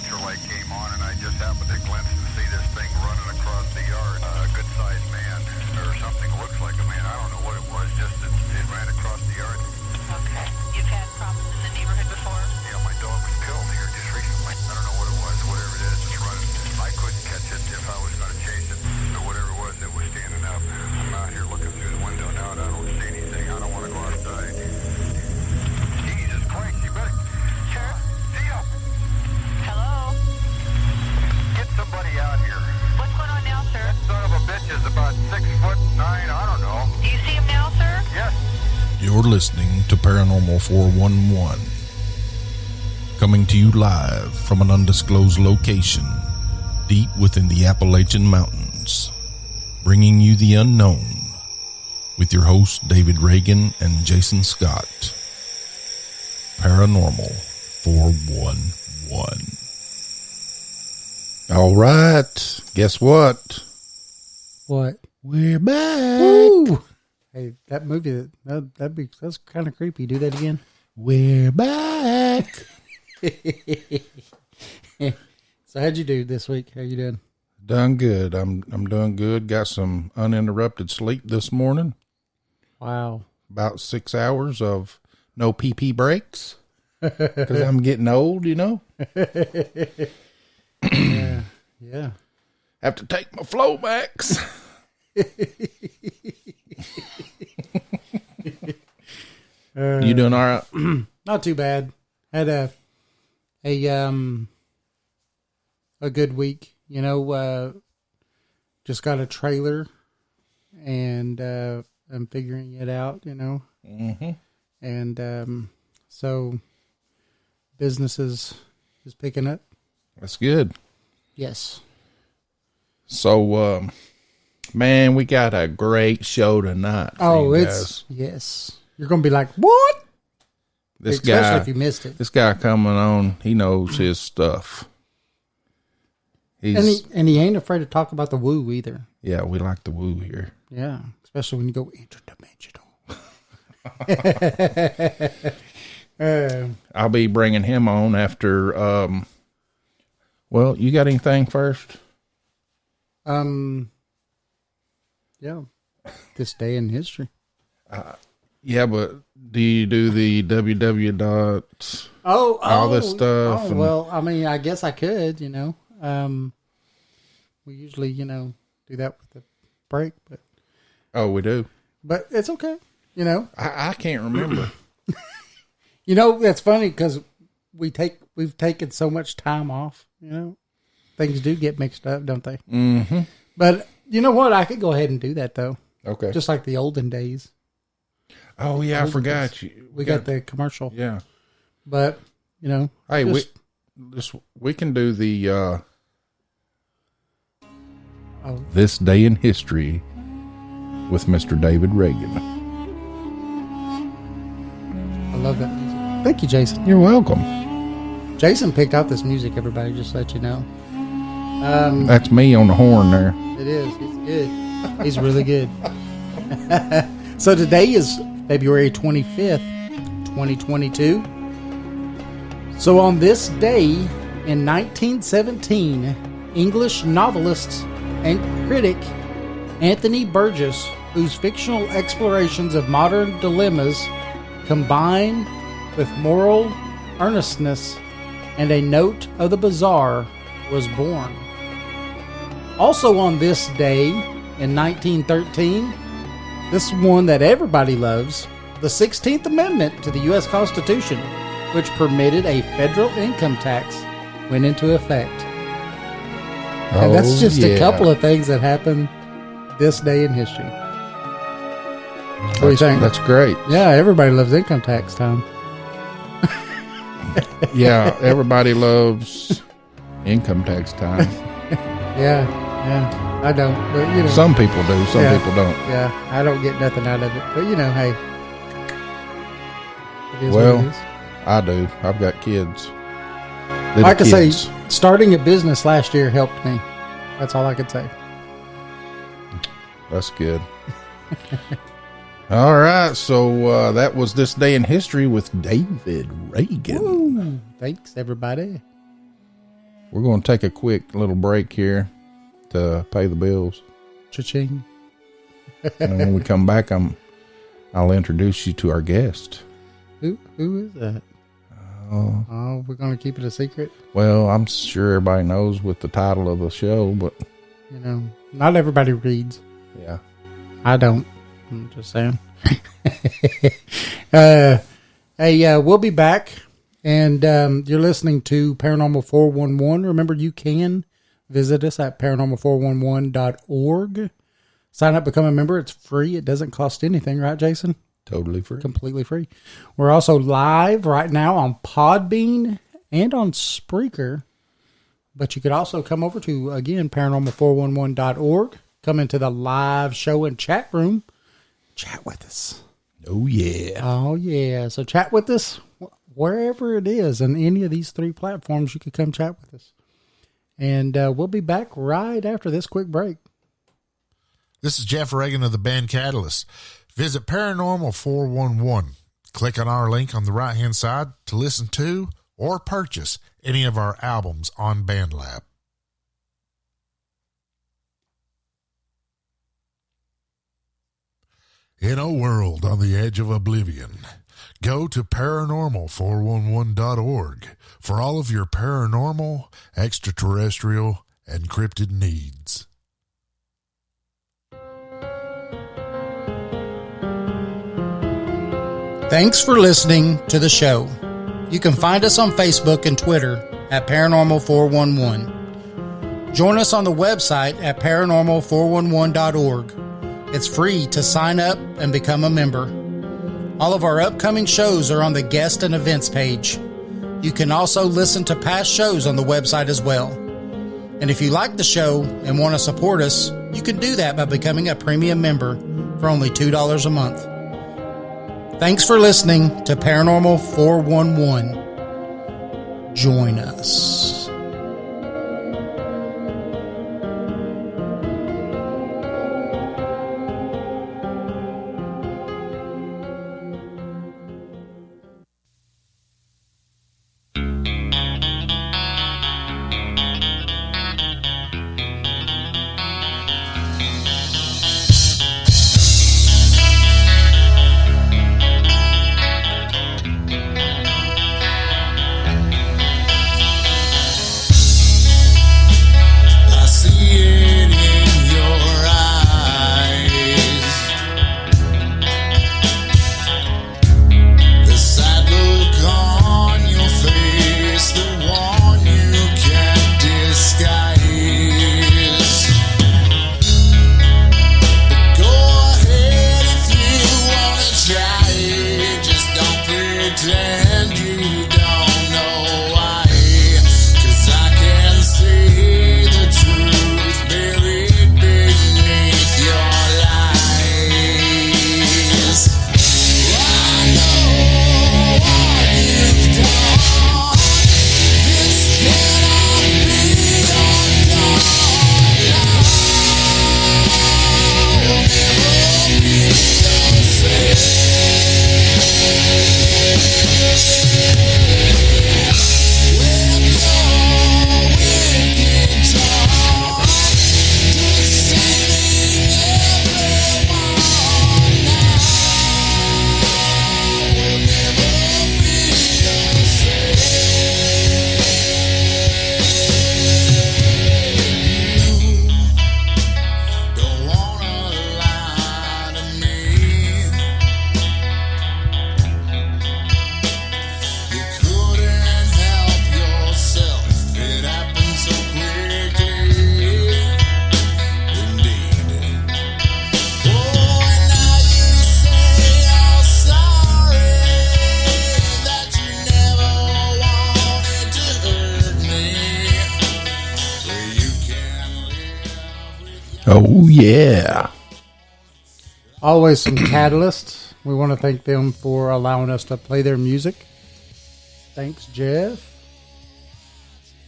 sensor light came on, and I just happened to glimpse and see this thing running across the yard. A good-sized man, or something looks like a man. I don't know what it was, just it ran across the yard. Okay. You've had problems in the neighborhood before? Yeah, my dog was killed here just recently. I don't know what it was, whatever it is, it's running. I couldn't catch it if I was going to chase it, or whatever it was that was standing up. I'm out here looking through the window now, and I don't see anything. I don't want to go outside. Jesus Christ, you better... Sure. See ya! Hello? Get somebody out here. What's going on now, sir? That son of a bitch is about 6'9", I don't know. Do you see him now, sir? Yes. You're listening to Paranormal 411, coming to you live from an undisclosed location deep within the Appalachian Mountains, bringing you the unknown with your hosts David Reagan and Jason Scott. Paranormal 411. All right. Guess what? What? We're back. Woo! Hey, that movie, that's kind of creepy. Do that again. We're back. So how'd you do this week? How you doing? Done good. I'm doing good. Got some uninterrupted sleep this morning. Wow. About 6 hours of no pee breaks. Because I'm getting old, you know. Yeah. Have to take my Flomax. You doing all right? Not too bad. Had a good week. You know, just got a trailer, and I'm figuring it out. You know, and so business is picking up. That's good. Yes. So, man, we got a great show tonight. Oh, yes. You're gonna be like, what? Especially if you missed it. This guy coming on, he knows his stuff. And he ain't afraid to talk about the woo either. Yeah, we like the woo here. Yeah, especially when you go interdimensional. I'll be bringing him on after. Well, you got anything first? Yeah, this day in history. Yeah, but do you do the www dots? All this stuff. Oh, well, I mean, I guess I could. You know, we usually, do that with the break, but we do. But it's okay. You know, I can't remember. You know, that's funny because we've taken so much time off. You know, things do get mixed up, don't they? Mm-hmm. But you know what? I could go ahead and do that though. Okay. Just like the olden days. Oh yeah, I forgot you. We got the commercial. Yeah. But hey, we can do the This Day in History with Mr. David Reagan. I love that music. Thank you, Jason. You're welcome. Jason picked out this music, everybody, just to let you know. That's me on the horn there. It is. He's good. He's really good. So today is February 25th, 2022. So on this day in 1917, English novelist and critic Anthony Burgess, whose fictional explorations of modern dilemmas combine with moral earnestness and a note of the bizarre, was born. Also on this day in 1913, this one that everybody loves, the 16th Amendment to the U.S. Constitution, which permitted a federal income tax, went into effect. And that's just a couple of things that happened this day in history. What do you think? That's great. Yeah, everybody loves income tax time. Yeah, everybody loves income tax time. Yeah, I don't. But some people do, some people don't. Yeah, I don't get nothing out of it. But hey, it is well, what it is. I do. I've got kids. I can say starting a business last year helped me. That's all I could say. That's good. All right, so that was This Day in History with David Reagan. Woo. Thanks, everybody. We're going to take a quick little break here to pay the bills. Cha-ching. And when we come back, I'll introduce you to our guest. Who is that? Oh, we're going to keep it a secret? Well, I'm sure everybody knows with the title of the show, but... You know, not everybody reads. Yeah. I don't. I'm just saying. Hey, we'll be back. And you're listening to Paranormal 411. Remember, you can visit us at paranormal411.org. Sign up, become a member. It's free. It doesn't cost anything, right, Jason? Totally free. Completely free. We're also live right now on Podbean and on Spreaker. But you could also come over to, again, paranormal411.org. Come into the live show and chat room. Chat with us. Oh, yeah. Oh, yeah. So chat with us wherever it is. On any of these 3 platforms, you could come chat with us. And we'll be back right after this quick break. This is Jeff Reagan of the band Catalyst. Visit Paranormal 411. Click on our link on the right-hand side to listen to or purchase any of our albums on BandLab. In a world on the edge of oblivion, go to paranormal411.org for all of your paranormal, extraterrestrial, and cryptid needs. Thanks for listening to the show. You can find us on Facebook and Twitter at Paranormal411. Join us on the website at paranormal411.org. It's free to sign up and become a member. All of our upcoming shows are on the guest and events page. You can also listen to past shows on the website as well. And if you like the show and want to support us, you can do that by becoming a premium member for only $2 a month. Thanks for listening to Paranormal 411. Join us. Oh, yeah. Always some Catalyst. We want to thank them for allowing us to play their music. Thanks, Jeff.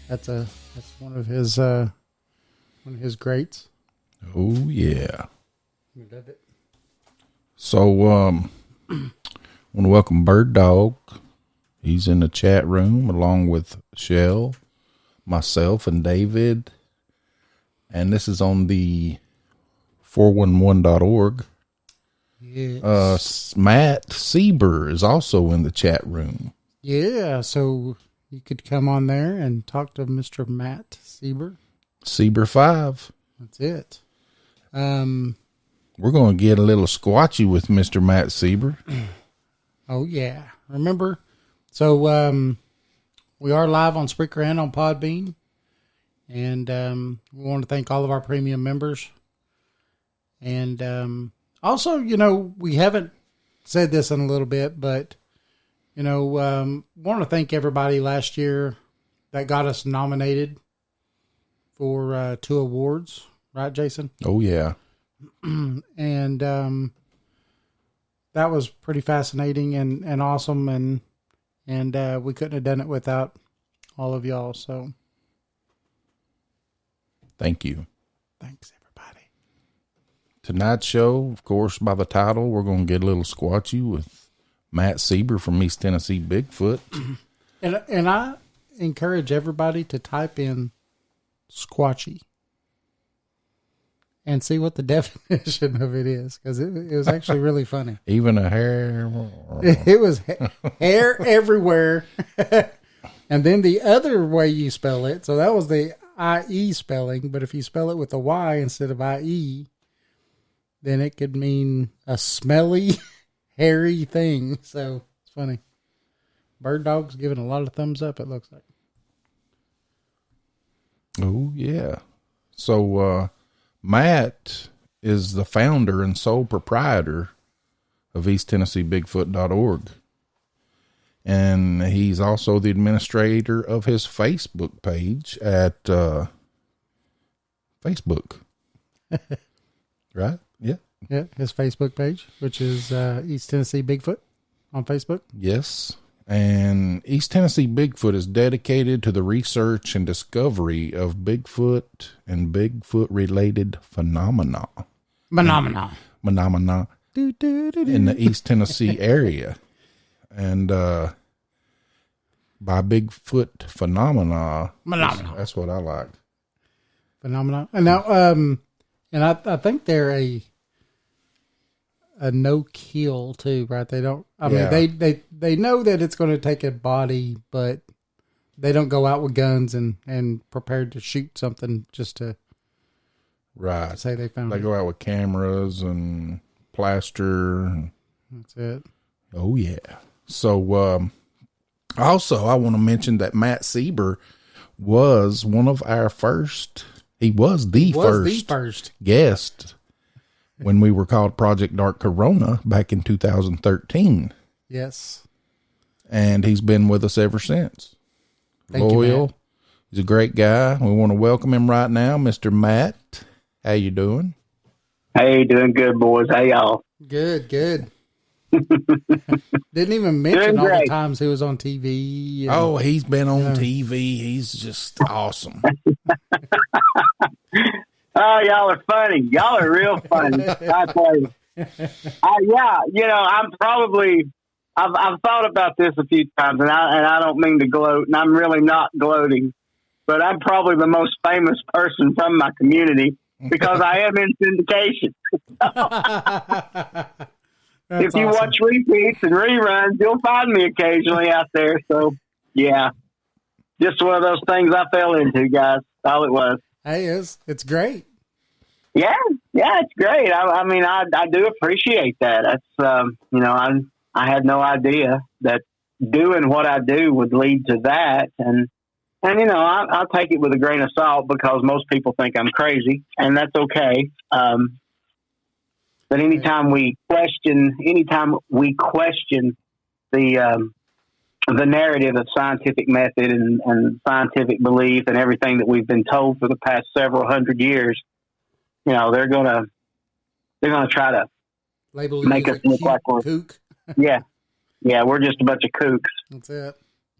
That's one of his greats. Oh, yeah. We love it. So, want to welcome Bird Dog. He's in the chat room along with Shell, myself and David. And this is on the 411.org. Yes. Matt Seeber is also in the chat room. Yeah, so you could come on there and talk to Mr. Matt Seeber. Seeber 5. That's it. We're going to get a little squatchy with Mr. Matt Seeber. Oh, yeah. Remember? So, we are live on Spreaker and on Podbean. And we want to thank all of our premium members. And also, you know, we haven't said this in a little bit, but, you know, want to thank everybody last year that got us nominated for 2 awards. Right, Jason? Oh, yeah. And that was pretty fascinating and awesome. And we couldn't have done it without all of y'all. So thank you. thanks, everybody. Tonight's show, of course, by the title, we're going to get a little squatchy with Matt Seeber from East Tennessee Bigfoot. And I encourage everybody to type in squatchy and see what the definition of it is, because it was actually really funny. Even a hair. It was hair everywhere. And then the other way you spell it, so that was the IE spelling, but if you spell it with a Y instead of IE, then it could mean a smelly, hairy thing. So it's funny. Bird Dog's giving a lot of thumbs up, it looks like. Oh, yeah. So, Matt is the founder and sole proprietor of EastTennesseeBigfoot.org. And he's also the administrator of his Facebook page at Facebook. Right? Yeah. Yeah, his Facebook page, which is East Tennessee Bigfoot on Facebook. Yes. And East Tennessee Bigfoot is dedicated to the research and discovery of Bigfoot and Bigfoot-related phenomena in the East Tennessee area. And by Bigfoot phenomena, that's what I like. Phenomena. And now, and I think they're a no kill too, right? They don't. I mean, they know that it's going to take a body, but they don't go out with guns and prepared to shoot something just to say they found it. They go out with cameras and plaster. That's it. Oh yeah. So also, I want to mention that Matt Seeber was one of our first. He was the first guest when we were called Project Dark Corona back in 2013. Yes. And he's been with us ever since. Thank Loyal. you, Matt. He's a great guy. We want to welcome him right now, Mr. Matt. How you doing? Hey, doing good, boys. How y'all? Good. Didn't even mention all the times he was on TV. Oh, he's been on TV. He's just awesome. Oh, y'all are funny. Y'all are real funny. I tell you. Yeah, you know, I've thought about this a few times, and I don't mean to gloat, and I'm really not gloating, but I'm probably the most famous person from my community because I am in syndication. If you watch repeats and reruns, you'll find me occasionally out there. So, yeah, just one of those things I fell into, guys. That's all it was. Hey, it's great. Yeah, it's great. I mean, I do appreciate that. That's you know, I had no idea that doing what I do would lead to that, and you know, I'll take it with a grain of salt because most people think I'm crazy, and that's okay. But anytime we question the narrative of scientific method and scientific belief and everything that we've been told for the past several hundred years, you know, they're gonna try to make us look like we're kook. yeah, we're just a bunch of kooks. That's it.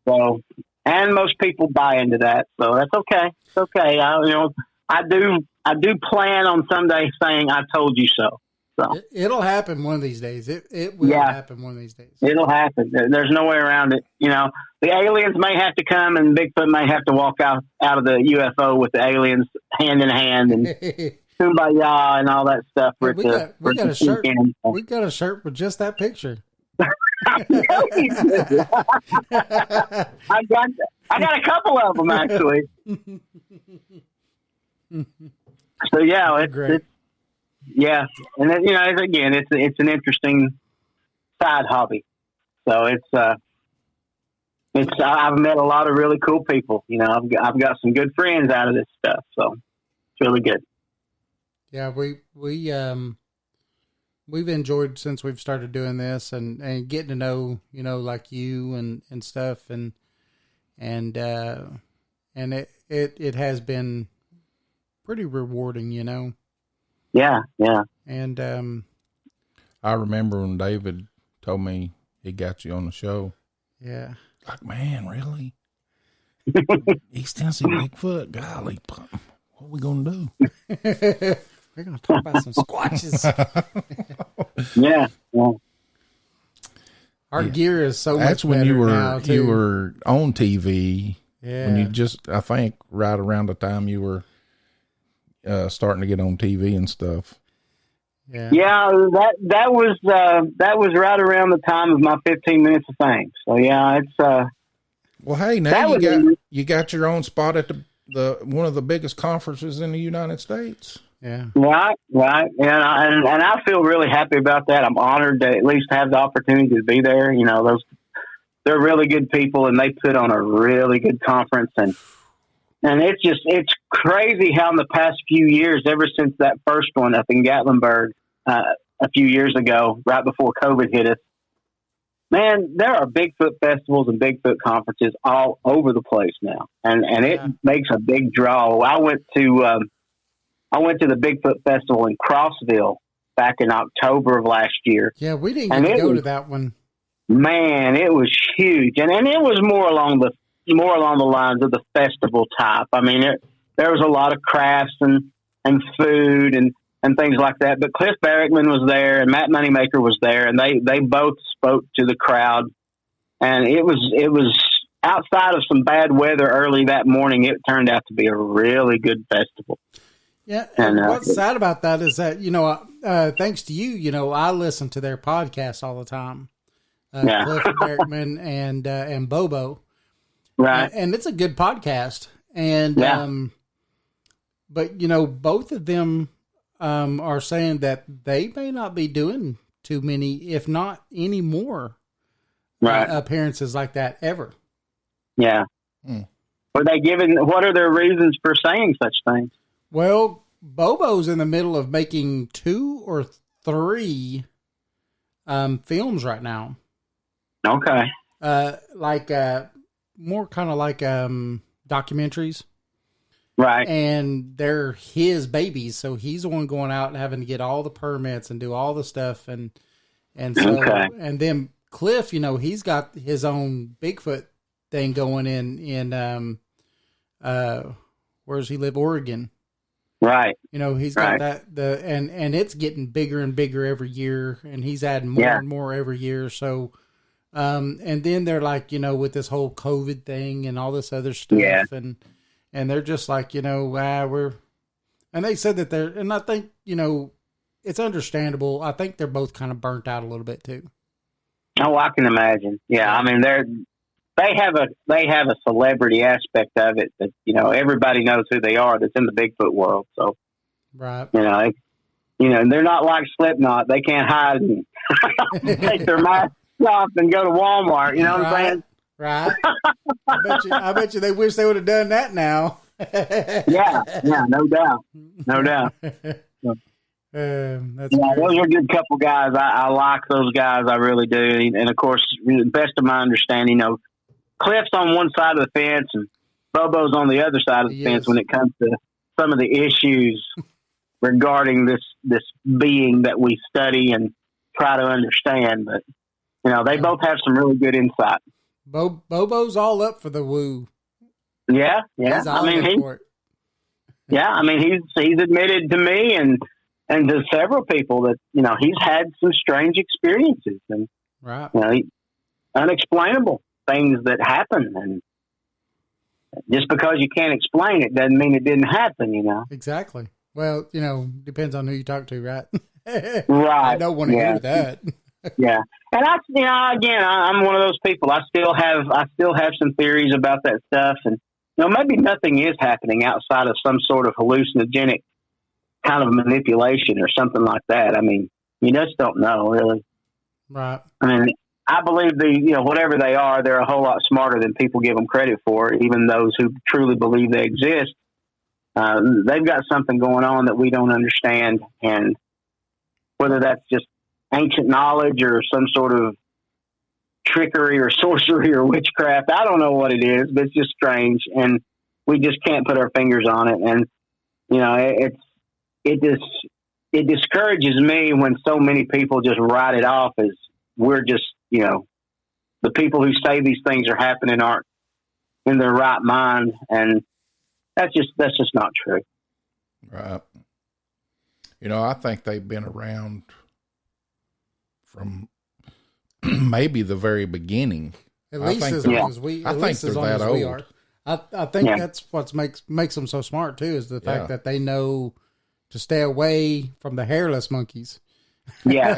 So, and most people buy into that, so that's okay. It's okay. I do plan on someday saying "I told you so." So It'll happen one of these days. It will happen one of these days. it'll happen. There's no way around it. You know, the aliens may have to come, and Bigfoot may have to walk out of the UFO with the aliens hand in hand and kumbaya and all that stuff. We got a shirt. We got a shirt with just that picture. I got a couple of them actually. So yeah, it's yeah, and then, you know, again, it's an interesting side hobby. So I've met a lot of really cool people. You know, I've got some good friends out of this stuff. So it's really good. Yeah, we've enjoyed since we've started doing this and getting to know, you know, like you and stuff and it has been pretty rewarding, you know. Yeah. And I remember when David told me he got you on the show. Yeah. Like, man, really? East Tennessee Bigfoot? Golly, what are we going to do? We're going to talk about some squatches. Yeah. Our gear is so That's much when better now, too. you were on TV. Yeah. When you just, I think, right around the time you were starting to get on TV and stuff. Yeah. Yeah, that was right around the time of my 15 minutes of fame. So yeah, it's well, hey, now you got your own spot at the one of the biggest conferences in the United States. Yeah. Right, and I feel really happy about that. I'm honored to at least have the opportunity to be there. You know, they're really good people, and they put on a really good conference, and it's crazy how in the past few years, ever since that first one up in Gatlinburg a few years ago, right before COVID hit us, man, there are Bigfoot festivals and Bigfoot conferences all over the place now, and it makes a big draw. I went to the Bigfoot festival in Crossville back in October of last year. Yeah, we didn't get to go to that one. Man, it was huge, and it was more along the lines of the festival type. I mean, there was a lot of crafts and food and things like that. But Cliff Barrickman was there, and Matt Moneymaker was there, and they both spoke to the crowd. And it was outside of some bad weather early that morning. It turned out to be a really good festival. Yeah, and what's sad about that is that, you know, thanks to you, you know, I listen to their podcast all the time. Cliff Barrickman and Bobo. Right. And it's a good podcast. And, but you know, both of them, are saying that they may not be doing too many, if not any more, appearances like that ever. Yeah. What are their reasons for saying such things? Well, Bobo's in the middle of making 2 or 3, films right now. Okay. More kind of like documentaries. Right. And they're his babies, so he's the one going out and having to get all the permits and do all the stuff and so and then Cliff, you know, he's got his own Bigfoot thing going in where does he live? Oregon. Right. You know, he's got that and it's getting bigger and bigger every year, and he's adding more and more every year. So and then they're like, you know, with this whole COVID thing and all this other stuff, and they're just like, you know, and they said that and I think, you know, it's understandable. I think they're both kind of burnt out a little bit too. Oh, I can imagine. Yeah. I mean, they have a celebrity aspect of it that, you know, everybody knows who they are that's in the Bigfoot world. So, right. You know, they're not like Slipknot. They can't hide and take their mask off and go to Walmart. You know what I'm saying? Right. I bet you they wish they would have done that now. Yeah, no doubt. Those are a good couple guys. I like those guys. I really do. And of course, best of my understanding, you know, Cliff's on one side of the fence and Bobo's on the other side of the fence when it comes to some of the issues regarding this being that we study and try to understand. But, you know, they both have some really good insight. Bobo's all up for the woo. Yeah. I mean, he's admitted to me, and and to several people that, he's had some strange experiences and, Right. Unexplainable things that happen. And just because you can't explain it doesn't mean it didn't happen, Exactly. Well, depends on who you talk to, right? Right. I don't want to hear that. Yeah. And again, I'm one of those people. I still have some theories about that stuff. And, maybe nothing is happening outside of some sort of hallucinogenic kind of manipulation or something like that. I mean, you just don't know, really. Right. I mean, I believe whatever they are, they're a whole lot smarter than people give them credit for, even those who truly believe they exist. They've got something going on that we don't understand. And whether that's just ancient knowledge or some sort of trickery or sorcery or witchcraft, I don't know what it is, but it's just strange. And we just can't put our fingers on it. And, it discourages me when so many people just write it off as we're just, the people who say these things are happening aren't in their right mind. And that's just not true. Right. I think they've been around from maybe the very beginning. At least as long as we are. I think that's what makes them so smart too, is the fact that they know to stay away from the hairless monkeys. Yeah.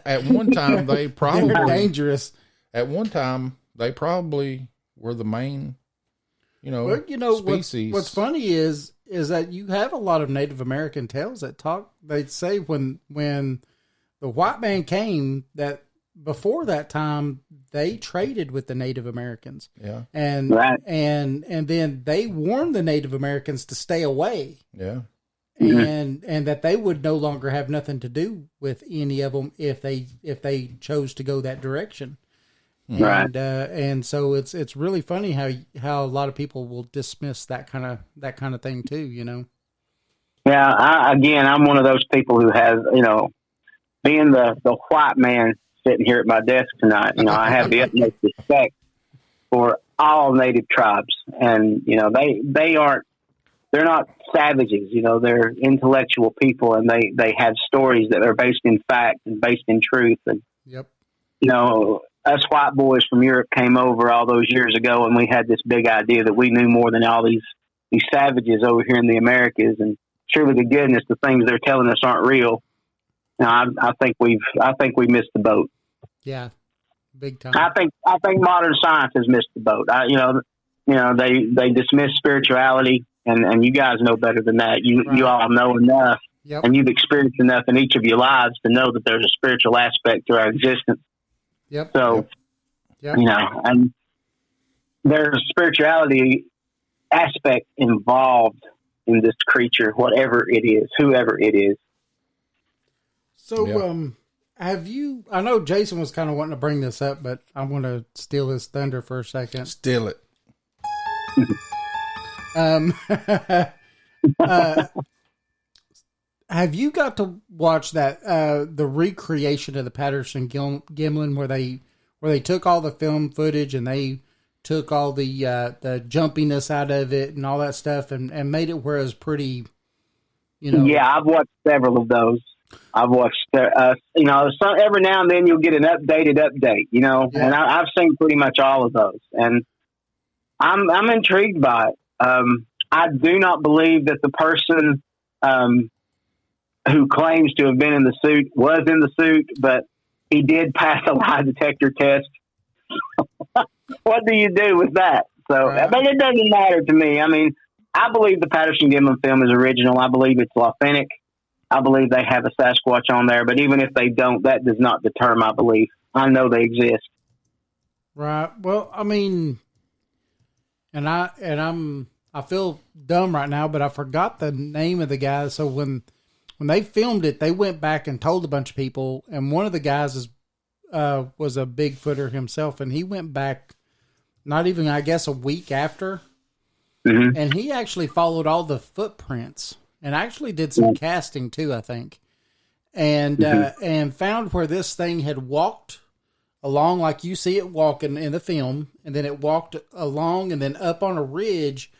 At one time they probably they're dangerous. At one time they probably were the main, species. What's funny is that you have a lot of Native American tales that talk. They say when the white man came, that before that time they traded with the Native Americans. Yeah. And then they warned the Native Americans to stay away. Yeah. And that they would no longer have nothing to do with any of them if they chose to go that direction. Right. And so it's really funny how a lot of people will dismiss that kind of thing too, Yeah. I'm one of those people who has, being the white man sitting here at my desk tonight, I have the utmost respect for all native tribes, and they're not savages, they're intellectual people, and they have stories that are based in fact and based in truth. And, yep. Us white boys from Europe came over all those years ago, and we had this big idea that we knew more than all these savages over here in the Americas. And truly to goodness, the things they're telling us aren't real. Now, I think we missed the boat. Yeah. Big time. I think modern science has missed the boat. They dismiss spirituality, and you guys know better than that. You all know enough, yep. And you've experienced enough in each of your lives to know that there's a spiritual aspect to our existence. Yep. So, yep. And there's a spirituality aspect involved in this creature, whatever it is, whoever it is. So, I know Jason was kind of wanting to bring this up, but I'm going to steal his thunder for a second. Steal it. Have you got to watch that the recreation of the Patterson-Gimlin where they took all the film footage and they took all the jumpiness out of it and all that stuff and made it where it was pretty, Yeah, I've watched several of those. I've watched, every now and then you'll get an update, yeah. And I've seen pretty much all of those, and I'm intrigued by it. I do not believe that the person who claims to have been in the suit was in the suit, but he did pass a lie detector test. What do you do with that? So, right. But it doesn't matter to me. I mean, I believe the Patterson-Gimlin film is original. I believe it's authentic. I believe they have a Sasquatch on there, but even if they don't, that does not deter my belief. I know they exist. Right. Well, I mean, I feel dumb right now, but I forgot the name of the guy. So when they filmed it, they went back and told a bunch of people, and one of the guys was a Bigfooter himself, and he went back not even, I guess, a week after, and he actually followed all the footprints and actually did some casting too, I think, and found where this thing had walked along like you see it walking in the film, and then it walked along and then up on a ridge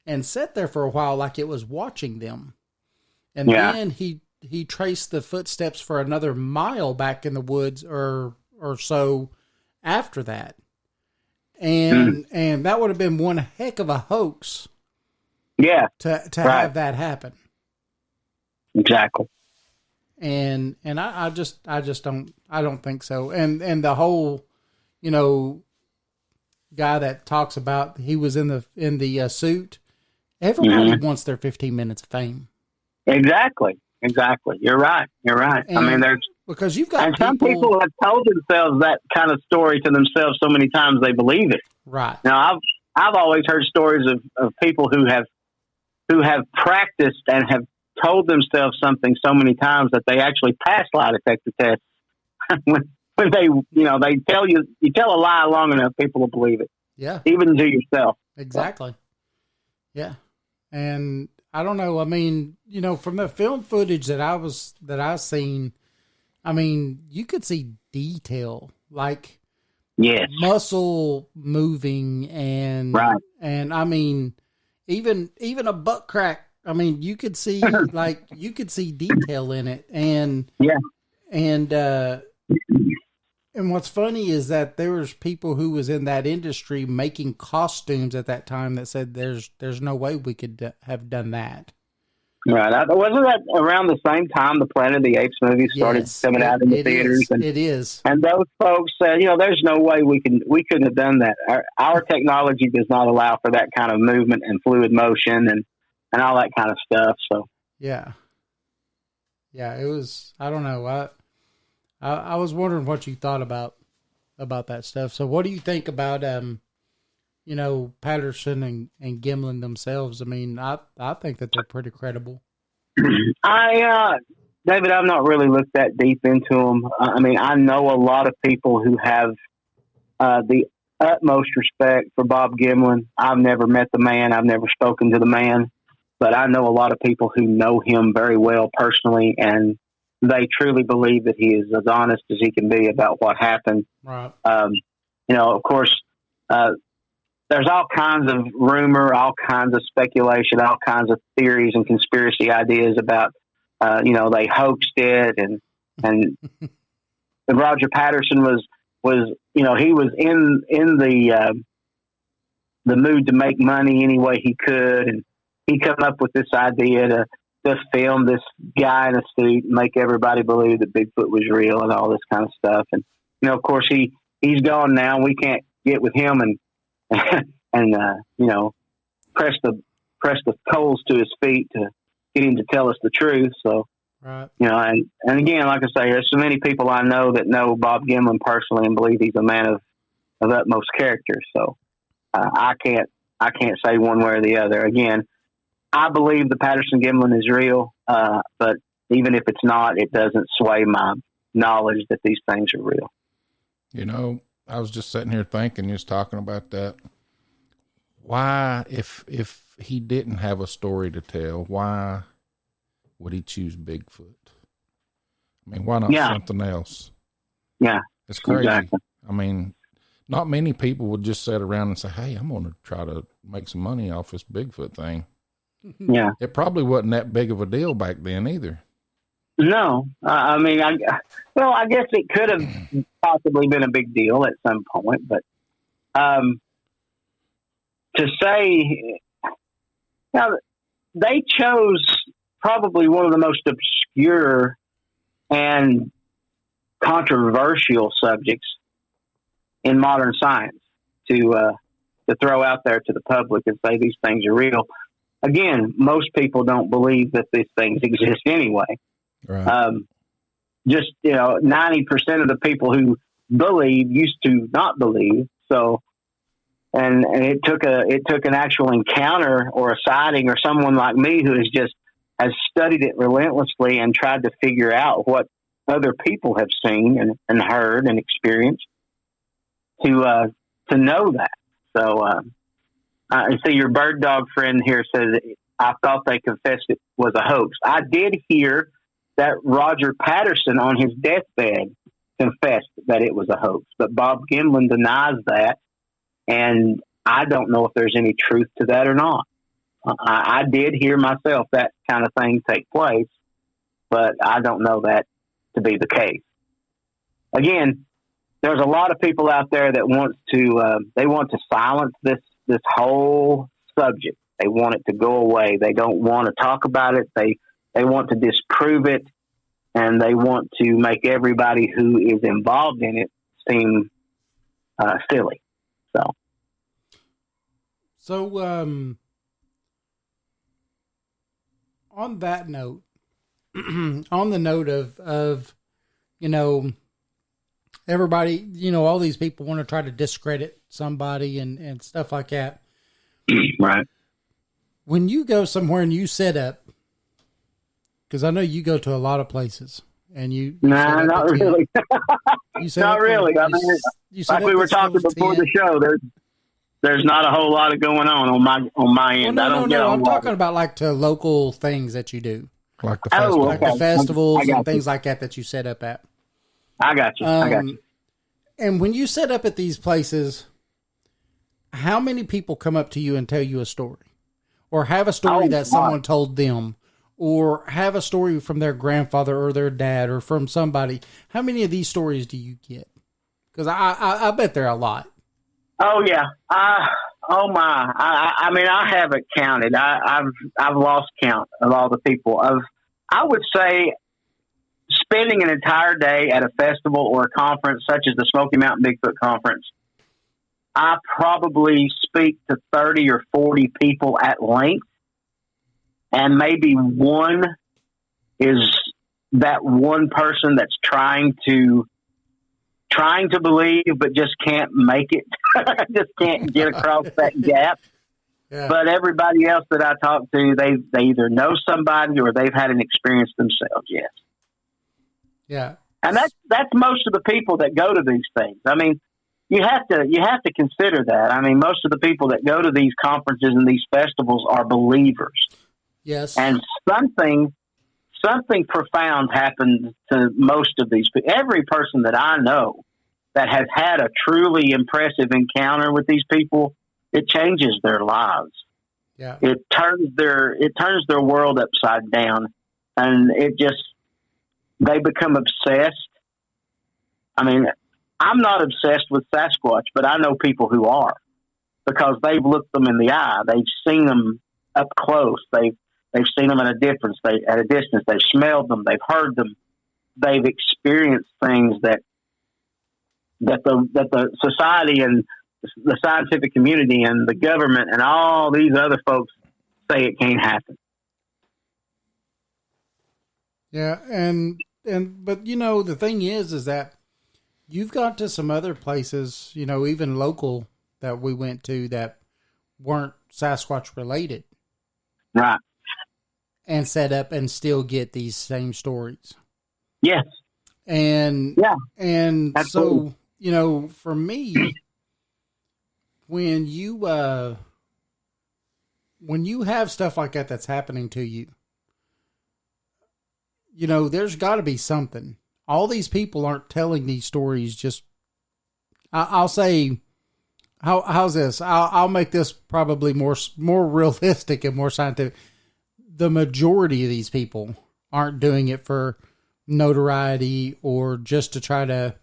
and sat there for a while like it was watching them. And then he traced the footsteps for another mile back in the woods or so after that. And that would have been one heck of a hoax. Yeah. To have that happen. Exactly. And I just don't think so. And the whole, guy that talks about he was in the suit, everybody wants their 15 minutes of fame. Exactly. You're right. And I mean, there's because you've got some people have told themselves that kind of story to themselves so many times they believe it. Right. Now, I've always heard stories of people who have practiced and have told themselves something so many times that they actually pass lie detector tests. when they they tell you tell a lie long enough, people will believe it. Yeah. Even to yourself. Exactly. Yeah. And I don't know. I mean, from the film footage that I seen, I mean, you could see detail, like muscle moving and I mean, even a butt crack. I mean, you could see detail in it, and what's funny is that there was people who was in that industry making costumes at that time that said there's no way we could have done that. Right. Wasn't that around the same time the Planet of the Apes movie started coming out in the theaters? It is. And those folks said, there's no way we couldn't have done that. Our technology does not allow for that kind of movement and fluid motion and all that kind of stuff. So yeah, it was. I don't know. I was wondering what you thought about that stuff. So, what do you think about Patterson and Gimlin themselves? I mean, I think that they're pretty credible. David, I've not really looked that deep into them. I mean, I know a lot of people who have the utmost respect for Bob Gimlin. I've never met the man. I've never spoken to the man. But I know a lot of people who know him very well personally, and they truly believe that he is as honest as he can be about what happened. Right. Of course, there's all kinds of rumor, all kinds of speculation, all kinds of theories and conspiracy ideas about, they hoaxed it, and Roger Patterson was he was in the mood to make money any way he could, and he come up with this idea to film this guy in a suit and make everybody believe that Bigfoot was real and all this kind of stuff. And, of course he's gone now. We can't get with him and press the coals to his feet to get him to tell us the truth. So, right. And again, like I say, there's so many people I know that know Bob Gimlin personally and believe he's a man of utmost character. So, I can't say one way or the other. Again, I believe the Patterson Gimlin is real, but even if it's not, it doesn't sway my knowledge that these things are real. I was just sitting here thinking, just talking about that. Why, if he didn't have a story to tell, why would he choose Bigfoot? I mean, why not something else? Yeah. It's crazy. Exactly. I mean, not many people would just sit around and say, hey, I'm going to try to make some money off this Bigfoot thing. Yeah. It probably wasn't that big of a deal back then either. No. I guess it could have possibly been a big deal at some point, but to say, they chose probably one of the most obscure and controversial subjects in modern science to throw out there to the public and say these things are real. Again, most people don't believe that these things exist anyway. Right. 90% of the people who believe used to not believe. So, and it took an actual encounter or a sighting or someone like me who has studied it relentlessly and tried to figure out what other people have seen and heard and experienced to know that. So, I see your bird dog friend here says, I thought they confessed it was a hoax. I did hear that Roger Patterson on his deathbed confessed that it was a hoax, but Bob Gimlin denies that. And I don't know if there's any truth to that or not. I did hear myself that kind of thing take place, but I don't know that to be the case. Again, there's a lot of people out there that they want to silence this whole subject. They want it to go away. They don't want to talk about it. They want to disprove it, and they want to make everybody who is involved in it seem silly. So, on that note, on the note of, everybody, all these people want to try to discredit somebody and stuff like that. Right. When you go somewhere and you set up, because I know you go to a lot of places and Nah, not really. Not really. I mean, like we were talking before the show, there's not a whole lot of going on my end. Well, no. I'm talking about like to local things that you do, Like the festival. like the festivals and things like that you set up at. I got you. I got you. And when you set up at these places, how many people come up to you and tell you a story, or have a story that someone told them, or have a story from their grandfather or their dad or from somebody? How many of these stories do you get? Because I bet there are a lot. Oh yeah. Oh my. I mean, I haven't counted. I've lost count of all the people. I would say spending an entire day at a festival or a conference such as the Smoky Mountain Bigfoot Conference, I probably speak to 30 or 40 people at length, and maybe one is that one person that's trying to believe, but just can't make it, just can't get across that gap. Yeah. But everybody else that I talk to, they either know somebody or they've had an experience themselves. Yes. Yeah. And that's most of the people that go to these things. I mean, you have to consider that. I mean, most of the people that go to these conferences and these festivals are believers. Yes. And something profound happened to most of these people. Every person that I know that has had a truly impressive encounter with these people, it changes their lives. Yeah. It turns their world upside down, and they become obsessed. I mean, I'm not obsessed with Sasquatch, but I know people who are, because they've looked them in the eye. They've seen them up close. They've seen them at a distance. They've smelled them. They've heard them. They've experienced things that the society and the scientific community and the government and all these other folks say it can't happen. Yeah, but the thing is that you've got to some other places, even local, that we went to that weren't Sasquatch related. Right. And set up and still get these same stories. Yes. And yeah. And absolutely. So, for me, when you have stuff like that that's happening to you, there's got to be something. All these people aren't telling these stories just. I'll say, how's this? I'll make this probably more realistic and more scientific. The majority of these people aren't doing it for notoriety or just to try to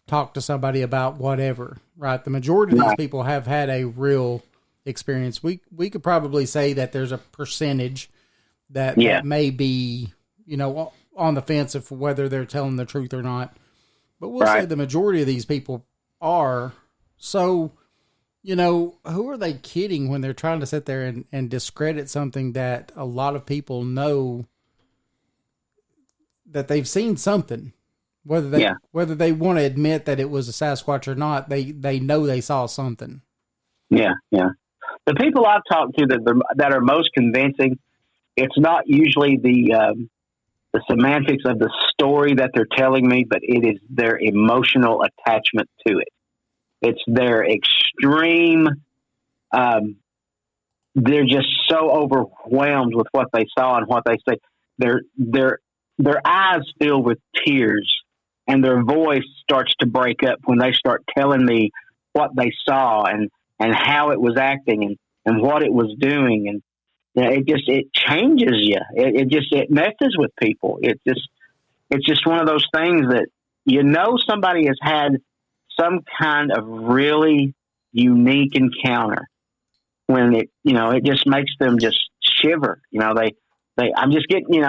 talk to somebody about whatever, right? The majority of these people have had a real experience. We could probably say that there's a percentage that may be, on the fence of whether they're telling the truth or not. But we'll say the majority of these people are. So, who are they kidding when they're trying to sit there and discredit something that a lot of people know that they've seen something, whether they want to admit that it was a Sasquatch or not, they know they saw something. Yeah. Yeah. The people I've talked to that are most convincing, it's not usually the semantics of the story that they're telling me, but it is their emotional attachment to it. It's their extreme, they're just so overwhelmed with what they saw and what they say. Their eyes fill with tears and their voice starts to break up when they start telling me what they saw and how it was acting and what it was doing. it changes you. It messes with people. It's just one of those things that, somebody has had some kind of really unique encounter when it just makes them just shiver. I'm just getting,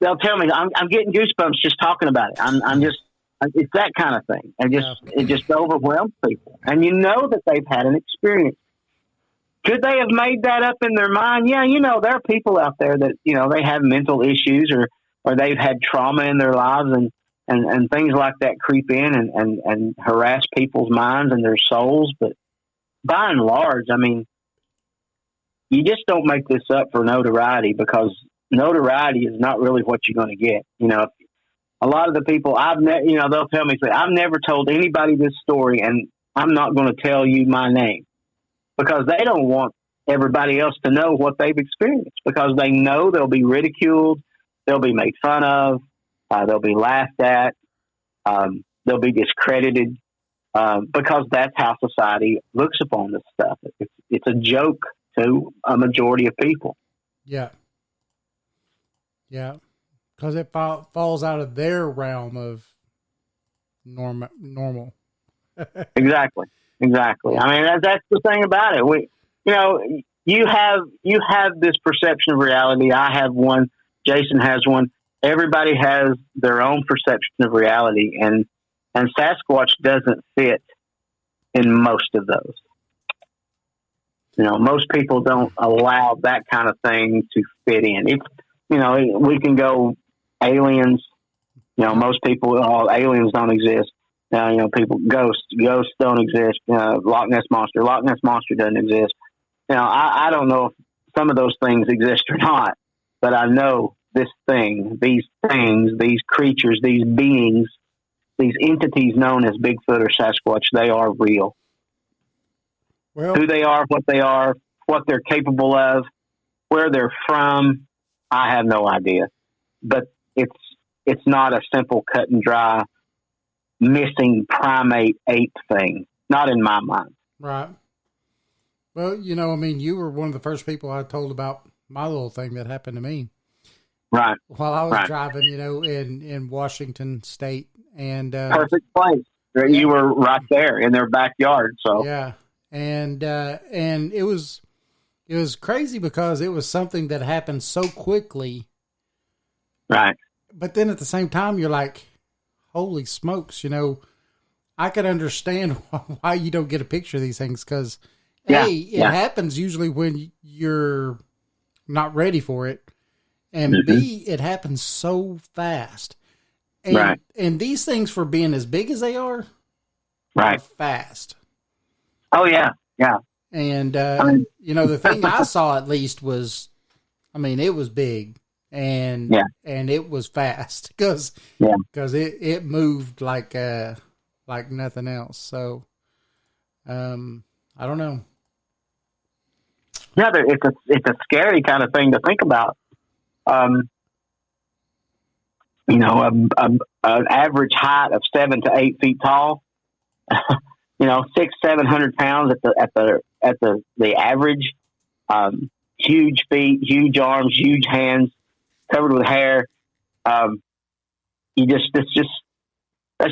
they'll tell me I'm getting goosebumps just talking about it. It's that kind of thing. And it just overwhelms people. And that they've had an experience. Could they have made that up in their mind? Yeah, there are people out there that, they have mental issues or they've had trauma in their lives and things like that creep in and harass people's minds and their souls. But by and large, I mean, you just don't make this up for notoriety, because notoriety is not really what you're going to get. A lot of the people they'll tell me, say, I've never told anybody this story and I'm not going to tell you my name, because they don't want everybody else to know what they've experienced, because they know they'll be ridiculed. They'll be made fun of. They'll be laughed at. They'll be discredited, because that's how society looks upon this stuff. It's a joke to a majority of people. Yeah. Yeah. Because it falls out of their realm of normal. Exactly. I mean, that's the thing about it. You have this perception of reality. I have one. Jason has one. Everybody has their own perception of reality, and Sasquatch doesn't fit in most of those. Most people don't allow that kind of thing to fit in. We can go aliens. Most people, aliens don't exist. People, ghosts don't exist. Loch Ness Monster doesn't exist. I don't know if some of those things exist or not, but I know these things, these creatures, these beings, these entities known as Bigfoot or Sasquatch, they are real. Well, who they are, what they're capable of, where they're from, I have no idea. But it's not a simple cut and dry missing primate ape thing. Not in my mind. Right. Well, you were one of the first people I told about my little thing that happened to me. Right. While I was driving, in Washington State, and perfect place. You were right there in their backyard. So yeah, and it was crazy because it was something that happened so quickly. Right. But then at the same time, you're like, holy smokes, I could understand why you don't get a picture of these things, because it happens usually when you're not ready for it. And B, it happens so fast. And, and these things, for being as big as they are fast. Oh, yeah. Yeah. And, the thing I saw at least was, it was big and it was fast because it moved like nothing else. So, I don't know. Yeah, it's a scary kind of thing to think about. An average height of 7 to 8 feet tall, 600-700 pounds at the average, huge feet, huge arms, huge hands, covered with hair. That's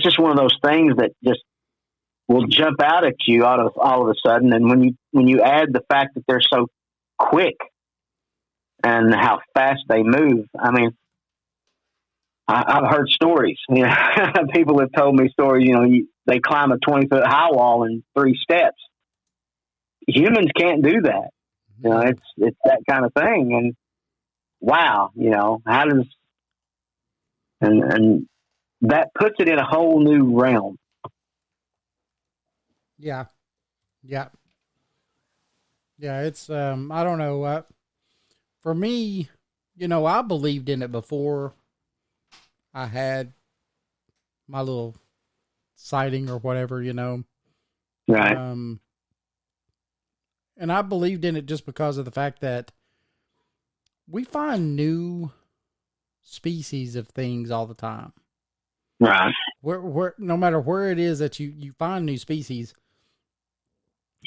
just one of those things that just will jump out at you all of a sudden. And when you add the fact that they're so quick and how fast they move, I've heard stories. People have told me stories. They climb a 20-foot high wall in 3 steps. Humans can't do that. It's that kind of thing. And wow, how does and that puts it in a whole new realm. Yeah. It's I don't know. For me, I believed in it before I had my little sighting or whatever, Right. And I believed in it just because of the fact that we find new species of things all the time. Right. Where no matter where it is that you find new species.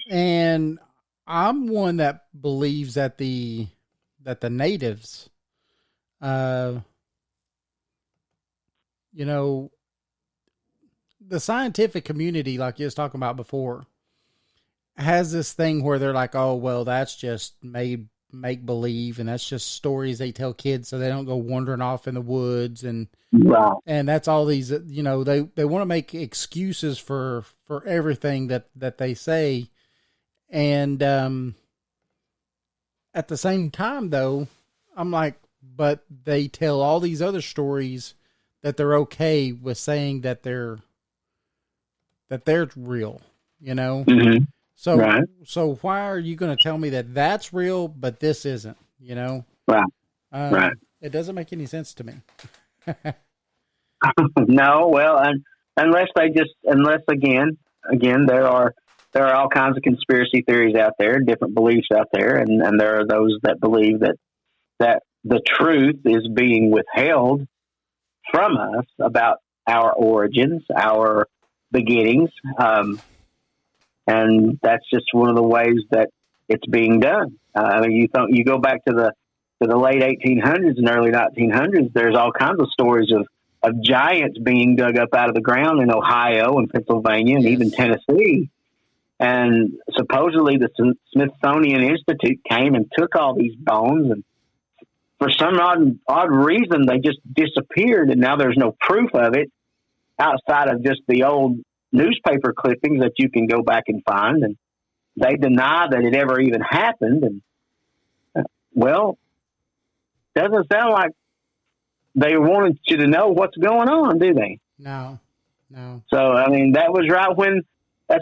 And I'm one that believes that the the natives, you know, the scientific community, like you was talking about before, has this thing where they're like, oh, well, that's just make believe, and that's just stories they tell kids so they don't go wandering off in the woods, and Wow. and that's all these, you know, they want to make excuses for everything that they say. And at the same time, though, I'm like, but they tell all these other stories that they're okay with saying that they're real, you know? Mm-hmm. So, Right. so why are you going to tell me that that's real, but this isn't, you know? Right. Right. It doesn't make any sense to me. No, well, unless again, there are all kinds of conspiracy theories out there, different beliefs out there, and there are those that believe that the truth is being withheld from us about our origins, our beginnings, and that's just one of the ways that it's being done. I mean, you go back to the late 1800s and early 1900s. There's all kinds of stories of giants being dug up out of the ground in Ohio and Pennsylvania and even Tennessee. And supposedly the Smithsonian Institute came and took all these bones, and for some odd reason, they just disappeared. And now there's no proof of it outside of just the old newspaper clippings that you can go back and find. And they deny that it ever even happened. And well, doesn't sound like they wanted you to know what's going on, do they? No. So, I mean, that's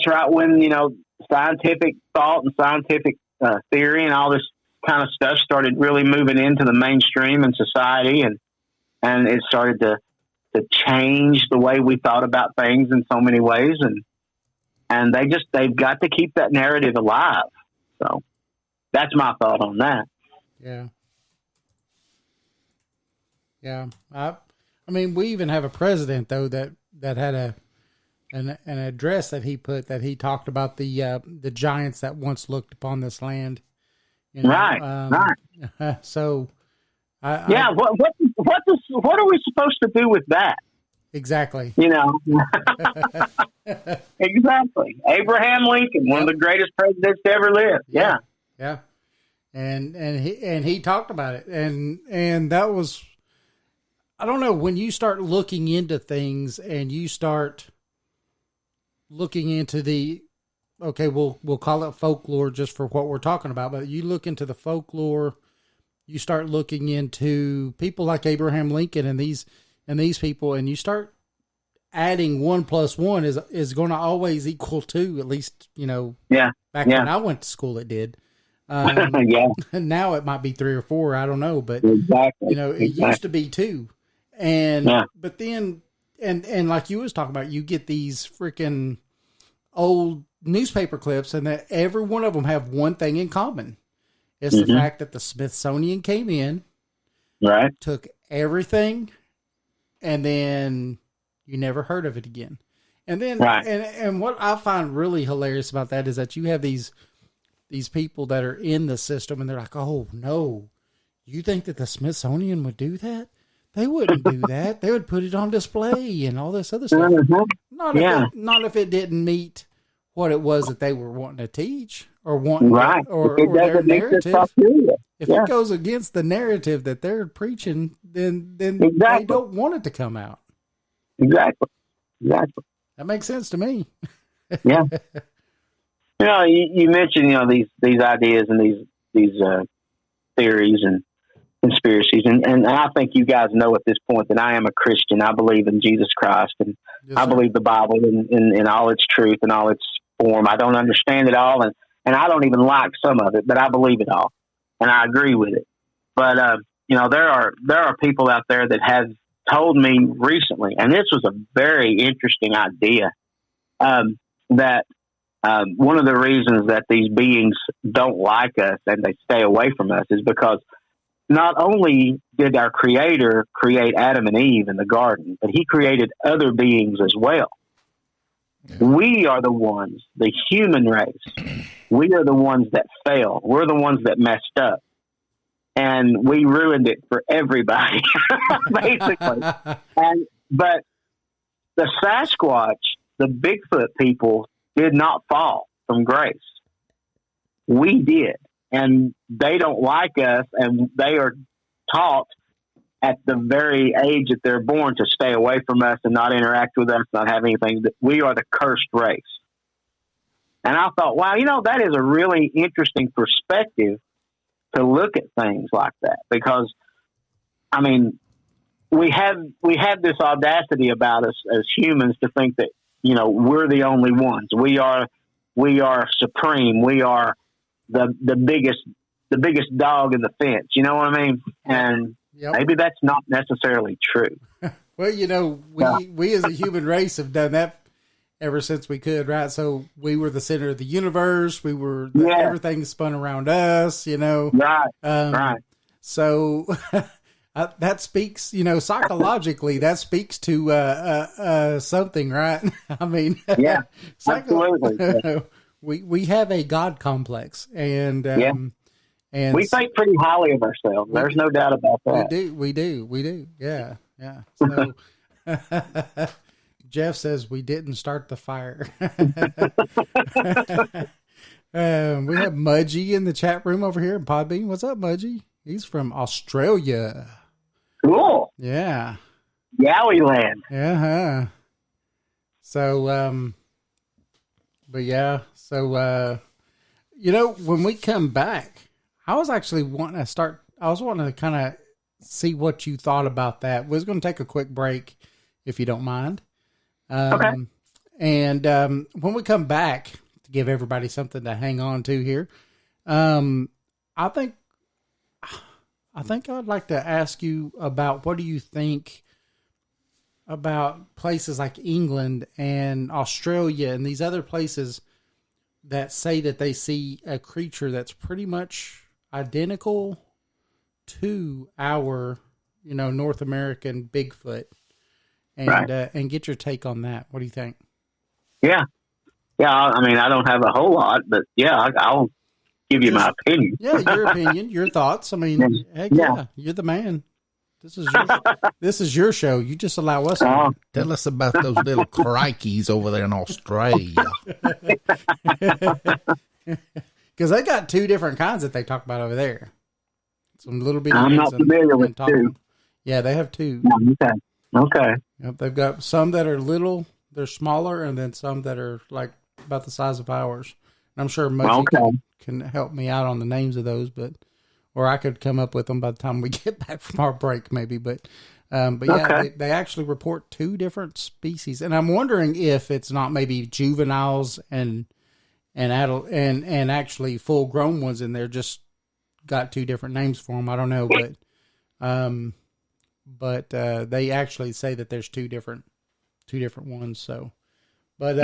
right when, you know, scientific thought and scientific theory and all this kind of stuff started really moving into the mainstream in society, and it started to change the way we thought about things in so many ways. And they've got to keep that narrative alive. So that's my thought on that. Yeah. Yeah. I mean, we even have a president though, that had an address that he talked about the giants that once looked upon this land. You know, right. So, what are we supposed to do with that? Exactly. You know, exactly. Abraham Lincoln, one of the greatest presidents to ever live. Yeah. Yeah. And he talked about it, and that was, I don't know, when you start looking into things and you start looking into we'll call it folklore just for what we're talking about, but you look into the folklore, you start looking into people like Abraham Lincoln and these people, and you start adding 1 + 1 is going to always equal 2, at least, you know, back when I went to school, it did. Now it might be 3 or 4. I don't know, but you know, it used to be 2. And, but then, and like you was talking about, you get these freaking old newspaper clips, and that every one of them have one thing in common. It's the fact that the Smithsonian came in, took everything, and then you never heard of it again. And then, and what I find really hilarious about that is that you have these people that are in the system, and they're like, oh no, you think that the Smithsonian would do that? They wouldn't do that. They would put it on display and all this other stuff. Not if it didn't meet what it was that they were wanting to teach or or their narrative. If it goes against the narrative that they're preaching, then they don't want it to come out. Exactly. That makes sense to me. Yeah. You know, you mentioned, you know, these ideas and these theories and conspiracies, and I think you guys know at this point that I am a Christian. I believe in Jesus Christ, and I believe the Bible in all its truth and all its form. I don't understand it all, and I don't even like some of it, but I believe it all, and I agree with it. But you know, there are people out there that have told me recently, and this was a very interesting idea, that one of the reasons that these beings don't like us and they stay away from us is because not only did our Creator create Adam and Eve in the garden, but He created other beings as well. Yeah. We are the ones, the human race. We are the ones that fail. We're the ones that messed up. and we ruined it for everybody, basically. But the Sasquatch, the Bigfoot people, did not fall from grace. We did, and they don't like us, and they are taught at the very age that they're born to stay away from us and not interact with us, not have anything. We are the cursed race. And I thought, wow, that is a really interesting perspective to look at things like that, because, I mean, we have this audacity about us as humans to think that, we're the only ones. We are supreme. We are the biggest dog in the fence. You know what I mean? And maybe that's not necessarily true. Well, we as a human race have done that ever since we could, right? So we were the center of the universe. We were everything spun around us, Right. Right. So that speaks, psychologically, that speaks to something, right? I mean, yeah, absolutely. We have a God complex, and and we think pretty highly of ourselves. There's no doubt about that. We do. Yeah. So Jeff says we didn't start the fire. We have Mudgy in the chat room over here in Podbean. What's up, Mudgy? He's from Australia. Cool. Yeah. Yowie land. Yeah. So, but yeah. So, when we come back, I was actually wanting to kind of see what you thought about that. We're going to take a quick break, if you don't mind. Okay. And when we come back, to give everybody something to hang on to here, I think I'd like to ask you about what do you think about places like England and Australia and these other places that say that they see a creature that's pretty much identical to our, North American Bigfoot, and right. And get your take on that. What do you think? Yeah. I mean, I don't have a whole lot, but I'll give you my opinion. Yeah, your opinion, your thoughts. I mean, heck yeah, you're the man. This is your show. You just allow us. Tell us about those little crikeys over there in Australia. Because they got two different kinds that they talk about over there. Some little bitty. I'm not familiar with two. Yeah, they have two. Okay. Yep, they've got some that are little, they're smaller, and then some that are like about the size of ours. And I'm sure Mudgy can help me out on the names of those, or I could come up with them by the time we get back from our break, maybe. But yeah, they actually report two different species, and I'm wondering if it's not maybe juveniles and adult and actually full grown ones, and they're just got two different names for them. I don't know, but they actually say that there's two different ones. So, but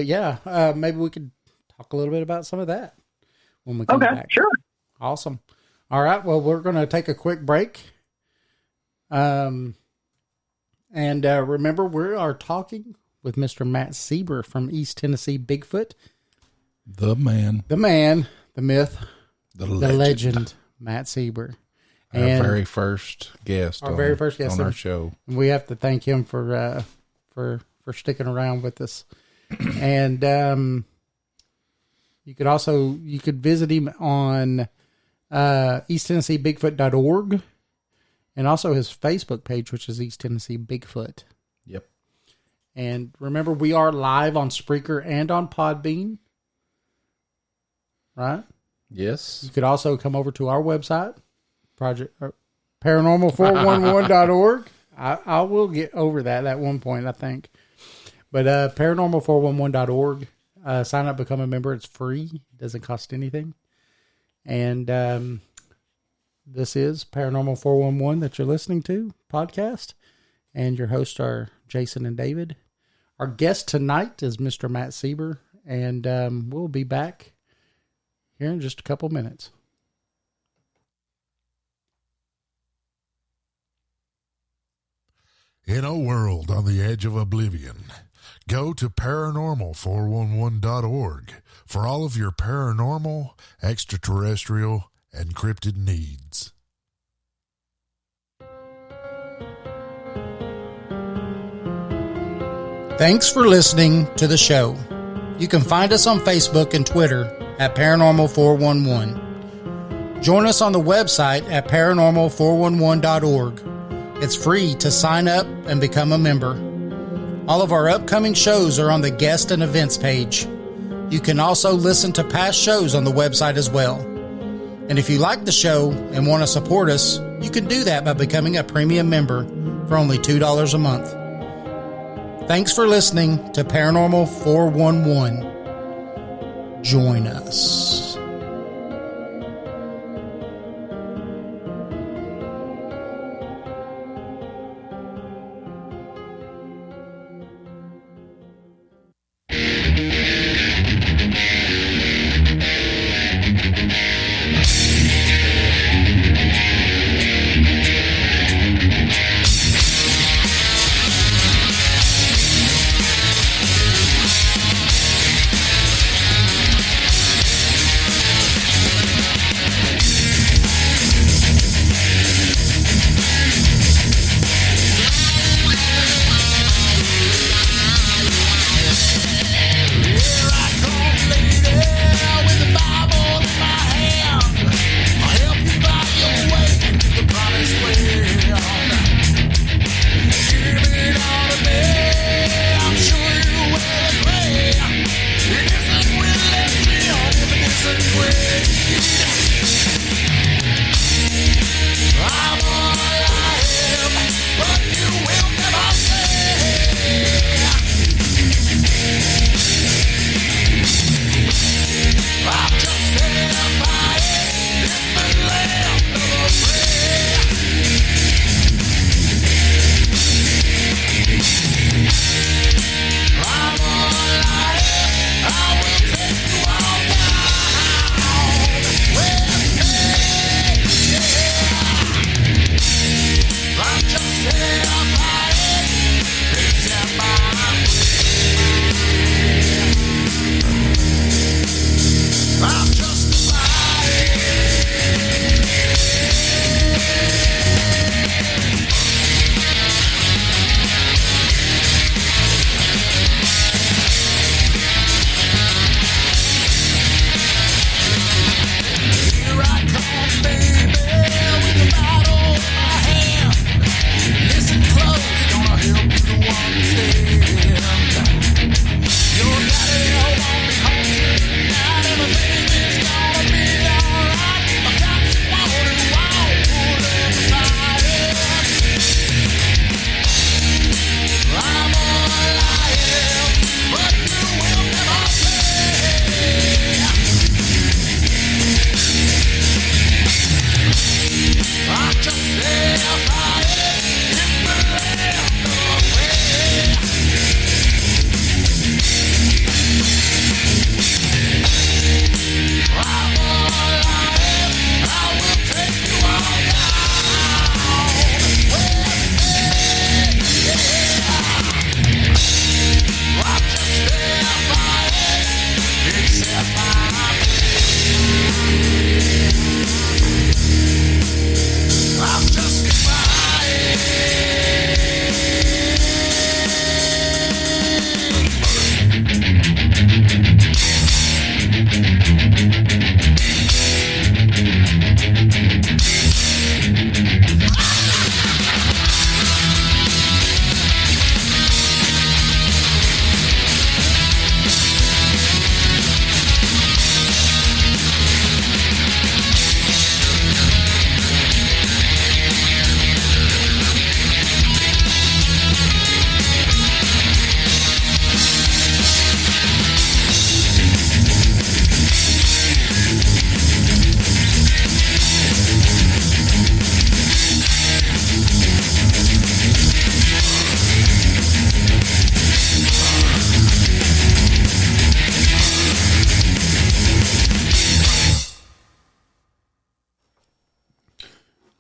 yeah, maybe we could talk a little bit about some of that when we come back. Sure. Awesome. All right. Well, we're going to take a quick break. And remember, we are talking with Mr. Matt Seeber from East Tennessee Bigfoot. The man, the myth, the legend, Matt Seeber. Our very first guest on our show. We have to thank him for sticking around with us. And you could visit him on EastTennesseeBigfoot.org, and also his Facebook page, which is East Tennessee Bigfoot. Yep. And remember, we are live on Spreaker and on Podbean. Right? Yes. You could also come over to our website, paranormal411.org. I will get over that at one point, I think. But paranormal411.org. Sign up, become a member. It's free. It doesn't cost anything. And this is Paranormal 411 that you're listening to, podcast. And your hosts are Jason and David. Our guest tonight is Mr. Matt Seeber. And we'll be back here in just a couple minutes. In a world on the edge of oblivion, go to paranormal411.org for all of your paranormal, extraterrestrial, and cryptid needs. Thanks for listening to the show. You can find us on Facebook and Twitter at Paranormal411. Join us on the website at paranormal411.org. It's free to sign up and become a member. All of our upcoming shows are on the guest and events page. You can also listen to past shows on the website as well. And if you like the show and want to support us, you can do that by becoming a premium member for only $2 a month. Thanks for listening to Paranormal 411. Join us.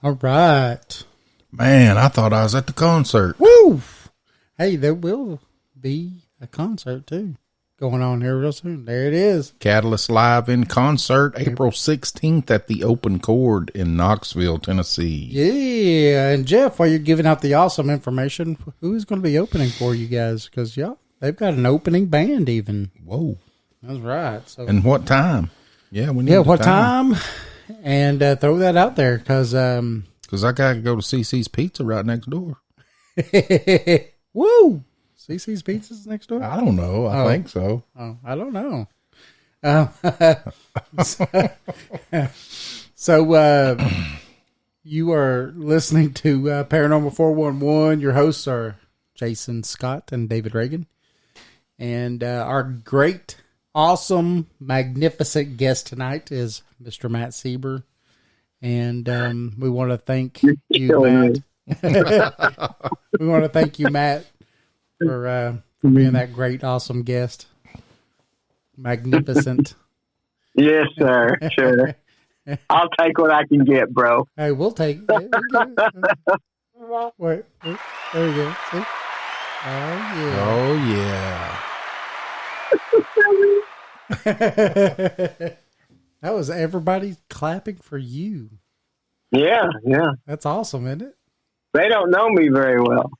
All right. Man, I thought I was at the concert. Woo! Hey, there will be a concert too. going on here real soon. There it is. Catalyst live in concert April 16th at the Open Chord in Knoxville, Tennessee. Yeah, and Jeff, while you're giving out the awesome information, who's going to be opening for you guys? Because they've got an opening band even. Whoa. That's right. So, And what time? Yeah, we need what time? And throw that out there because I got to go to CC's Pizza right next door. woo! CC's Pizza's next door? I don't know. I think so. Oh, I don't know. So you are listening to Paranormal 411. Your hosts are Jason Scott and David Reagan. And our great, awesome, magnificent guest tonight is Mr. Matt Seeber. And we want to thank you, Matt. We want to thank you, Matt, for being that great, awesome guest. Magnificent. Yes, sir. Sure. I'll take what I can get, bro. Hey, we'll take it. Wait, there we go. See? Oh, yeah. That was everybody clapping for you. Yeah. That's awesome, isn't it? They don't know me very well.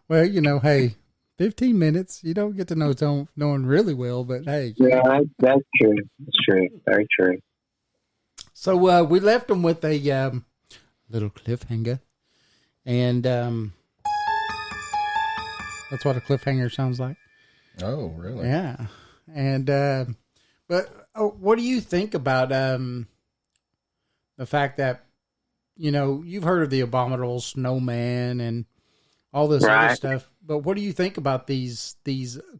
Well, hey, 15 minutes. You don't get to know knowing really well, but hey. Yeah, that's true. That's true. Very true. So we left them with a little cliffhanger, and that's what a cliffhanger sounds like. Oh, really? Yeah. And but what do you think about the fact that you've heard of the abominable snowman and all this other stuff, but what do you think about these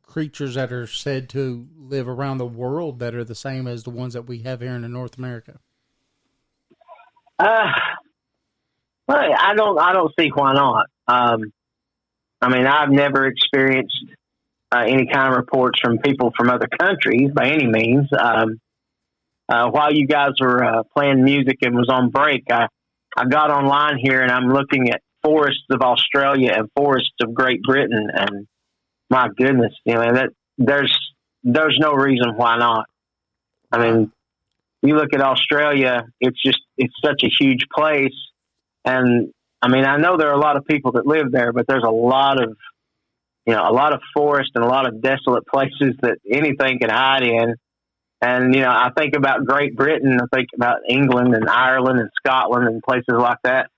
creatures that are said to live around the world that are the same as the ones that we have here in North America? Well, I don't see why not. I mean, I've never experienced any kind of reports from people from other countries by any means. While you guys were playing music and was on break, I got online here and I'm looking at forests of Australia and forests of Great Britain, and my goodness, that there's no reason why not. I mean, you look at Australia, it's such a huge place, and I mean, I know there are a lot of people that live there, but there's a lot of forest and a lot of desolate places that anything can hide in. And, I think about Great Britain, I think about England and Ireland and Scotland and places like that.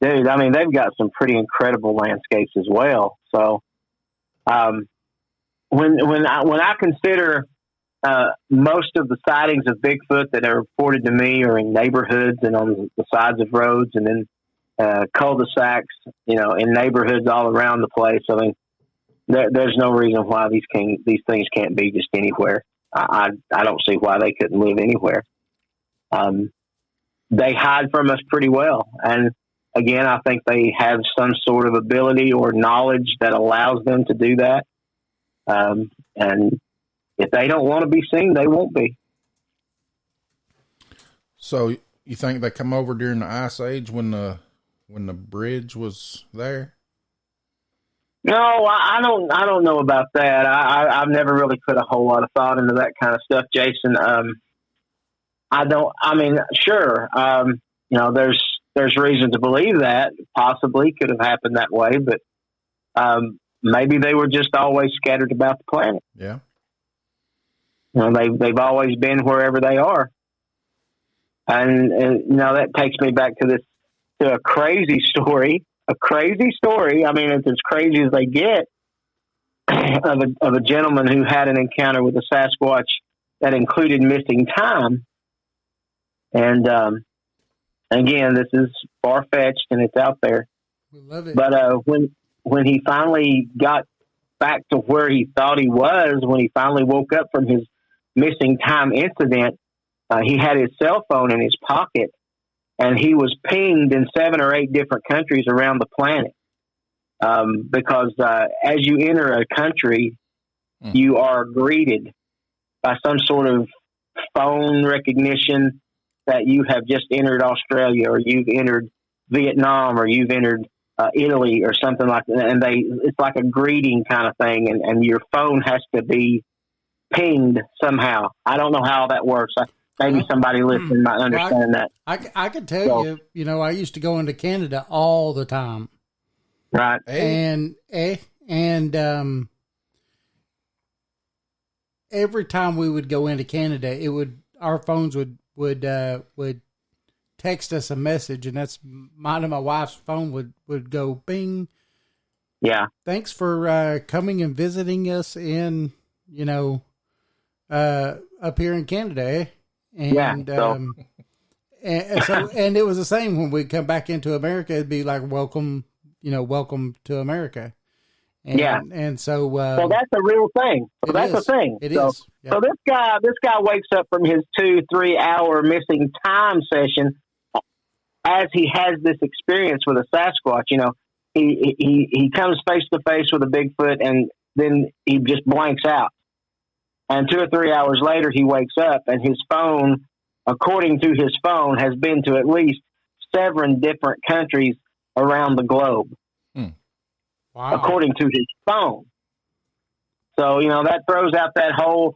Dude, I mean, they've got some pretty incredible landscapes as well. So, when I consider most of the sightings of Bigfoot that are reported to me are in neighborhoods and on the sides of roads and in cul-de-sacs, in neighborhoods all around the place. I mean, there's no reason why these things can't be just anywhere. I don't see why they couldn't live anywhere. They hide from us pretty well. And again, I think they have some sort of ability or knowledge that allows them to do that. And if they don't want to be seen, they won't be. So you think they come over during the Ice Age when the bridge was there? No, I don't know about that. I've never really put a whole lot of thought into that kind of stuff, Jason. Sure. There's reason to believe that possibly could have happened that way, but maybe they were just always scattered about the planet. Yeah. They've always been wherever they are. And that takes me back to a crazy story. A crazy story. I mean, it's as crazy as they get of a gentleman who had an encounter with a Sasquatch that included missing time. And again, this is far-fetched and it's out there. We love it. But when he finally got back to where he thought he was, when he finally woke up from his missing time incident, he had his cell phone in his pocket. And he was pinged in 7 or 8 different countries around the planet. Because as you enter a country, you are greeted by some sort of phone recognition that you have just entered Australia, or you've entered Vietnam, or you've entered Italy or something like that, and it's like a greeting kind of thing, and your phone has to be pinged somehow. I don't know how that works. Maybe somebody listening might understand that. I could tell you, you know, I used to go into Canada all the time. Right. And every time we would go into Canada, our phones would text us a message, and that's mine and my wife's phone would go bing. Yeah. Thanks for coming and visiting us in, you know, up here in Canada, eh? And, and it was the same when we come back into America. It'd be like, welcome to America. And, And so, so that's a real thing. So that's a thing. It is. Yep. So this guy wakes up from his 2-3 hour missing time session as he has this experience with a Sasquatch. You know, he comes face to face with a Bigfoot, and then he just blanks out. And 2 or 3 hours later, he wakes up, and his phone, according to his phone, has been to at least 7 different countries around the globe. Wow. According to his phone. So, you know, that throws out that whole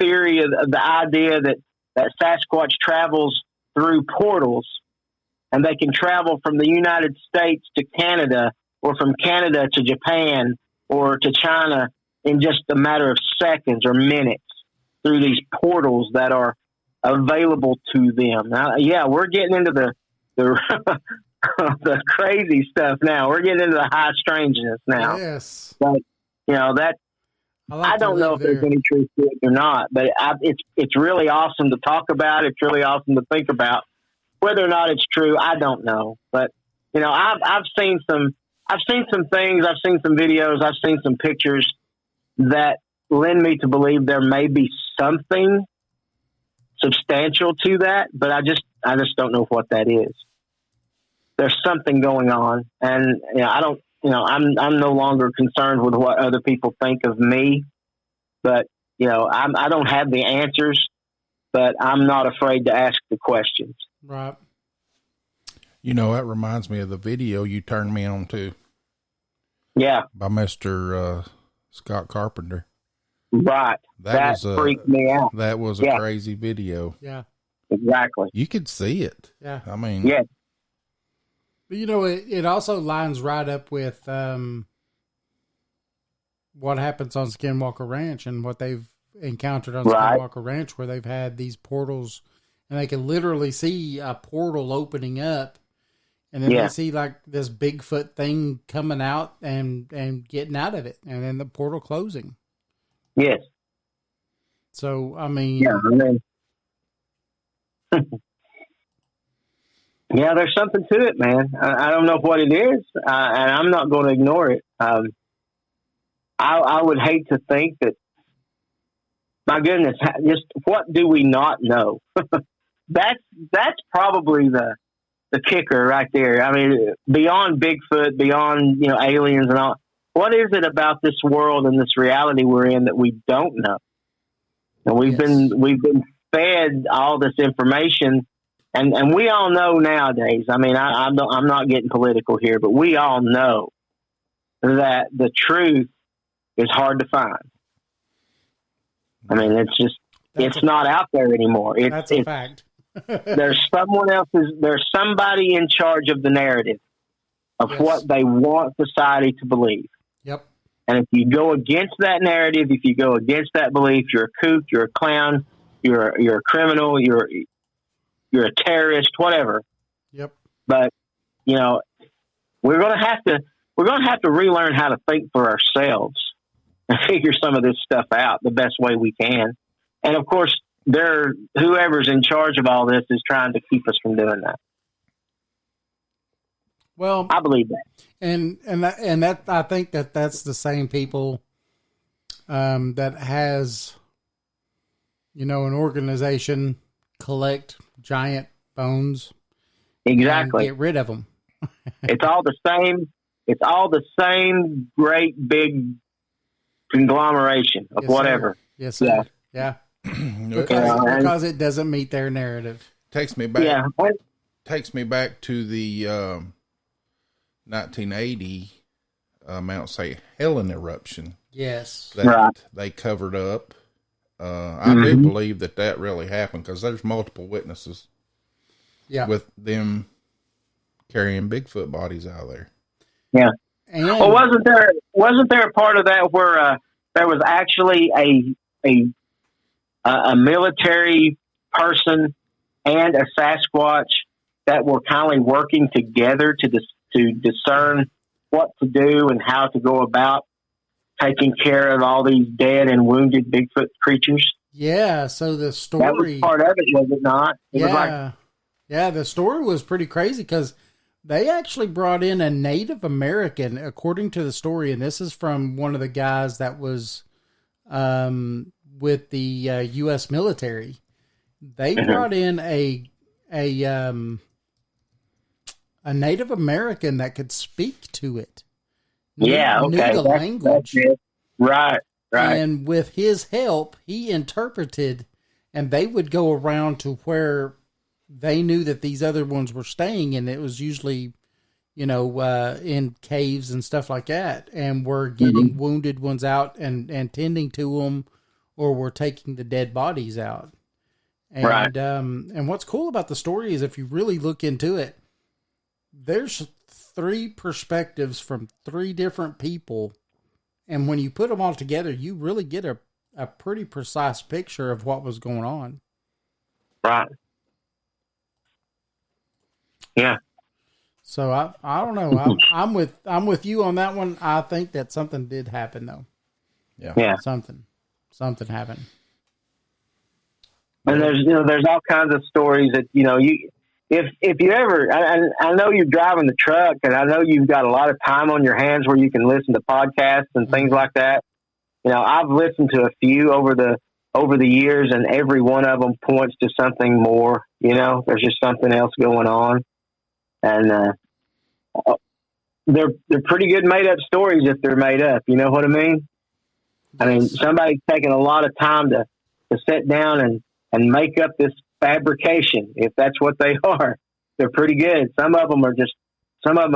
theory of the idea that Sasquatch travels through portals, and they can travel from the United States to Canada, or from Canada to Japan, or to China in just a matter of seconds or minutes through these portals that are available to them. Now, yeah, we're getting into the the crazy stuff now. We're getting into the high strangeness now. Yes. But, you know, that I don't know if there's any truth to it or not, but it's really awesome to talk about. It's really awesome to think about. Whether or not it's true, I don't know. But, you know, I've seen some things, I've seen some videos, I've seen some pictures that lend me to believe there may be something substantial to that, but I just don't know what that is. There's something going on, and you know, I'm no longer concerned with what other people think of me, but you know, I don't have the answers, but I'm not afraid to ask the questions. Right. You know, that reminds me of the video you turned me on to. Yeah. By Mr. Scott Carpenter. Right. That freaked me out. That was a crazy video. Yeah. Exactly. You could see it. Yeah. I mean. Yeah. But, you know, it also lines right up with what happens on Skinwalker Ranch and what they've encountered on Skinwalker Ranch, where they've had these portals, and they can literally see a portal opening up, and then they see like this Bigfoot thing coming out and getting out of it, and then the portal closing. Yes. So, I mean... Yeah, there's something to it, man. I don't know what it is, and I'm not going to ignore it. I would hate to think that, my goodness, just what do we not know? That's probably the kicker right there. I mean, beyond Bigfoot, beyond, you know, aliens and all, what is it about this world and this reality we're in that we don't know? And we've been fed all this information. And we all know nowadays, I mean, I'm not getting political here, but we all know that the truth is hard to find. I mean, it's not out there anymore. That's a fact. there's somebody in charge of the narrative of what they want society to believe. Yep. And if you go against that narrative, if you go against that belief, you're a kook, you're a clown, you're a criminal, you're a terrorist, whatever. Yep. But, you know, we're going to have to relearn how to think for ourselves and figure some of this stuff out the best way we can. And of course, whoever's in charge of all this is trying to keep us from doing that. Well, I believe that. And that I think that's the same people that has, you know, an organization collect giant bones. Exactly. And get rid of them. It's all the same. It's all the same great big conglomeration of whatever. Sir. Yes, sir. Yeah. Because it doesn't meet their narrative. Takes me back. Yeah. Takes me back to the 1980 Mount St. Helen eruption Yes. that Right. they covered up. I do believe that really happened because there's multiple witnesses Yeah. with them carrying Bigfoot bodies out of there. Yeah. And Well, wasn't there a part of that where there was actually a military person and a Sasquatch that were kindly working together to discern what to do and how to go about taking care of all these dead and wounded Bigfoot creatures? yeah, so the That was story. part of it, was it not? It was like, Yeah, the story was pretty crazy because they actually brought in a Native American, according to the story, and this is from one of the guys that was with the U.S. military. They brought in a Native American that could speak to it. Knew the language. That's it. Right. And with his help, he interpreted, and they would go around to where they knew that these other ones were staying, and it was usually, in caves and stuff like that, and were getting wounded ones out and tending to them, or were taking the dead bodies out. And, Right. And what's cool about the story is if you really look into it, there's 3 perspectives from 3 different people. And when you put them all together, you really get a pretty precise picture of what was going on. Right. Yeah. So I don't know. I'm with you on that one. I think that something did happen though. Yeah. Something happened. And there's all kinds of stories that, if you ever, I know you're driving the truck and I know you've got a lot of time on your hands where you can listen to podcasts and things like that. I've listened to a few over the years, and every one of them points to something more. There's just something else going on, and they're pretty good made up stories if they're made up. You know what I mean? I mean, somebody's taking a lot of time to sit down and make up this fabrication. If that's what they are, they're pretty good. Some of them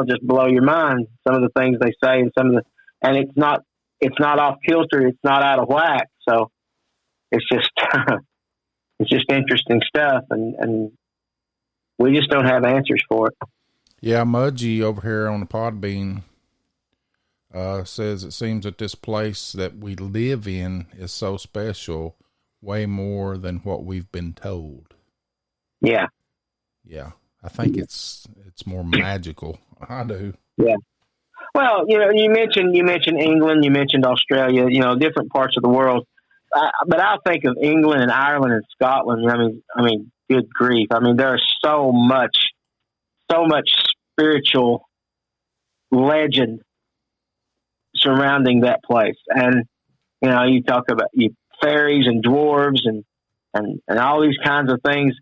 just blow your mind. Some of the things they say, and it's not off kilter. It's not out of whack. So it's just interesting stuff, and we just don't have answers for it. Yeah, Mudgy over here on the Podbean says it seems that this place that we live in is so special, way more than what we've been told. Yeah. Yeah, I think it's more magical. I do. Yeah. Well, you mentioned England, you mentioned Australia, different parts of the world. But I think of England and Ireland and Scotland. I mean, good grief. I mean, there's so much spiritual legend surrounding that place. And, you talk about fairies and dwarves and all these kinds of things.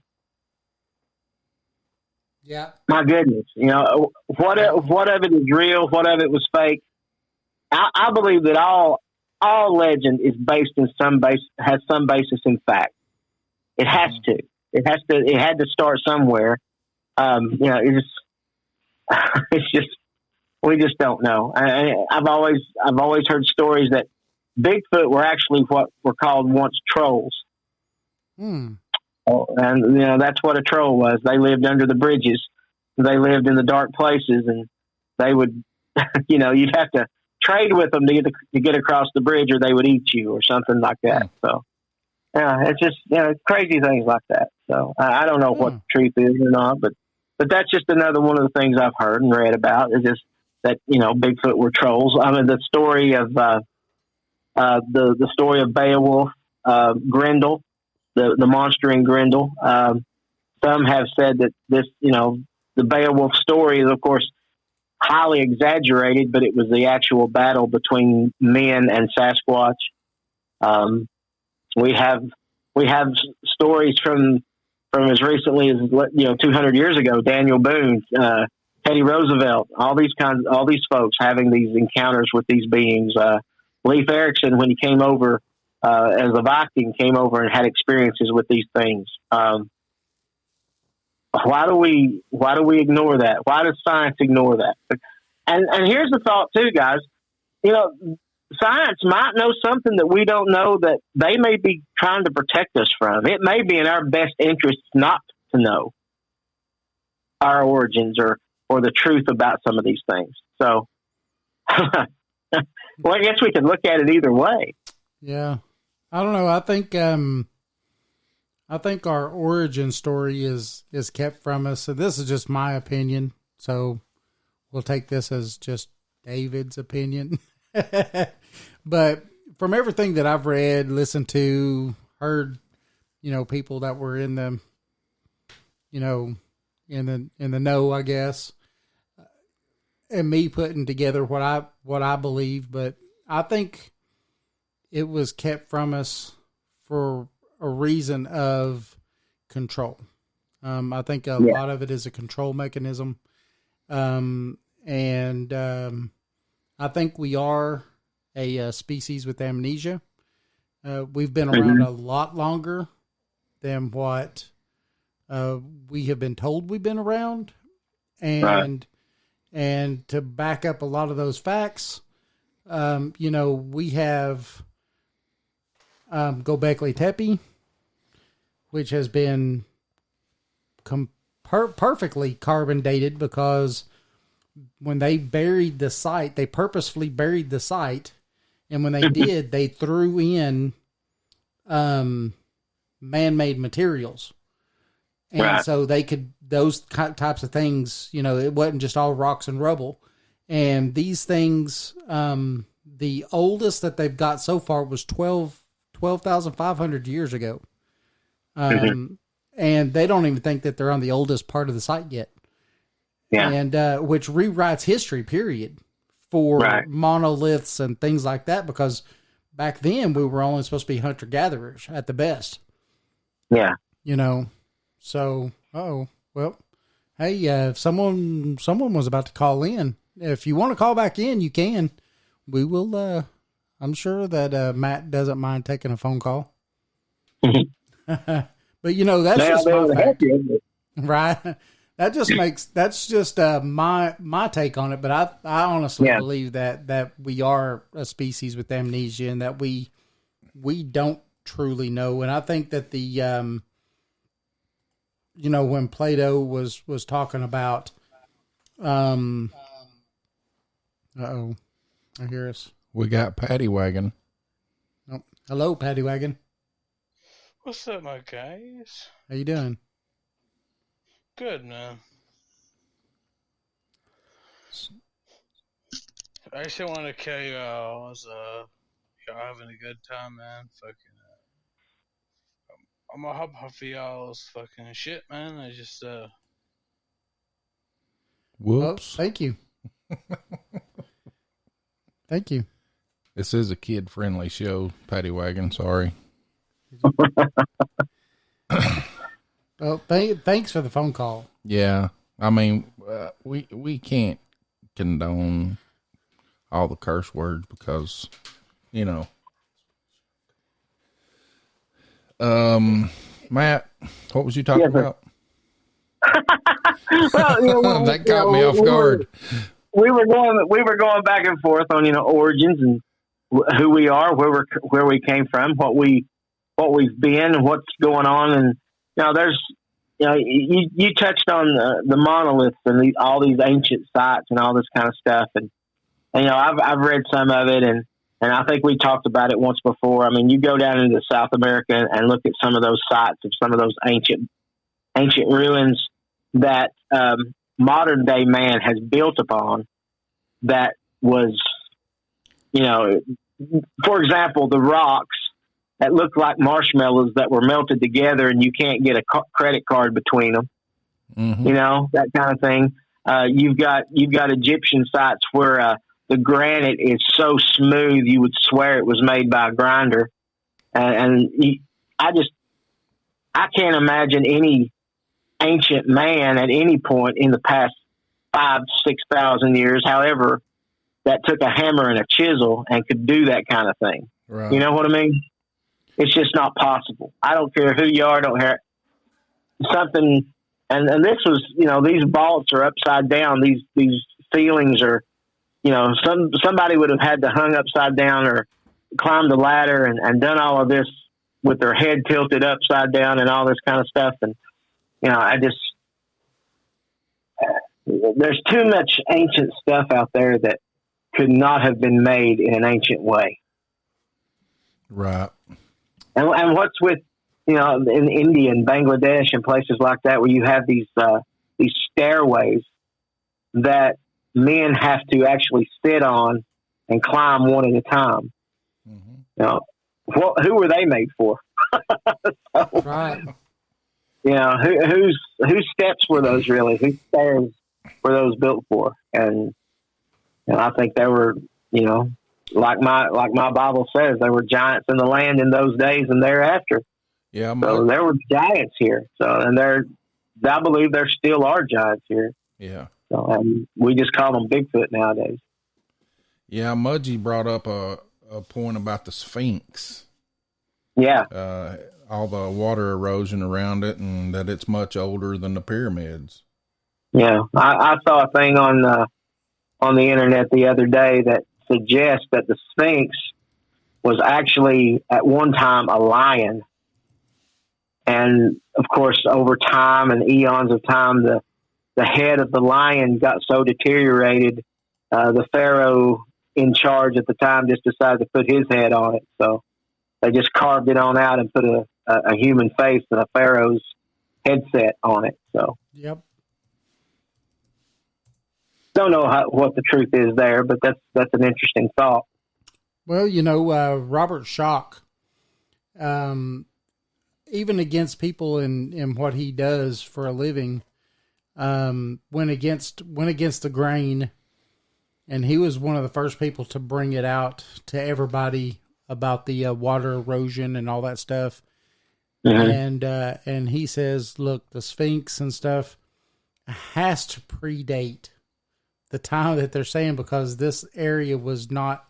Yeah. My goodness, what of it is real, what of it was fake. I believe that all legend is based in has some basis in fact. It has to. It had to start somewhere. It's just we just don't know. I've always heard stories that Bigfoot were actually what were called once trolls. And that's what a troll was. They lived under the bridges. They lived in the dark places, and they would, you'd have to trade with them to get across the bridge, or they would eat you, or something like that. So, it's just crazy things like that. So I don't know what the truth is or not, but that's just another one of the things I've heard and read about is just that Bigfoot were trolls. I mean, the story of the story of Beowulf, Grendel. The monster in Grendel. Some have said that this, the Beowulf story is, of course, highly exaggerated, but it was the actual battle between men and Sasquatch. We have stories from as recently as 200 years ago. Daniel Boone, Teddy Roosevelt, all these folks having these encounters with these beings. Leif Erikson, when he came over. As a Viking, came over and had experiences with these things. Why do we ignore that? Why does science ignore that? And here's the thought too, guys. You know, science might know something that we don't know that they may be trying to protect us from. It may be in our best interest not to know our origins or the truth about some of these things. So, well, I guess we can look at it either way. Yeah. I don't know. I think our origin story is kept from us. So this is just my opinion. So we'll take this as just David's opinion. But from everything that I've read, listened to, heard, you know, people that were in the, you know, in the know, I guess, and me putting together what I believe, but I think it was kept from us for a reason of control. I think a lot of it is a control mechanism. I think we are a species with amnesia. We've been around a lot longer than what we have been told we've been around. And to back up a lot of those facts, you know, we have Göbekli Tepe, which has been perfectly carbon dated, because when they buried the site, they purposefully buried the site. And when they did, they threw in man-made materials. And so they could, those types of things, you know, it wasn't just all rocks and rubble. And these things, the oldest that they've got so far was 12,500 years ago. And they don't even think that they're on the oldest part of the site yet. Yeah. And which rewrites history, period, for monoliths and things like that, because back then we were only supposed to be hunter-gatherers at the best. Yeah. You know, so, well, hey, someone was about to call in. If you want to call back in, you can. We will, I'm sure that Matt doesn't mind taking a phone call. But, you know, that's just my fact. Right? That's just my take on it. But I honestly believe that we are a species with amnesia, and that we don't truly know. And I think that the, you know, when Plato was talking about, I hear us. We got Paddy Wagon. Oh, hello, Paddy Wagon. What's up, my guys? How you doing? Good, man. I actually want to tell you, y'all having a good time, man. Fucking, I'm gonna hop off of y'all's fucking shit, man. I just, Whoops. Oh, thank you. Thank you. This is a kid-friendly show, Paddy Wagon. Sorry. Well, thanks for the phone call. Yeah, I mean, we can't condone all the curse words because, you know. Matt, what was you talking about? Well, you know, that caught me off guard. We were going back and forth on, you know, origins and who we are, where we came from, what we've been, and what's going on, and you know, there's, you know, you touched on the monoliths and all these ancient sites and all this kind of stuff, and you know, I've read some of it, and I think we talked about it once before. I mean, you go down into South America and look at some of those sites of some of those ancient ruins that modern day man has built upon. That was, you know, for example, the rocks that look like marshmallows that were melted together, and you can't get a credit card between them. Mm-hmm. You know, that kind of thing. You've got Egyptian sites where the granite is so smooth you would swear it was made by a grinder. I can't imagine any ancient man at any point in the past 5,000-6,000 years, however, that took a hammer and a chisel and could do that kind of thing. Right. You know what I mean? It's just not possible. I don't care who you are. I don't care something. And this was, you know, these vaults are upside down. These ceilings are somebody would have had to hung upside down or climbed the ladder and done all of this with their head tilted upside down and all this kind of stuff. And, there's too much ancient stuff out there that could not have been made in an ancient way. Right. And what's with, in India and Bangladesh and places like that, where you have these stairways that men have to actually sit on and climb one at a time. Mm-hmm. Who were they made for? Right. Whose steps were those really? Whose stairs were those built for? And I think they were, like my Bible says, there were giants in the land in those days and thereafter. Yeah. So there were giants here. So, and I believe there still are giants here. Yeah. So, we just call them Bigfoot nowadays. Yeah. Mudgy brought up a point about the Sphinx. Yeah. All the water erosion around it, and that it's much older than the pyramids. Yeah. I saw a thing on the internet the other day that suggests that the Sphinx was actually at one time a lion. And of course, over time and eons of time, the head of the lion got so deteriorated, the pharaoh in charge at the time just decided to put his head on it. So they just carved it on out and put a human face and a pharaoh's headset on it. So, yep. Don't know what the truth is there, but that's an interesting thought. Well, Robert Schoch, even against people in what he does for a living, went against the grain, and he was one of the first people to bring it out to everybody about the water erosion and all that stuff. Mm-hmm. And he says, look, the Sphinx and stuff has to predate the time that they're saying, because this area was not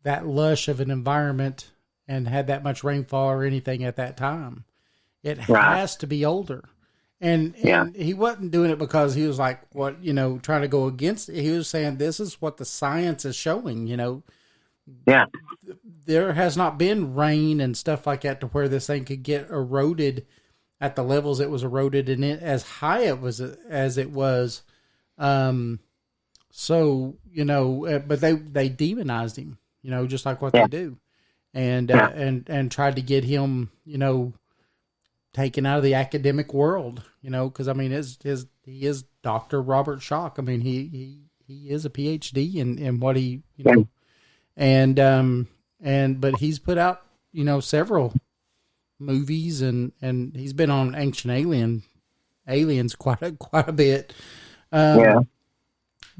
that lush of an environment and had that much rainfall or anything at that time. It has to be older. And he wasn't doing it because he was like, trying to go against it. He was saying, this is what the science is showing, Yeah. There has not been rain and stuff like that to where this thing could get eroded at the levels it was eroded and it as high as it was. So, but they demonized him, just like what they do, and tried to get him, taken out of the academic world, because I mean, he is Dr. Robert Schoch. I mean, he is a PhD in what he, but he's put out, several movies and he's been on Ancient Aliens quite a bit.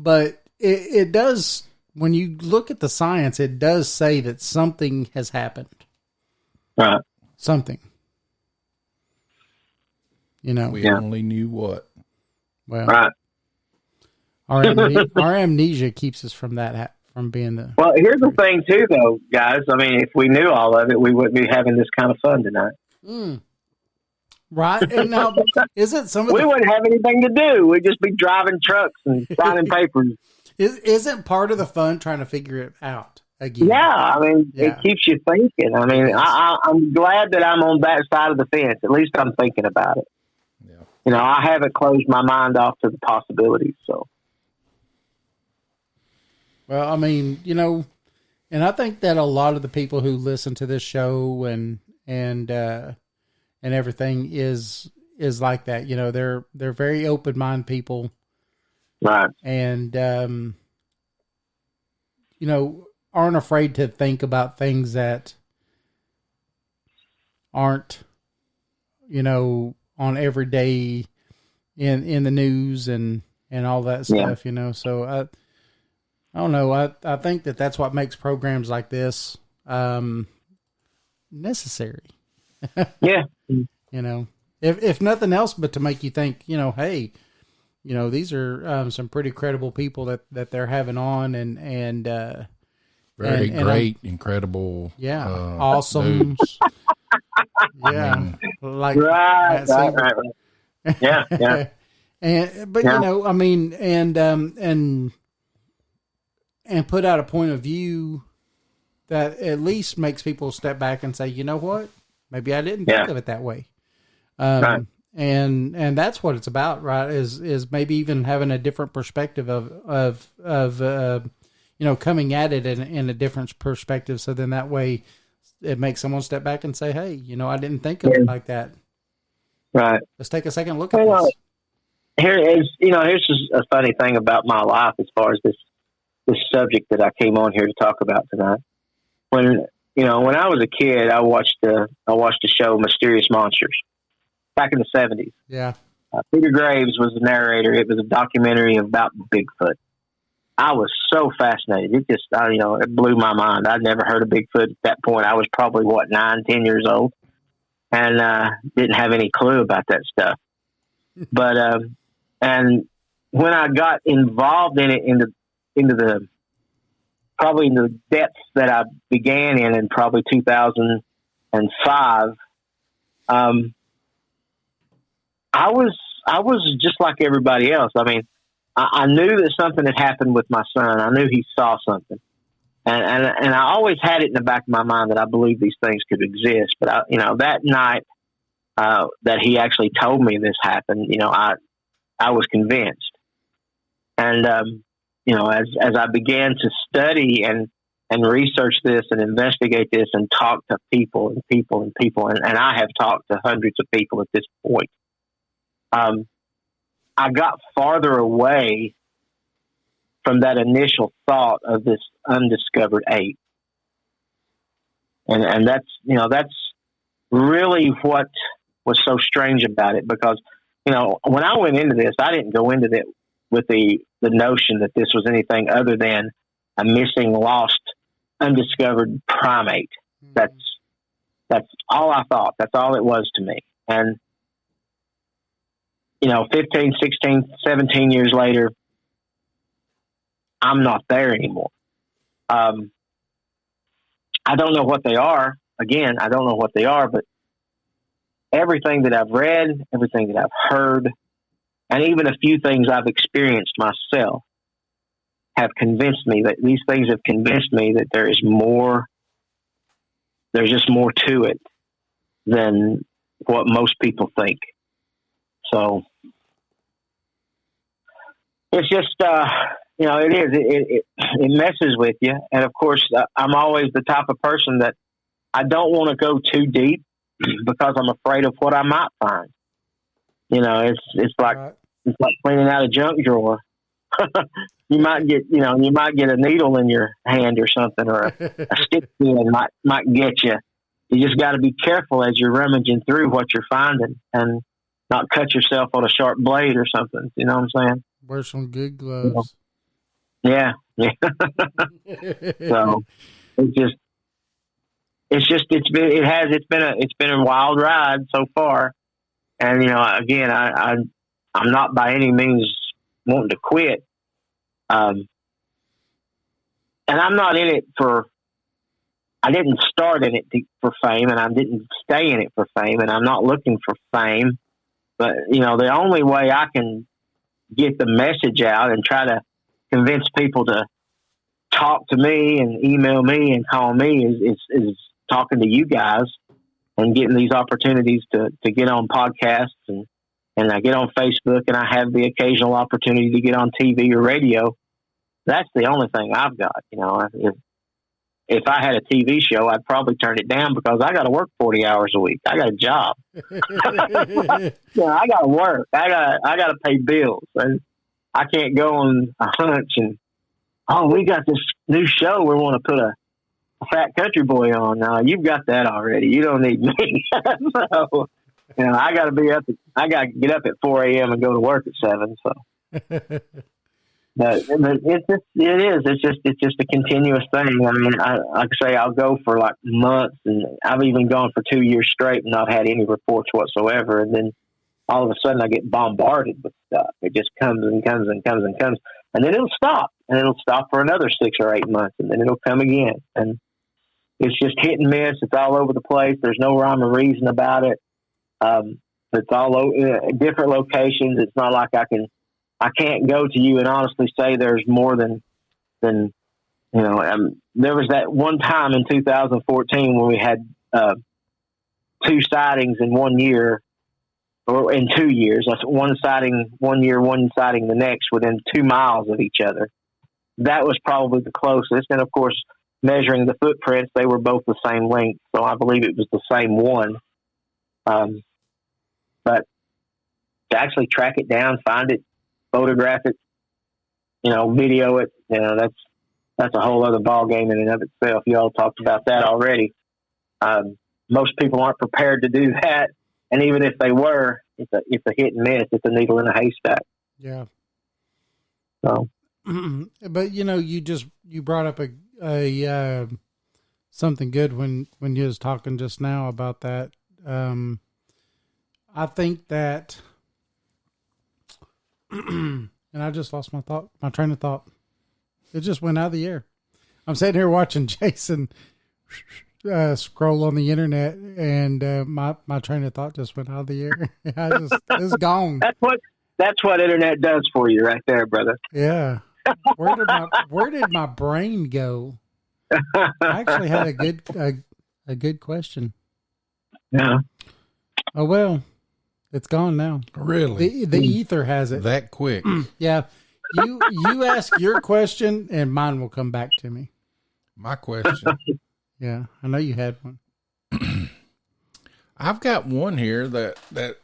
But it does, when you look at the science, it does say that something has happened. Right. Something. We only knew what. Well, right. Our amnesia keeps us from that, from being the... Well, here's the thing, too, though, guys. I mean, if we knew all of it, we wouldn't be having this kind of fun tonight. Right. And now, isn't some of we wouldn't have anything to do. We'd just be driving trucks and signing papers. Isn't part of the fun trying to figure it out again? Yeah, I mean, it keeps you thinking. I mean, I'm glad that I'm on that side of the fence. At least I'm thinking about it. Yeah. I haven't closed my mind off to the possibilities, so... Well, I mean, and I think that a lot of the people who listen to this show and everything is like that. They're very open-minded people. Right. And, aren't afraid to think about things that aren't, on every day in the news and all that stuff, so I don't know. I think that's what makes programs like this necessary. Yeah. If nothing else, but to make you think, hey, these are some pretty credible people that they're having on and very great, incredible. Yeah. Awesome. Yeah. Like right. Matt Seeber. Right. Yeah. Yeah. But I mean, and and put out a point of view that at least makes people step back and say, you know what, maybe I didn't think of it that way. Right. And that's what it's about, right? Is maybe even having a different perspective of coming at it in a different perspective. So then that way it makes someone step back and say, hey, I didn't think of it like that. Right. Let's take a second look at this. Here's just a funny thing about my life as far as this subject that I came on here to talk about tonight. When I was a kid, I watched the show Mysterious Monsters back in the 70s. Yeah. Peter Graves was the narrator. It was a documentary about Bigfoot. I was so fascinated. It just, it blew my mind. I'd never heard of Bigfoot at that point. I was probably 9, 10 years old, and didn't have any clue about that stuff. But and when I got involved in it, into the depths that I began in probably 2005, I was just like everybody else. I mean, I knew that something had happened with my son. I knew he saw something, and I always had it in the back of my mind that I believed these things could exist. But that night that he actually told me this happened, I was convinced. And as I began to study and research this and investigate this and talk to people, and I have talked to hundreds of people at this point, I got farther away from that initial thought of this undiscovered ape. And that's really what was so strange about it, because, when I went into this, I didn't go into it with the notion that this was anything other than a missing, lost, undiscovered primate. That's all I thought. That's all it was to me. And 15, 16, 17 years later, I'm not there anymore. I don't know what they are. Again, I don't know what they are, but everything that I've read, everything that I've heard, and even a few things I've experienced myself have convinced me that these things have convinced me that there is more, there's just more to it than what most people think. So it's just, it messes with you. And of course, I'm always the type of person that I don't want to go too deep because I'm afraid of what I might find. It's like cleaning out a junk drawer. You might get a needle in your hand or something, or a stick pin might get you. You just got to be careful as you're rummaging through what you're finding and not cut yourself on a sharp blade or something. You know what I'm saying? Wear some good gloves. Yeah. So it's been a wild ride so far. And, again, I'm not by any means wanting to quit. And I'm not in it I didn't start in it for fame, and I didn't stay in it for fame, and I'm not looking for fame. But, the only way I can get the message out and try to convince people to talk to me and email me and call me is talking to you guys and getting these opportunities to get on podcasts and I get on Facebook, and I have the occasional opportunity to get on TV or radio. That's the only thing I've got. If I had a TV show, I'd probably turn it down because I got to work 40 hours a week. I got a job. I got to work. I got to pay bills, and I can't go on a hunch and, we got this new show. We want to put a fat country boy on. No, you've got that already. You don't need me. So, I got to I got to get up at 4 a.m. and go to work at 7. So, but it's just a continuous thing. I mean, like I say, I'll go for like months, and I've even gone for 2 years straight and not had any reports whatsoever. And then all of a sudden I get bombarded with stuff. It just comes and comes and comes and comes, and then it'll stop, and it'll stop for another 6 or 8 months, and then it'll come again. And it's just hit and miss. It's all over the place. There's no rhyme or reason about it. It's all different locations. It's not like I can't go to you and honestly say there's more than There was that one time in 2014 when we had 2 sightings in 1 year, or in 2 years. That's one sighting 1 year, one sighting the next, within 2 miles of each other. That was probably the closest. And of course, measuring the footprints, they were both the same length. So I believe it was the same one. But to actually track it down, find it, photograph it, video it, that's a whole other ball game in and of itself. You all talked about that already. Most people aren't prepared to do that. And even if they were, it's a hit and miss. It's a needle in a haystack. Yeah. So, but you brought up a something good when you was talking just now about that. I think that, and I just lost my train of thought. It just went out of the air. I'm sitting here watching Jason scroll on the internet, and my train of thought just went out of the air. It's gone. That's what internet does for you, right there, brother. Yeah. Where did my brain go? I actually had a good question. Yeah. Oh well, it's gone now. Really? The ether has it That quick? Yeah. You ask your question, and mine will come back to me. My question. Yeah, I know you had one. I've got one here that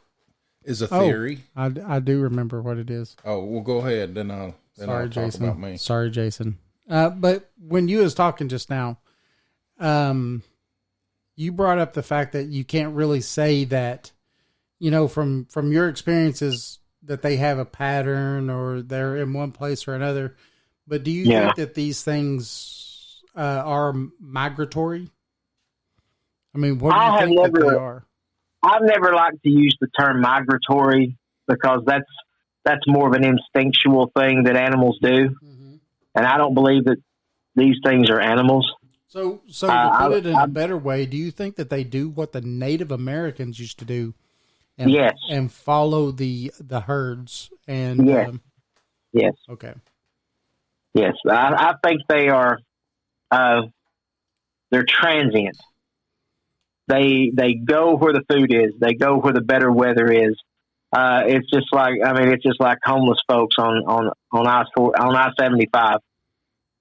is a theory. I do remember what it is. Oh, well, go ahead. Then I'll talk Jason. about me. Sorry, Jason. But when you was talking just now, you brought up the fact that you can't really say that, from your experiences, that they have a pattern or they're in one place or another. But do you think that these things are migratory? I mean, what do you think that they are? I've never liked to use the term migratory because that's more of an instinctual thing that animals do. Mm-hmm. And I don't believe that these things are animals. So to put it in a better way, do you think that they do what the Native Americans used to do? And, yes. And follow the herds? And yes. Yes. Okay. Yes. I think they are, they're transient. They go where the food is. They go where the better weather is. It's just like homeless folks on I-75.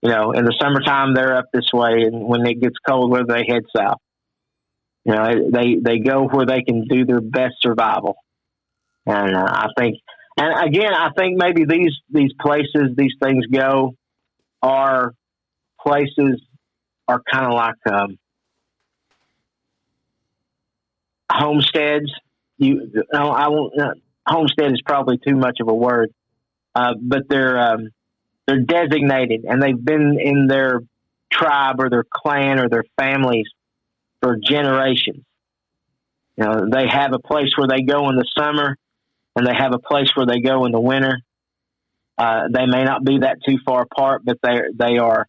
In the summertime they're up this way, and when it gets colder, they head south. They go where they can do their best survival. And I think maybe these places these things go are places are kind of like homesteads. Homestead is probably too much of a word, but they're designated, and they've been in their tribe or their clan or their families for generations. They have a place where they go in the summer, and they have a place where they go in the winter. They may not be that too far apart, but they are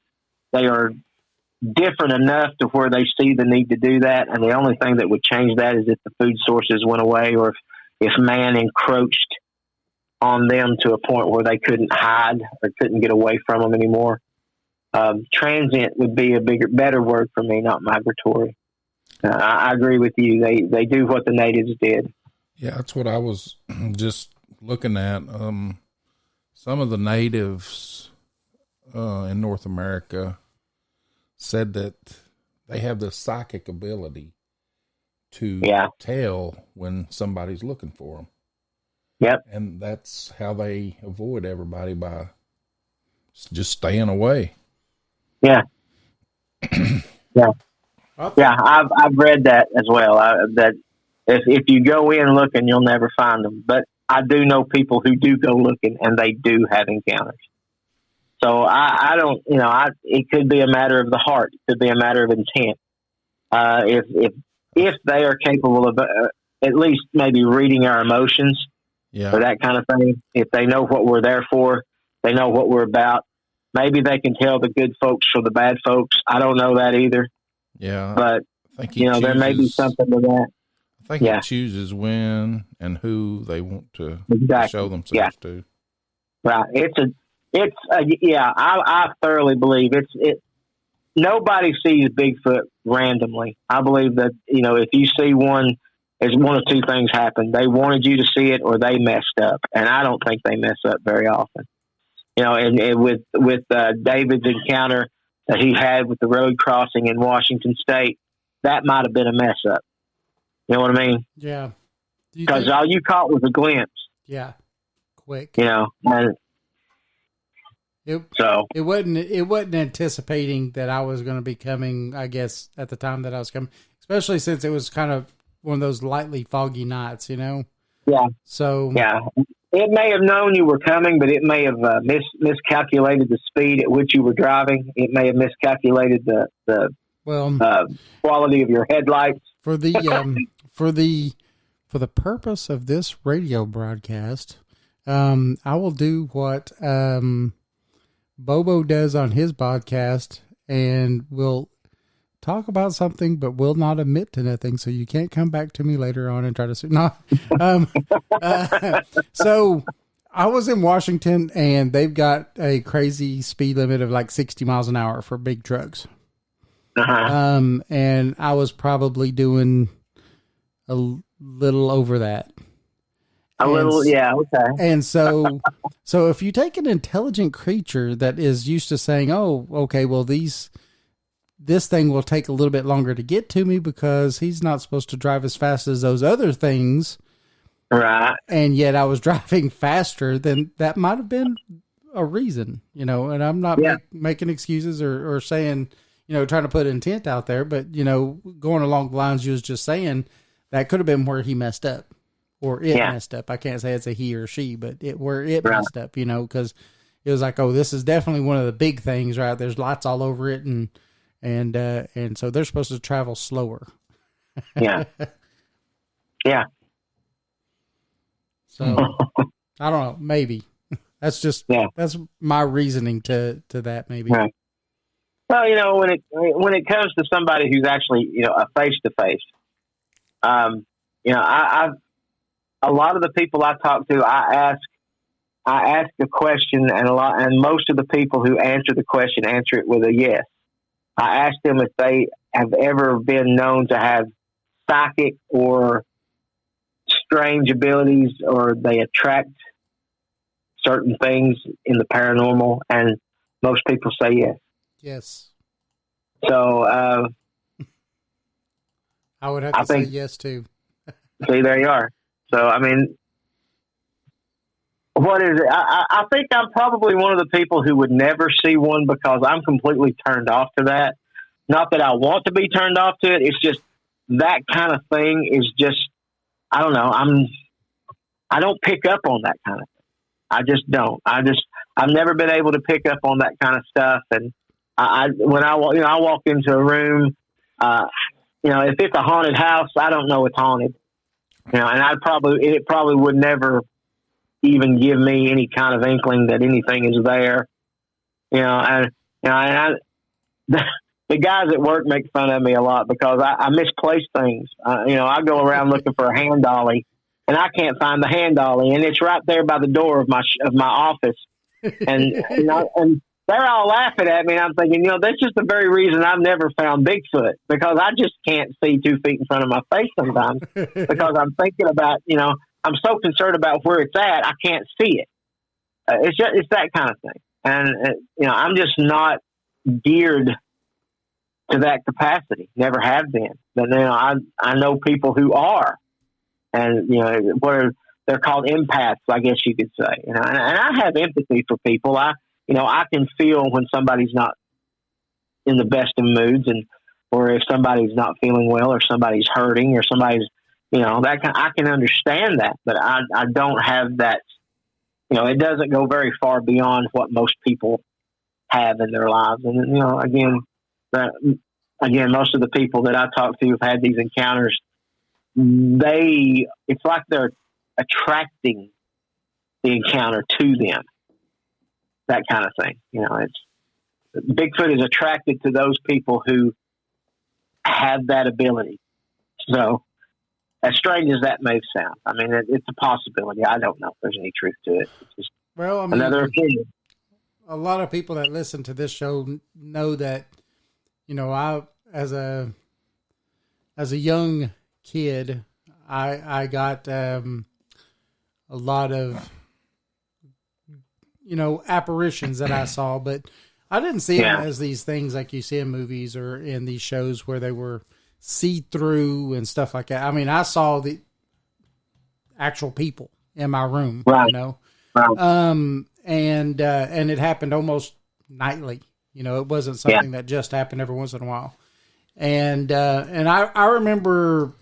different enough to where they see the need to do that. And the only thing that would change that is if the food sources went away, or if man encroached on them to a point where they couldn't hide or couldn't get away from them anymore. Transient would be better word for me, not migratory. I agree with you. They do what the natives did. Yeah, that's what I was just looking at. Some of the natives in North America said that they have the psychic ability to tell when somebody's looking for them. Yep. And that's how they avoid everybody, by just staying away. Yeah. Yeah. Yeah. I've read that as well. That if you go in looking, you'll never find them. But I do know people who do go looking, and they do have encounters. So I don't, it could be a matter of the heart. It could be a matter of intent. If they are capable of at least maybe reading our emotions, or that kind of thing, if they know what we're there for, they know what we're about, maybe they can tell the good folks from the bad folks. I don't know that either. Yeah. But, I think there may be something to that. I think he chooses when and who they want to show themselves to. Right. I thoroughly believe nobody sees Bigfoot randomly. I believe that, if you see one, it's one of two things happen. They wanted you to see it or they messed up. And I don't think they mess up very often. And with David's encounter that he had with the road crossing in Washington State, that might have been a mess up. You know what I mean? Yeah. Because all you caught was a glimpse. Yeah. Quick. And it wasn't anticipating that I was going to be coming, I guess, at the time that I was coming, especially since it was kind of one of those lightly foggy nights, Yeah. So. Yeah. It may have known you were coming, but it may have miscalculated the speed at which you were driving. It may have miscalculated the quality of your headlights. For the purpose of this radio broadcast, I will do what Bobo does on his podcast, and we'll talk about something, but will not admit to nothing. So you can't come back to me later on and try to So I was in Washington, and they've got a crazy speed limit of like 60 miles an hour for big trucks. Uh-huh. And I was probably doing a little over that. Yeah, okay. And so if you take an intelligent creature that is used to saying, "Oh, okay, well this thing will take a little bit longer to get to me because he's not supposed to drive as fast as those other things," right? And yet I was driving faster, then that might have been a reason, And I'm not making excuses or saying, trying to put intent out there, but going along the lines you was just saying, that could have been where he messed up. Or it messed up. I can't say it's a he or she, but where it messed up, because it was like, oh, this is definitely one of the big things, right? There's lights all over it, and so they're supposed to travel slower. Yeah. Yeah. So I don't know. Maybe that's just that's my reasoning to that. Maybe. Right. Well, when it comes to somebody who's actually a face to face, I've a lot of the people I talk to, I ask a question, and most of the people who answer the question answer it with a yes. I ask them if they have ever been known to have psychic or strange abilities, or they attract certain things in the paranormal, and most people say yes. Yes. So I would have to say yes too. See, there you are. So, I mean, what is it? I think I'm probably one of the people who would never see one because I'm completely turned off to that. Not that I want to be turned off to it. It's just that kind of thing is just, I don't know. I don't pick up on that kind of thing. I just don't. I've never been able to pick up on that kind of stuff. And when I walk into a room, if it's a haunted house, I don't know it's haunted. And it probably would never even give me any kind of inkling that anything is there. The guys at work make fun of me a lot because I misplace things. I go around looking for a hand dolly, and I can't find the hand dolly, and it's right there by the door of my office. And and they're all laughing at me, and I'm thinking, that's just the very reason I've never found Bigfoot, because I just can't see 2 feet in front of my face sometimes because I'm thinking about, I'm so concerned about where it's at, I can't see it. It's that kind of thing. And, I'm just not geared to that capacity. Never have been. But, I know people who are, and, they're called empaths, I guess you could say. And I have empathy for people. I can feel when somebody's not in the best of moods, or if somebody's not feeling well, or somebody's hurting, or somebody's, I can understand that, but I don't have that. It doesn't go very far beyond what most people have in their lives. And again, most of the people that I talk to have had these encounters. It's like they're attracting the encounter to them. That kind of thing. Bigfoot is attracted to those people who have that ability. So, as strange as that may sound, I mean, it's a possibility. I don't know if there's any truth to it. It's just another opinion. A lot of people that listen to this show know that I as a young kid, I got a lot of apparitions that I saw, but I didn't see them as these things like you see in movies or in these shows where they were see-through and stuff like that. I mean, I saw the actual people in my room, Right. and it happened almost nightly. It wasn't something that just happened every once in a while. And I remember,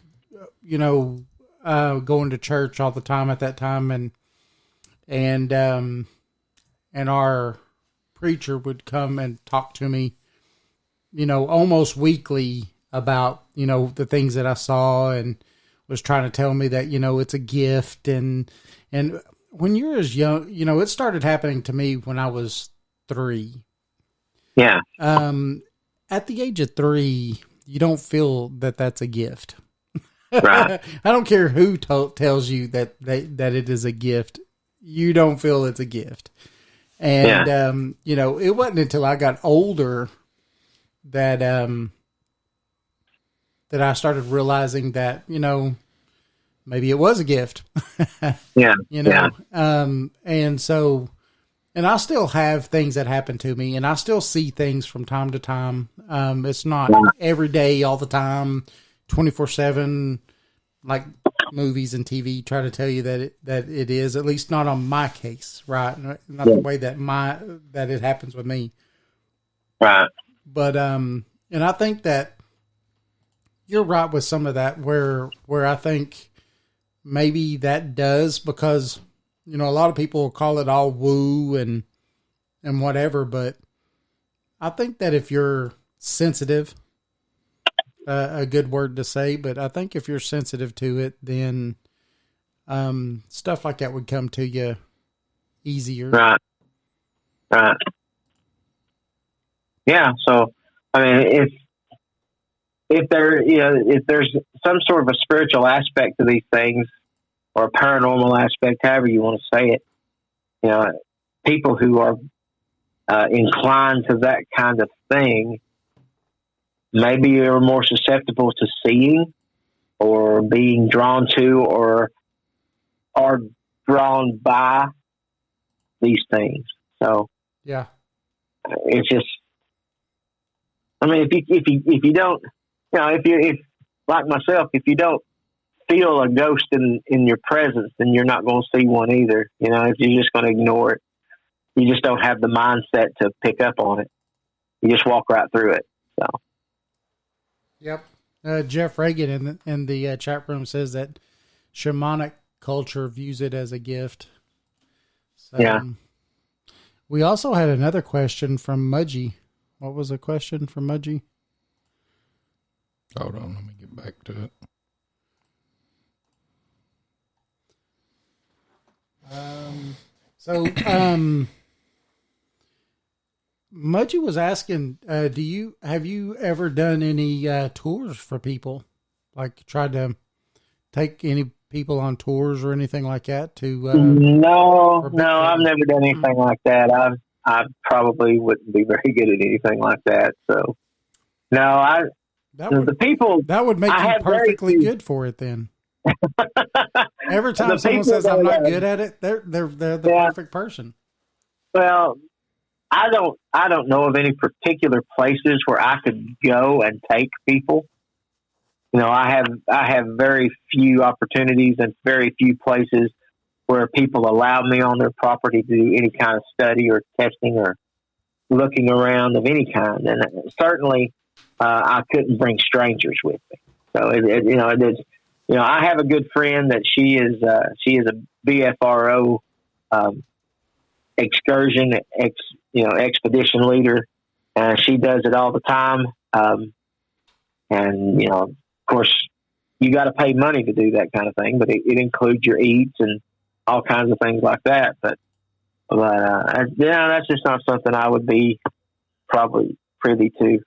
going to church all the time at that time, and our preacher would come and talk to me, almost weekly about, the things that I saw, and was trying to tell me that, it's a gift. And when you're as young, it started happening to me when I was 3. Yeah. At the age of 3, you don't feel that that's a gift. Right. I don't care who tells you that it is a gift. You don't feel it's a gift. And, it wasn't until I got older that I started realizing that, maybe it was a gift. Yeah. And so, and I still have things that happen to me, and I still see things from time to time. It's not every day, all the time, 24/7, like movies and TV try to tell you that it is, at least not on my case, right? Not the way that it happens with me. Right. But, and I think that you're right with some of that where I think maybe that does, because, a lot of people call it all woo and whatever, but I think that if you're sensitive, a good word to say, but I think if you're sensitive to it, then stuff like that would come to you easier. Right. Yeah. So, I mean, if there's some sort of a spiritual aspect to these things, or a paranormal aspect, however you want to say it, people who are inclined to that kind of thing, maybe you're more susceptible to seeing or being drawn to or are drawn by these things. So yeah, it's just, I mean, if you don't, if like myself, if you don't feel a ghost in your presence, then you're not going to see one either. If you're just going to ignore it, you just don't have the mindset to pick up on it. You just walk right through it. So. Yep. Jeff Reagan in the chat room says that shamanic culture views it as a gift. So, yeah. We also had another question from Mudgy. What was the question from Mudgy? Hold on, let me get back to it. Mudgy was asking, have you ever done any tours for people? Like tried to take any people on tours or anything like that No, I've never done anything like that. I probably wouldn't be very good at anything like that. So no, that would make you perfectly good for it then. Every time someone says I'm not good at it, they're the perfect person. Well, I don't know of any particular places where I could go and take people. I have very few opportunities and very few places where people allow me on their property to do any kind of study or testing or looking around of any kind. And certainly, I couldn't bring strangers with me. So I have a good friend that she is a BFRO excursion expedition leader. She does it all the time. And of course, you got to pay money to do that kind of thing, but it includes your eats and all kinds of things like that. But that's just not something I would be probably privy to.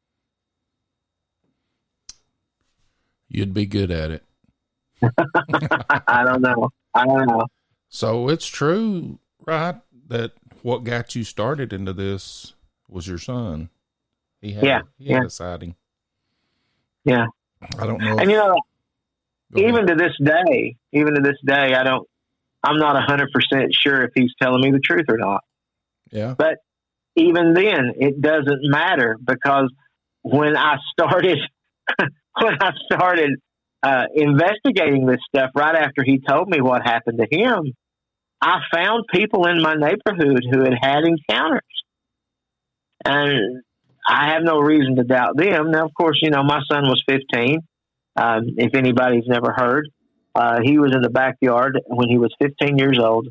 You'd be good at it. I don't know. So it's true, right, that what got you started into this was your son. He had a sighting. Yeah. I don't know. And you know, Go ahead. even to this day, I'm not 100% sure if he's telling me the truth or not. Yeah. But even then, it doesn't matter, because when I started investigating this stuff right after he told me what happened to him, I found people in my neighborhood who had encounters, and I have no reason to doubt them. Now, of course, you know, my son was 15. If anybody's never heard, he was in the backyard when he was 15 years old,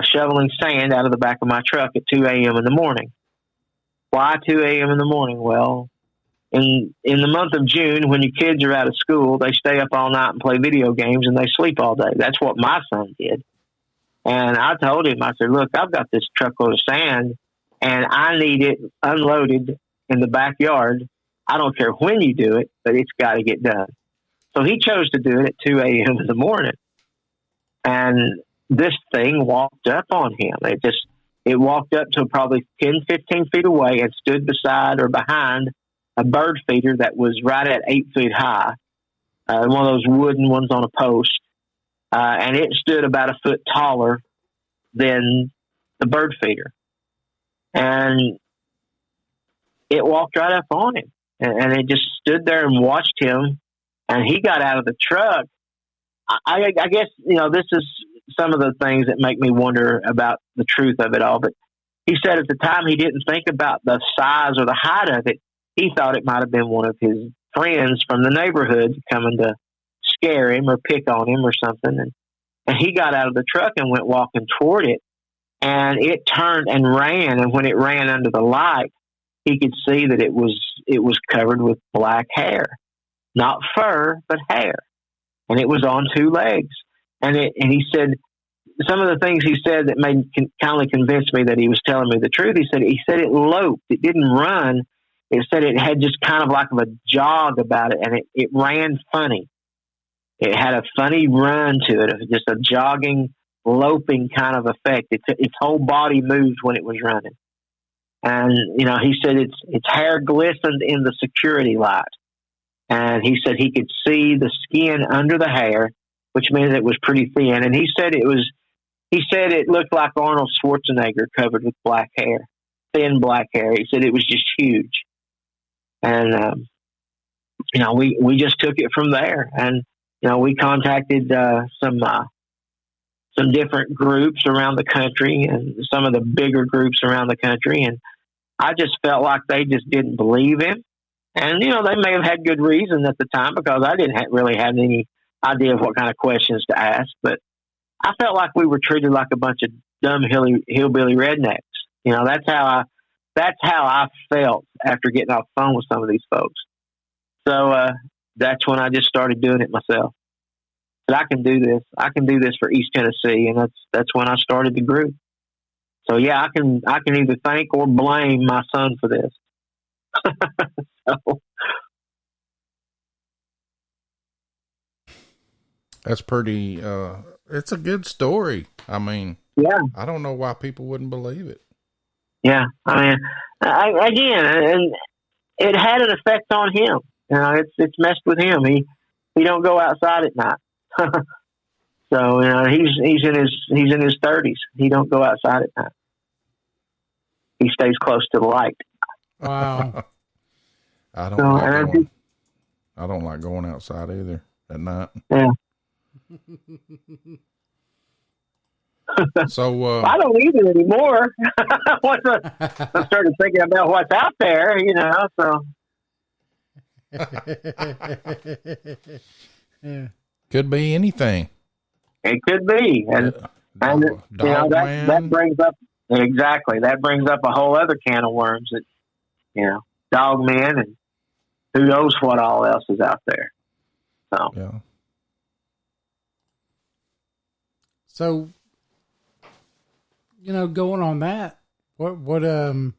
shoveling sand out of the back of my truck at 2 a.m. in the morning. Why 2 a.m. in the morning? Well, in the month of June, when your kids are out of school, they stay up all night and play video games, and they sleep all day. That's what my son did. And I told him, I said, look, I've got this truckload of sand, and I need it unloaded in the backyard. I don't care when you do it, but it's got to get done. So he chose to do it at 2 a.m. in the morning. And this thing walked up on him. It walked up to probably 10, 15 feet away and stood beside or behind a bird feeder that was right at 8 feet high, one of those wooden ones on a post. And it stood about a foot taller than the bird feeder. And it walked right up on him. And it just stood there and watched him. And he got out of the truck. I guess, you know, this is some of the things that make me wonder about the truth of it all. But he said at the time he didn't think about the size or the height of it. He thought it might have been one of his friends from the neighborhood coming to scare him or pick on him or something. And he got out of the truck and went walking toward it. And it turned and ran. And when it ran under the light, he could see that it was covered with black hair. Not fur, but hair. And it was on two legs. And he said, some of the things he said that kind of convinced me that he was telling me the truth. He said it loped. It didn't run. It said it had just kind of like a jog about it, and it ran funny. It had a funny run to it, just a jogging, loping kind of effect. Its whole body moved when it was running. And, you know, he said its hair glistened in the security light. And he said he could see the skin under the hair, which means it was pretty thin. And he said it looked like Arnold Schwarzenegger covered with black hair, thin black hair. He said it was just huge. And, you know, we just took it from there. And, you know, we contacted some different groups around the country and some of the bigger groups around the country. And I just felt like they just didn't believe him. And, you know, they may have had good reason at the time, because I didn't really have any idea of what kind of questions to ask. But I felt like we were treated like a bunch of dumb hillbilly rednecks. You know, that's how I felt after getting off the phone with some of these folks. So that's when I just started doing it myself. But I can do this. I can do this for East Tennessee, and that's when I started the group. So yeah, I can either thank or blame my son for this. So. That's pretty. It's a good story. I mean, yeah. I don't know why people wouldn't believe it. Yeah, I mean, and it had an effect on him. You know, it's messed with him. He don't go outside at night. So, you know, he's in his 30s. He don't go outside at night. He stays close to the light. Wow. I don't like going outside either at night. Yeah. So I don't either anymore. I started thinking about what's out there, you know. So yeah. Could be anything. It could be, and you know that brings up a whole other can of worms. That, you know, dog men and who knows what all else is out there. So yeah. So, you know, going on that, what do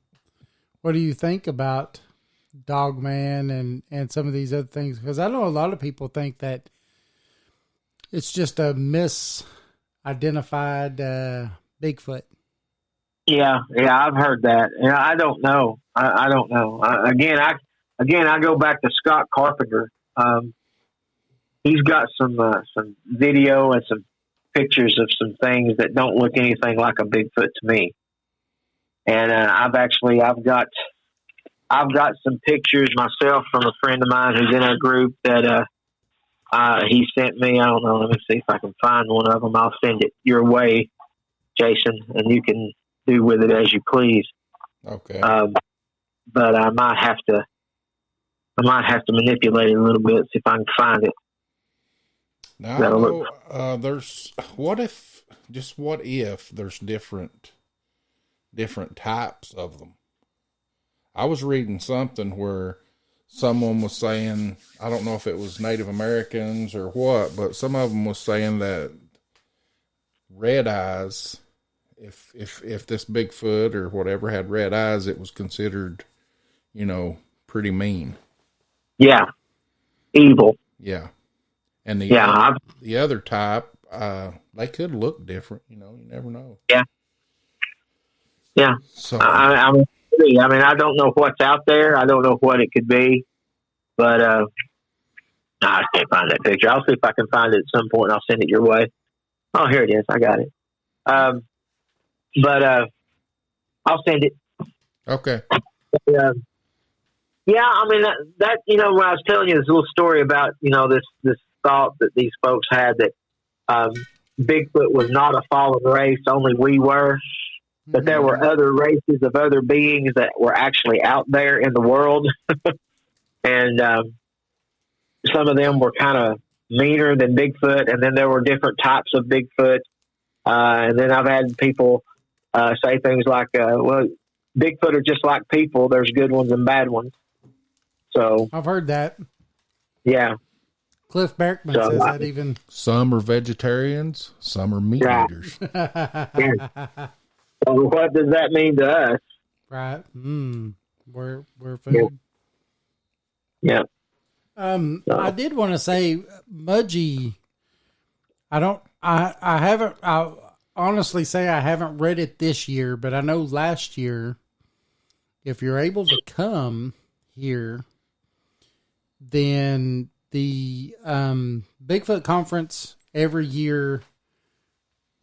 you think about Dogman and some of these other things? Because I know a lot of people think that it's just a misidentified Bigfoot. Yeah, I've heard that. Yeah, I don't know. I don't know. I go back to Scott Carpenter. He's got some video and some pictures of some things that don't look anything like a Bigfoot to me. And I've got some pictures myself from a friend of mine who's in our group that he sent me. I don't know. Let me see if I can find one of them. I'll send it your way, Jason, and you can do with it as you please. Okay. But I might have to manipulate it a little bit, see if I can find it. Now, I know, what if there's different types of them? I was reading something where someone was saying, I don't know if it was Native Americans or what, but some of them was saying that red eyes, if this Bigfoot or whatever had red eyes, it was considered, pretty mean. Yeah. Evil. Yeah. And the other type, they could look different, you never know. Yeah. Yeah. So I mean, I don't know what's out there. I don't know what it could be, but I can't find that picture. I'll see if I can find it at some point, and I'll send it your way. Oh, here it is. I got it. But I'll send it. Okay. Yeah, I mean that when I was telling you this little story about this thought that these folks had that Bigfoot was not a fallen race, only we were. That there were other races of other beings that were actually out there in the world. And some of them were kind of meaner than Bigfoot. And then there were different types of Bigfoot. And then I've had people say things like, well, Bigfoot are just like people. There's good ones and bad ones. So I've heard that. Yeah. Cliff Berkman says that even. Some are vegetarians, some are meat eaters. Yeah. So what does that mean to us? Right. We're food. Yeah. I did want to say, Mudgy. I honestly say I haven't read it this year, but I know last year, if you're able to come here, then the Bigfoot conference every year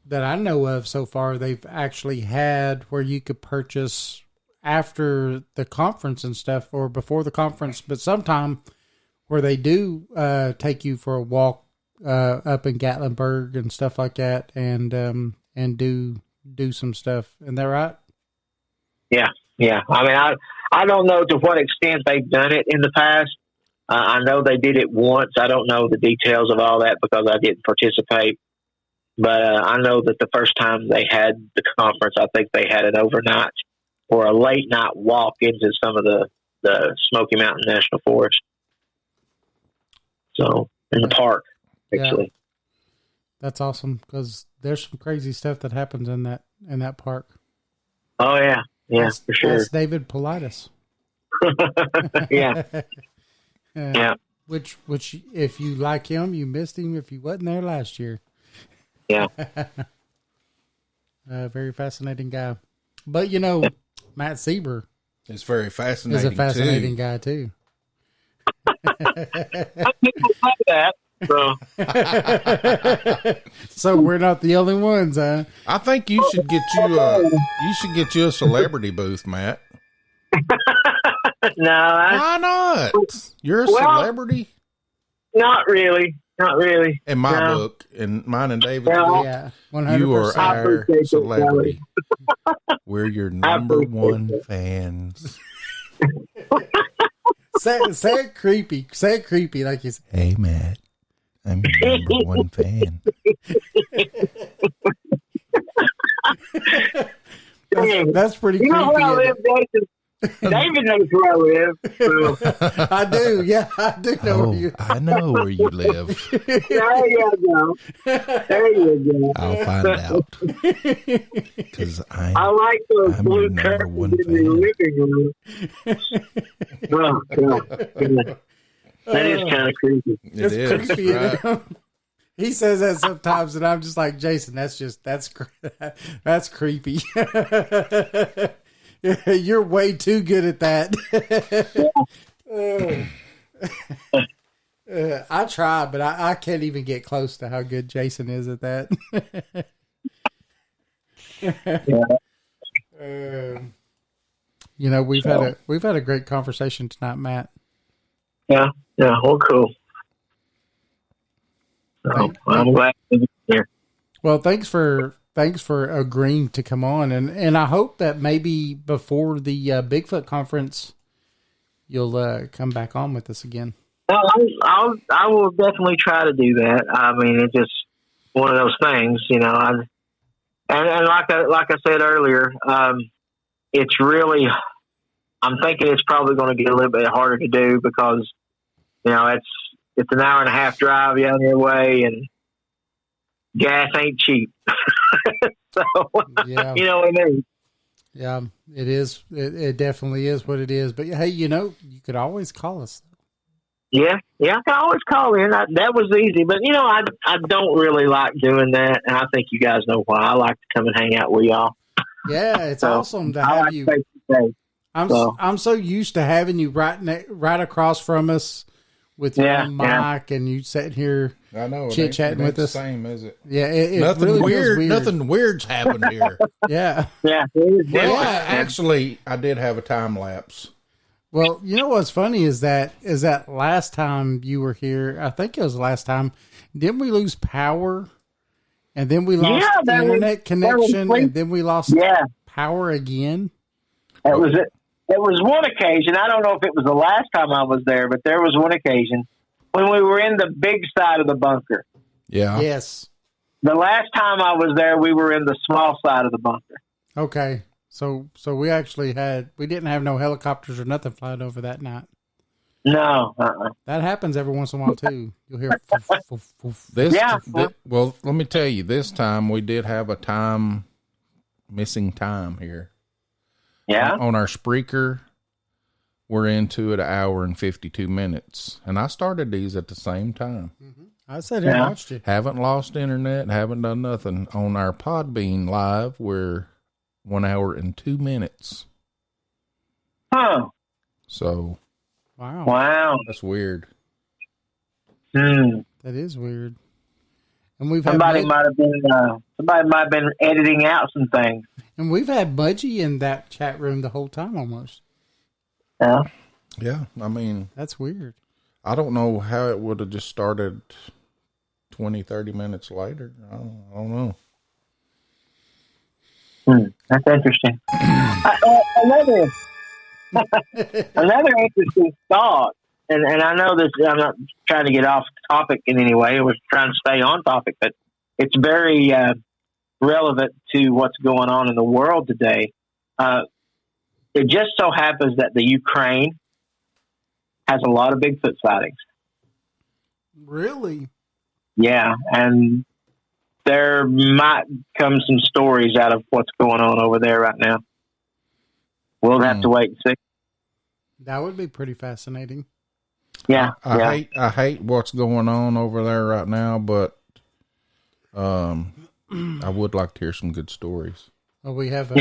that I know of so far, they've actually had where you could purchase after the conference and stuff or before the conference, but sometime where they do take you for a walk up in Gatlinburg and stuff like that and do some stuff. Isn't that right? Yeah. I mean, I don't know to what extent they've done it in the past. I know they did it once. I don't know the details of all that because I didn't participate. But I know that the first time they had the conference, I think they had an overnight or a late night walk into some of the Smoky Mountain National Forest. So in the park, actually. Yeah. That's awesome because there's some crazy stuff that happens in that park. Oh yeah, for sure. That's David Politis. Yeah. Yeah. Which, if you like him, you missed him if he wasn't there last year. Yeah. Very fascinating guy. But, Matt Seeber is very fascinating. Is a fascinating guy, too. People like that. So we're not the only ones, huh? I think you should get you a celebrity booth, Matt. No. Why not? You're a celebrity? Not really. In my book, in mine and David's book, yeah, 100%. You are our celebrity. We're your number one fans. Say it creepy. Say it creepy like you say. Hey, Matt, I'm your number one fan. That's pretty creepy. You know where I live, Jason? David knows where I live. So. I do. Yeah, I do know where you. I know where you live. There you go. I'll find out. Because I like those blue curtains in the living room. Oh, God. That is kind of creepy. It's creepy. Right. He says that sometimes, and I'm just like, Jason, that's creepy. You're way too good at that. I try, but I can't even get close to how good Jason is at that. We've had a great conversation tonight, Matt. Yeah, well, cool. So, I'm glad to be here. Well, thanks for agreeing to come on, and I hope that maybe before the Bigfoot conference, you'll come back on with us again. I will definitely try to do that. I mean, it's just one of those things, and like I said earlier, it's really, I'm thinking it's probably going to get a little bit harder to do because, it's an hour and a half drive the other way, and gas ain't cheap. So, yeah. You know what I mean? Yeah, it is. It definitely is what it is. But hey, you could always call us. Yeah, I can always call in. That was easy, but I don't really like doing that, and I think you guys know why. I like to come and hang out with y'all. Yeah, it's awesome to have you. I'm so used to having you right across from us with your own mic, and you sitting here. I know, chit chatting with us. Same, is it? Yeah, it Nothing really weird. weird. Nothing weird's happened here. Yeah. Yeah. Well, actually, I did have a time lapse. Well, you know what's funny is that last time you were here, I think it was the last time, didn't we lose power? And then we lost internet connection, and then we lost power again? It was one occasion. I don't know if it was the last time I was there, but there was one occasion when we were in the big side of the bunker. Yeah. Yes. The last time I was there, we were in the small side of the bunker. Okay. So we actually didn't have no helicopters or nothing flying over that night. No. That happens every once in a while too. You'll hear. Well, let me tell you, this time we did have a missing time here. Yeah. On our Spreaker, we're into it 1 hour and 52 minutes. And I started these at the same time. Mm-hmm. I sat here and watched you. Haven't lost internet, haven't done nothing. On our Podbean Live, we're 1 hour and 2 minutes. Huh. So. Wow. That's weird. That is weird. And somebody might have been editing out some things. And we've had Budgie in that chat room the whole time almost. Yeah. Yeah. I mean, that's weird. I don't know how it would have just started 20, 30 minutes later. I don't know. That's interesting. Another interesting thought, and I know this, I'm not trying to get off topic in any way. I was trying to stay on topic, but it's very relevant to what's going on in the world today. It just so happens that the Ukraine has a lot of Bigfoot sightings. Really? Yeah, and there might come some stories out of what's going on over there right now. We'll have to wait and see. That would be pretty fascinating. Yeah. I hate what's going on over there right now, but I would like to hear some good stories. Well, we have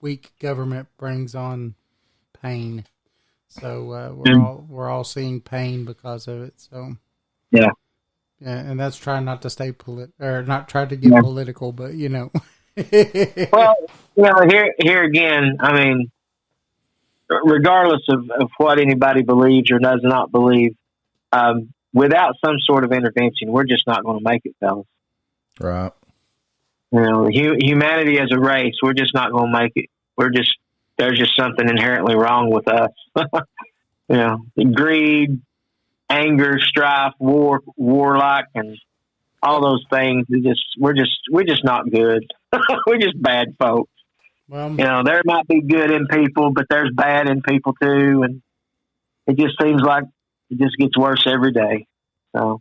weak government brings on pain. So we're all seeing pain because of it. So yeah, and that's trying not to stay not try to get political, but Well, here again, I mean, regardless of what anybody believes or does not believe, without some sort of intervention, we're just not going to make it, fellas. Right. Humanity as a race, we're just not going to make it. There's just something inherently wrong with us. Greed, anger, strife, warlike, and all those things. We're just not good. We're just bad folks. Well, there might be good in people, but there's bad in people too, and it just seems like it just gets worse every day. So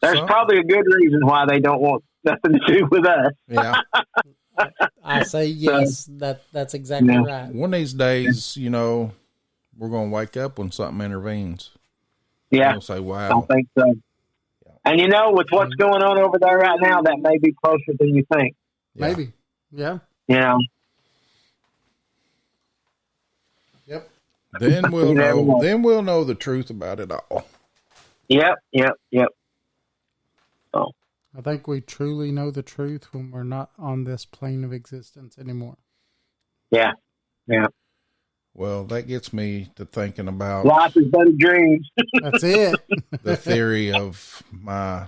there's probably a good reason why they don't want nothing to do with us. Yeah. I say yes. That's exactly right. One of these days, we're going to wake up when something intervenes. Yeah. We'll say, wow. I think so. And you know, with what's going on over there right now, that may be closer than you think. Yeah. Maybe. Yeah. You know. Yep. Then we'll You never know. know. Then we'll know the truth about it all. Yep. I think we truly know the truth when we're not on this plane of existence anymore. Yeah. Well, that gets me to thinking about Life is but a dream. That's it. the theory of my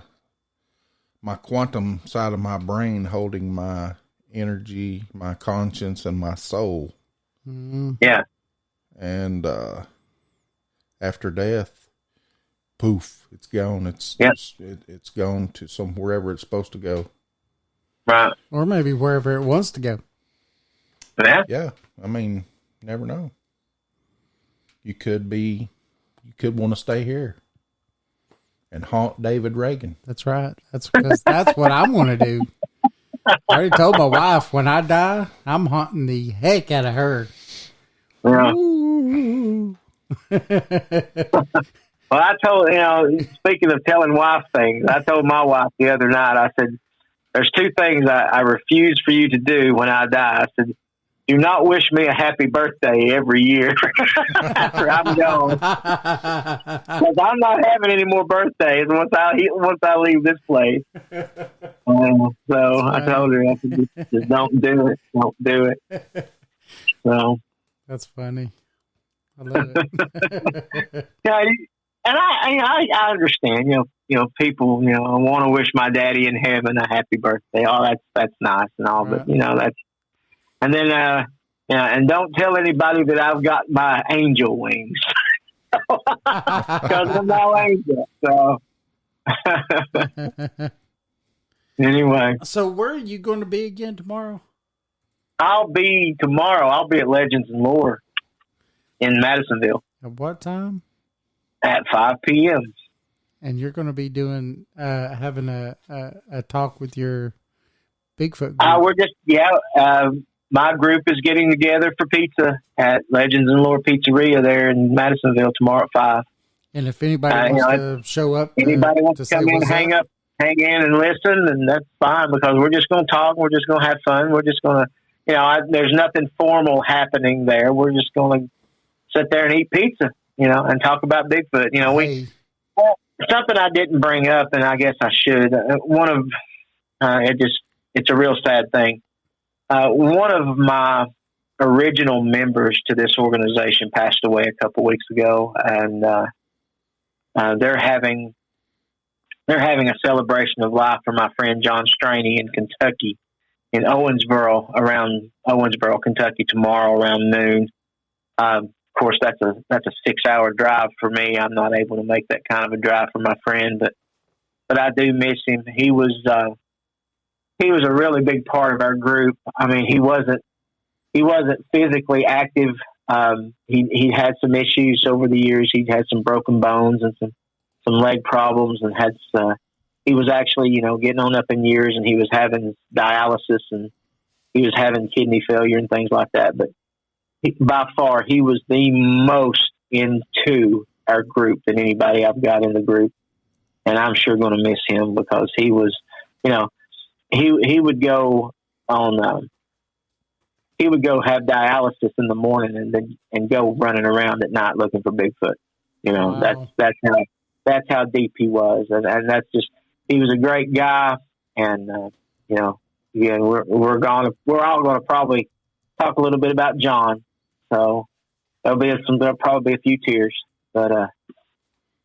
quantum side of my brain holding my energy, my conscience, and my soul. Mm. Yeah. And after death, poof, it's gone. It's gone to wherever it's supposed to go. Right. Or maybe wherever it wants to go. Yeah. Yeah, I mean, never know. You could want to stay here and haunt David Reagan. That's right. That's because that's what I want to do. I already told my wife when I die, I'm haunting the heck out of her. Yeah. Ooh. Well, I told, speaking of telling wife things, I told my wife the other night, I said, there's two things I refuse for you to do when I die. I said, do not wish me a happy birthday every year after I'm gone. Because I'm not having any more birthdays once I leave this place. So I told her, I said, just don't do it. Don't do it. So. That's funny. I love it. Yeah, and I understand, people, I want to wish my daddy in heaven a happy birthday. Oh, that's nice and all, Right. but that's, and then, and don't tell anybody that I've got my angel wings because I'm no angel. So anyway, So where are you going to be again tomorrow? I'll be at Legends and Lore in Madisonville At what time? at 5 p.m. And you're going to be doing having a talk with your Bigfoot group. We're just, my group is getting together for pizza at Legends and Lore Pizzeria there in Madisonville tomorrow at 5. And if anybody wants to show up, Anybody wants to say come in, what's hang in and listen, and that's fine because we're just going to talk. We're just going to have fun. We're just going to, there's nothing formal happening there. We're just going to sit there and eat pizza, and talk about Bigfoot. Hey, Something I didn't bring up, and I guess I should. It's a real sad thing. One of my original members to this organization passed away a couple weeks ago, and they're having a celebration of life for my friend John Straney in Kentucky, in Owensboro, Kentucky, tomorrow around noon. Of course, that's a 6-hour drive for me. I'm not able to make that kind of a drive for my friend, but I do miss him. He was a really big part of our group. I mean, he wasn't physically active. He had some issues over the years. He had some broken bones and some leg problems, and he was actually, getting on up in years, and he was having dialysis, and he was having kidney failure and things like that. But by far, he was the most into our group than anybody I've got in the group. And I'm sure going to miss him because he was, he would go on, he would go have dialysis in the morning and go running around at night looking for Bigfoot. Wow. That's how deep he was. And that's just, he was a great guy. And, we're all going to probably talk a little bit about John. So there'll probably be a few tears, but,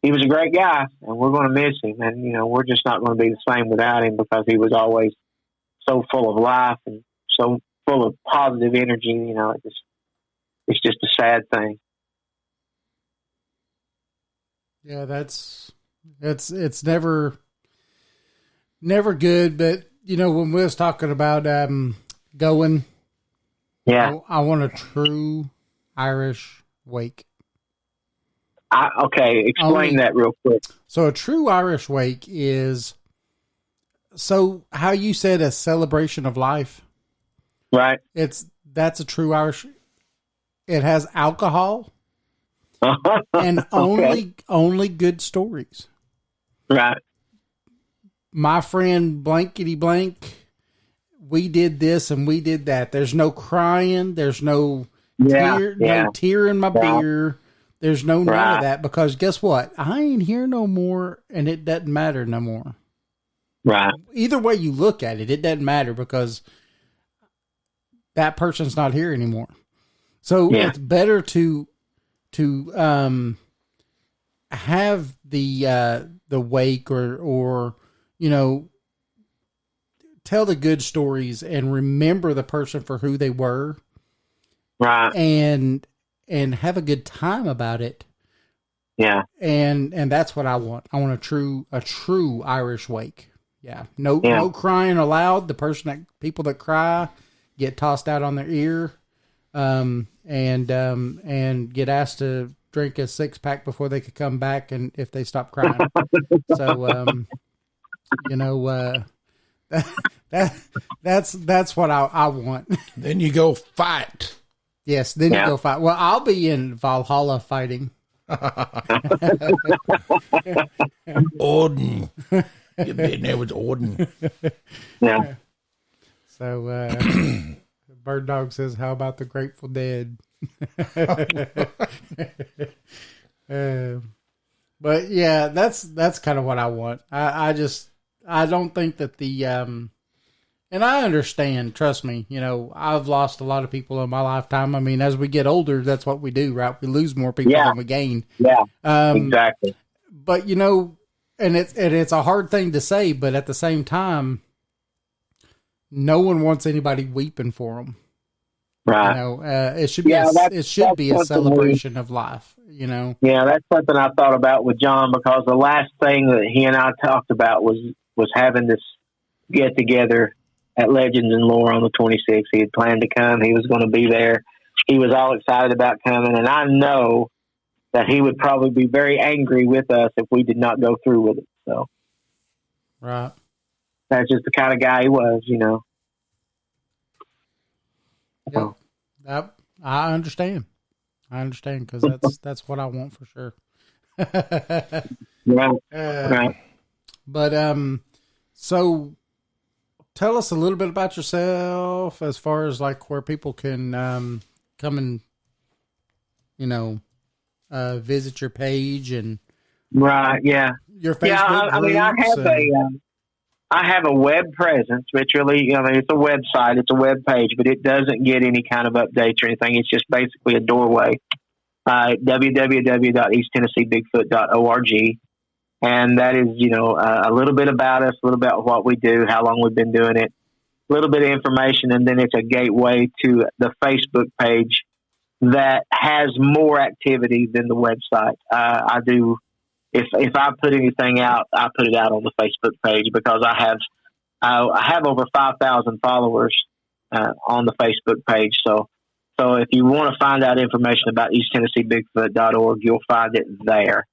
he was a great guy and we're going to miss him. And, we're just not going to be the same without him because he was always so full of life and so full of positive energy. It's just a sad thing. yeah, it's never good. But when we was talking about going, Yeah. I want a true Irish wake. Okay. Explain that real quick. So a true Irish wake is, so how you said, a celebration of life. Right. That's a true Irish. It has alcohol and Okay. only good stories. Right. my friend blankety blank, we did this and we did that. There's no crying. There's no no tear in my beer. There's no none of that, because guess what? I ain't here no more, and it doesn't matter no more. Right. Either way you look at it, it doesn't matter, because that person's not here anymore. So it's better to have the wake or tell the good stories and remember the person for who they were, right, and have a good time about it. Yeah, and that's what I want. I want a true Irish wake. Yeah, no crying aloud. People that cry get tossed out on their ear, and get asked to drink a 6-pack before they could come back, and if they stop crying. So that's what I want. Then you go fight. Yes, then you go fight. Well, I'll be in Valhalla fighting. Odin. You've been there with Odin. Yeah. So, Bird Dog says, "How about the Grateful Dead?" But yeah, that's kind of what I want. I don't think that and I understand, trust me, I've lost a lot of people in my lifetime. I mean, as we get older, that's what we do, right? We lose more people than we gain. Yeah, exactly. But, and it's a hard thing to say, but at the same time, no one wants anybody weeping for them. Right. It should be a celebration of life, Yeah, that's something I thought about with John, because the last thing that he and I talked about was having this get together at Legends and Lore on the 26th. He had planned to come. He was going to be there. He was all excited about coming, and I know that he would probably be very angry with us if we did not go through with it. So, right. That's just the kind of guy he was, Yep. I understand. Because that's what I want for sure. Right. But so tell us a little bit about yourself, as far as like where people can come and visit your page and right. Yeah. Your Facebook. I have a web presence, which really, it's a website, it's a web page, but it doesn't get any kind of updates or anything. It's just basically a doorway. www.easttennesseebigfoot.org. And that is, a little bit about us, a little about what we do, how long we've been doing it, a little bit of information, and then it's a gateway to the Facebook page that has more activity than the website. I do. If I put anything out, I put it out on the Facebook page, because I have over 5,000 followers on the Facebook page. So if you want to find out information about EastTennesseeBigfoot.org, you'll find it there.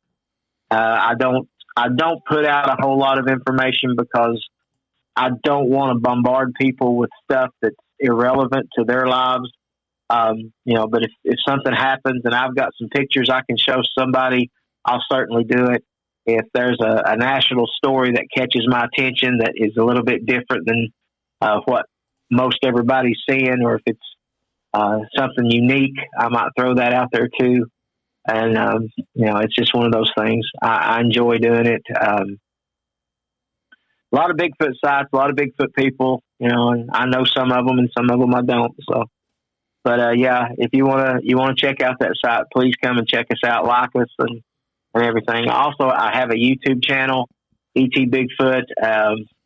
I don't put out a whole lot of information, because I don't want to bombard people with stuff that's irrelevant to their lives. But if something happens and I've got some pictures I can show somebody, I'll certainly do it. If there's a national story that catches my attention that is a little bit different than what most everybody's seeing, or if it's something unique, I might throw that out there too. And, it's just one of those things. I enjoy doing it. A lot of Bigfoot sites, a lot of Bigfoot people, and I know some of them and some of them I don't. So, but if you want to check out that site, please come and check us out, like us and everything. Also, I have a YouTube channel, ET Bigfoot,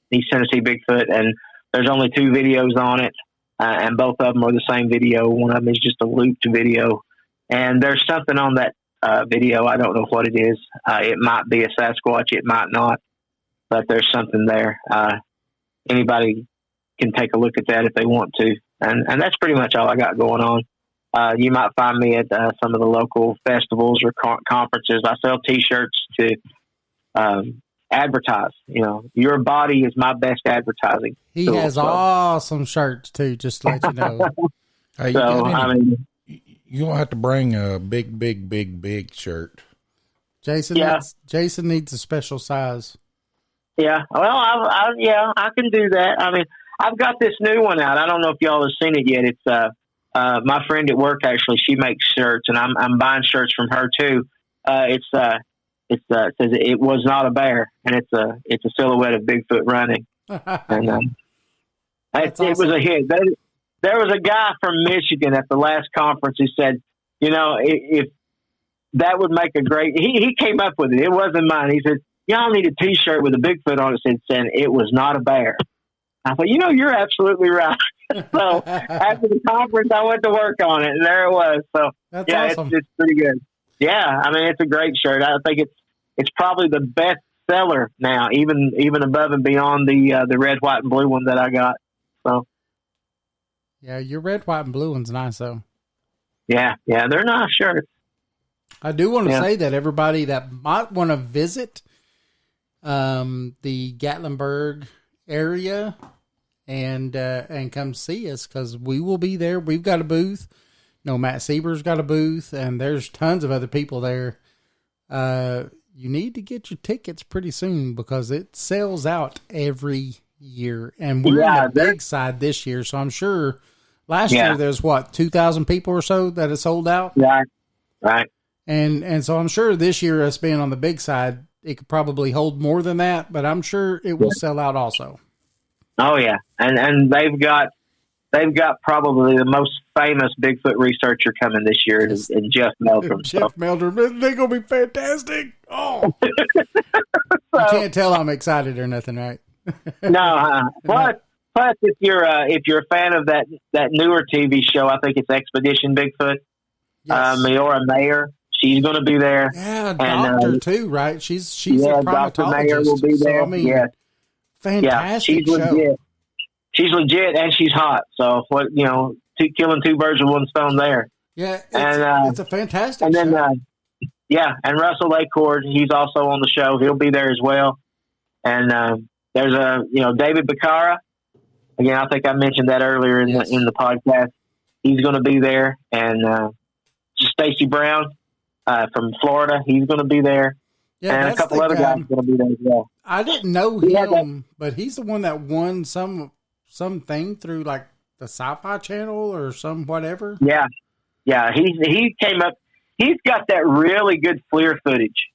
East Tennessee Bigfoot, and there's only 2 videos on it, and both of them are the same video. One of them is just a looped video, and there's something on that video. I don't know what it is. It might be a Sasquatch, it might not, but there's something there. Anybody can take a look at that if they want to, and that's pretty much all I got going on. You might find me at some of the local festivals or conferences. I sell T-shirts to advertise. Your body is my best advertising. He has awesome shirts too, just to let you know. Hey, you don't have to bring a big shirt. Jason needs a special size. Yeah. Well, I can do that. I mean, I've got this new one out. I don't know if y'all have seen it yet. It's my friend at work actually. She makes shirts, and I'm buying shirts from her too. It says it was not a bear, and it's a silhouette of Bigfoot running. And it was a hit. There was a guy from Michigan at the last conference who said, if that would make a great. He came up with it. It wasn't mine. He said, "Y'all need a T-shirt with a Bigfoot on it saying it was not a bear." I thought, you're absolutely right. So after the conference, I went to work on it, and there it was. So that's awesome. It's pretty good. Yeah, I mean, it's a great shirt. I think it's probably the best seller now, even above and beyond the red, white, and blue one that I got. So yeah, your red, white, and blue one's nice though. Yeah, they're nice shirts. I do want to say that everybody that might want to visit the Gatlinburg area and come see us, because we will be there. We've got a booth. Matt Seeber's got a booth, and there's tons of other people there. You need to get your tickets pretty soon because it sells out every year. And we're in the big side this year, so I'm sure last year there's 2,000 people or so that it sold out. Right. And so I'm sure this year, us being on the big side, it could probably hold more than that, but I'm sure it will sell out also. Oh yeah, and they've got probably the most famous Bigfoot researcher coming this year, in Jeff Meldrum. Jeff Meldrum, they're gonna be fantastic. Oh, you can't tell I'm excited or nothing, right? No. Plus, if you're a fan of that newer TV show, I think it's Expedition Bigfoot. Yes. Mayor Mayer, she's going to be there. Yeah, doctor too, right? She's a Dr. Mayer will primatologist. be there. So, I mean, fantastic she's show. legit. She's legit, and she's hot. So killing two birds with one stone there. Yeah, and it's a fantastic and then, show. And Russell Lacord, he's also on the show. He'll be there as well. And there's David Becara. Again, I think I mentioned that earlier in the podcast. He's going to be there, and Stacy Brown from Florida, he's going to be there. Yeah, and a couple other guys are going to be there as well. I didn't know him, but he's the one that won something through like the Sci-Fi Channel or some whatever. Yeah. He came up. He's got that really good FLIR footage.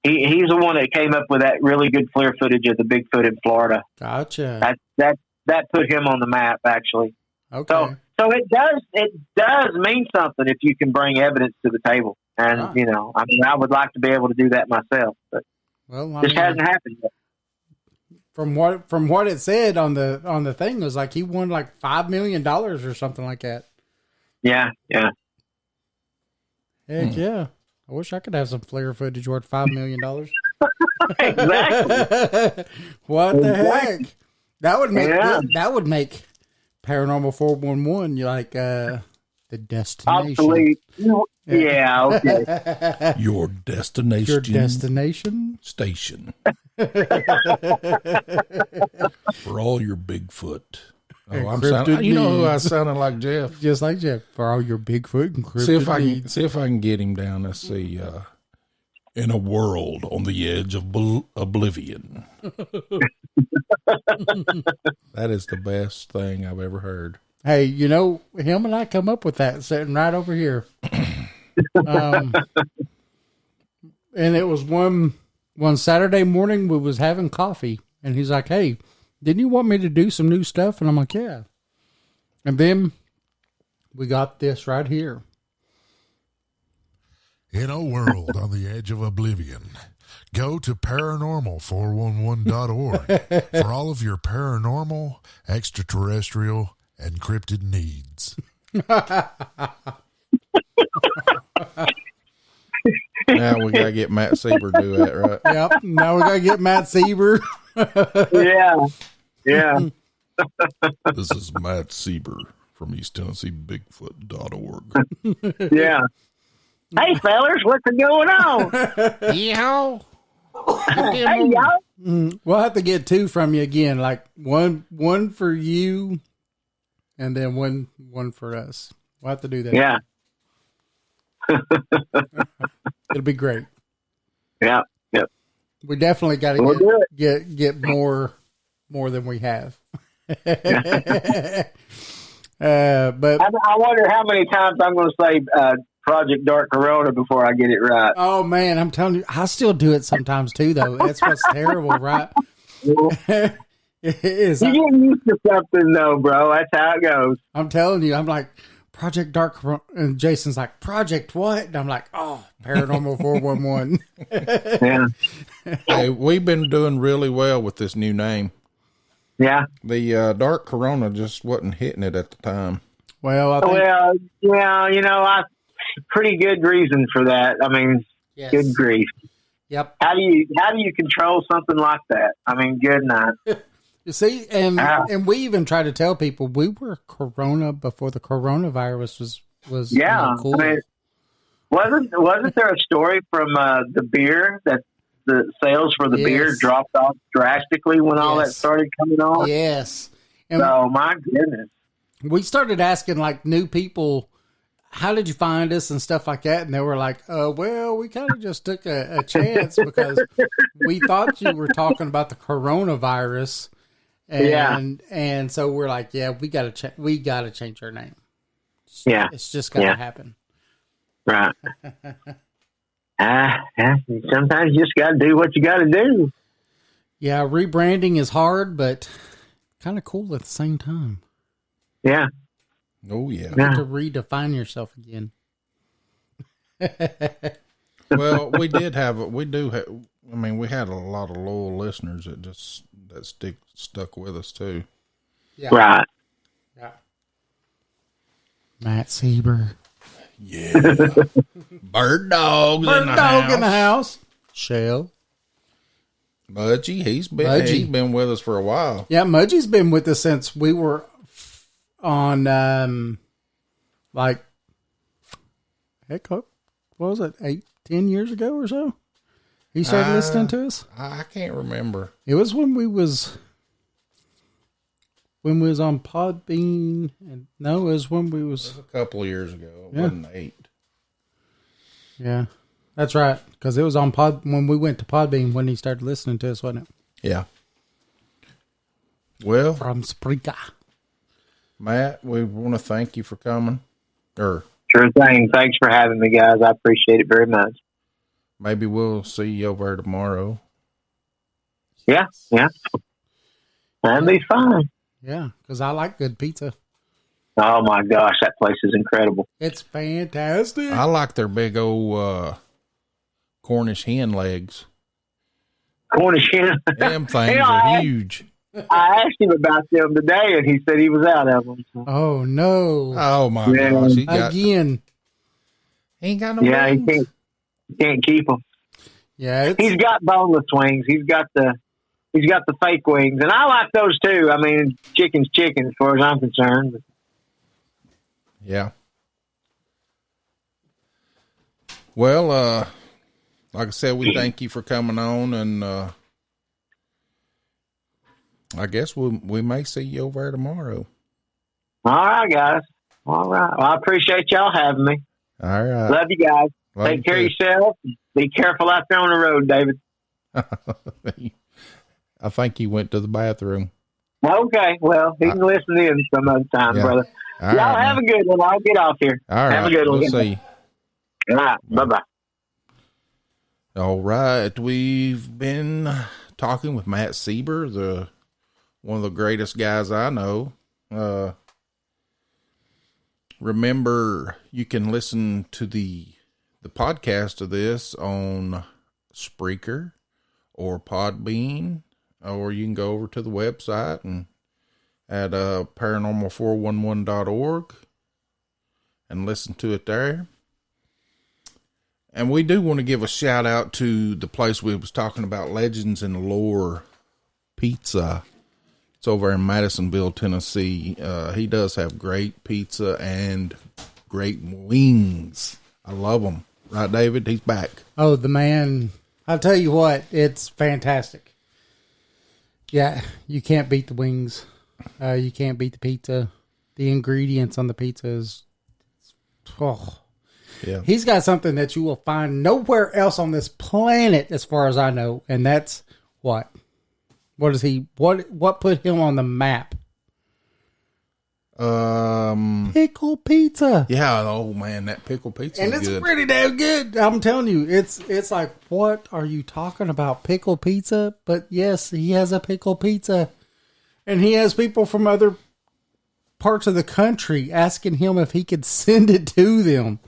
He's the one that came up with that really good FLIR footage of the Bigfoot in Florida. Gotcha. That put him on the map, actually. Okay. So it does mean something if you can bring evidence to the table. And I would like to be able to do that myself, but hasn't happened yet. From what it said on the thing, it was like he won like $5 million or something like that. Yeah. Heck yeah. I wish I could have some FLIR footage worth $5 million. Exactly. What the heck? That would make Paranormal 411 like the destination. Obsolete. Yeah, okay. Your destination. Your destination station. For all your Bigfoot. Oh, I'm sounding. You know who I sounded like, Jeff? Just like Jeff. For all your Bigfoot and cryptid see if I can get him down. Let's see. In a world on the edge of oblivion. That is the best thing I've ever heard. Hey, him and I come up with that sitting right over here. And it was one Saturday morning we was having coffee, and he's like, "Hey, didn't you want me to do some new stuff?" And I'm like, "Yeah." And then we got this right here. In a world on the edge of oblivion, go to paranormal411.org for all of your paranormal, extraterrestrial, and cryptid needs. Now we got to get Matt Seeber to do that, right? Yep. Now we got to get Matt Seeber. Yeah. This is Matt Seeber from East Tennessee Bigfoot.org. Yeah. Hey, fellas, what's going on? Yeehaw. Hey, y'all. We'll have to get two from you again, like one for you, and then one for us. We'll have to do that. Yeah. It'll be great. Yeah. Yep. We definitely got We'll do to get more than we have. But I wonder how many times I'm going to say Project Dark Corona before I get it right. oh man, I'm telling you, I still do it sometimes too. Though that's what's terrible, right? It is. You get used to something, though, bro. That's how it goes. I'm telling you, I'm like Project Dark Corona, and Jason's like Project what? And I'm like, oh, Paranormal 411. Yeah. Hey, we've been doing really well with this new name. Yeah. The Dark Corona just wasn't hitting it at the time. Well, I think, Well, yeah, pretty good reason for that. I mean, yes. good grief. Yep. How do you control something like that? I mean, good night. You see, and we even try to tell people we were Corona before the coronavirus was Yeah. cool. I mean, wasn't there a story from the beer that the sales for the beer dropped off drastically when all that started coming on? Yes. And So, my goodness. we started asking like new people, how did you find us and stuff like that? And they were like, well, we kind of just took a chance because we thought you were talking about the coronavirus. And so we're like, yeah, we got to change our name. Yeah. It's just got to happen. Right. Sometimes you just got to do what you got to do. Yeah, rebranding is hard, but kind of cool at the same time. Yeah. Oh, yeah. You get to redefine yourself again. Well, we had a lot of loyal listeners that stuck with us too. Yeah. Right. Yeah. Matt Seeber. Yeah. Bird dog in the house. Shell. Mudgy, he's been with us for a while. Yeah, Mudgy's been with us since we were on what was it, 8-10 years ago or so? He started listening to us. I can't remember. It was when we was on Podbean, and no, it was when we was a couple of years ago. It wasn't 8. Yeah, that's right. Because it was on when we went to Podbean when he started listening to us, wasn't it? Yeah. Well, from Spreaker. Matt, we want to thank you for coming. Sure thing. Thanks for having me, guys. I appreciate it very much. Maybe we'll see you over tomorrow. Yeah. That'd be fine. Yeah, because I like good pizza. Oh, my gosh. That place is incredible. It's fantastic. I like their big old Cornish hen legs. Cornish hen? Them things are huge. I asked him about them today, and he said he was out of them. So. Oh, no. Oh, my gosh. Again. He ain't got no wings. He can't keep them. Yeah, he's got boneless wings. He's got the fake wings, and I like those too. I mean, chicken's chicken as far as I'm concerned. But. Yeah. Well, like I said, we thank you for coming on, and I guess we may see you over there tomorrow. All right, guys. All right. Well, I appreciate y'all having me. All right. Love you guys. Take care of yourself. Be careful out there on the road, David. I think he went to the bathroom. Okay. Well, he can listen in some other time, brother. All y'all right, have a good one. I'll get off here. All right. Have a good one. We'll see you. All right. Bye-bye. All right. We've been talking with Matt Seeber, one of the greatest guys I know. Remember, you can listen to the podcast of this on Spreaker or Podbean, or you can go over to the website and at paranormal411.org and listen to it there. And we do want to give a shout out to the place we was talking about, Legends and Lore Pizza. It's over in Madisonville, Tennessee. He does have great pizza and great wings. I love them. Right, David? He's back. Oh, the man. I'll tell you what, it's fantastic. Yeah, you can't beat the wings. You can't beat the pizza. The ingredients on the pizza is, Yeah. He's got something that you will find nowhere else on this planet, as far as I know, and that's what? What is he? What put him on the map? Pickle pizza. Yeah. Oh man, that pickle pizza And is it's good. pretty damn good. I'm telling you, it's like, what are you talking about? Pickle pizza? But yes, he has a pickle pizza. And he has people from other parts of the country asking him if he could send it to them.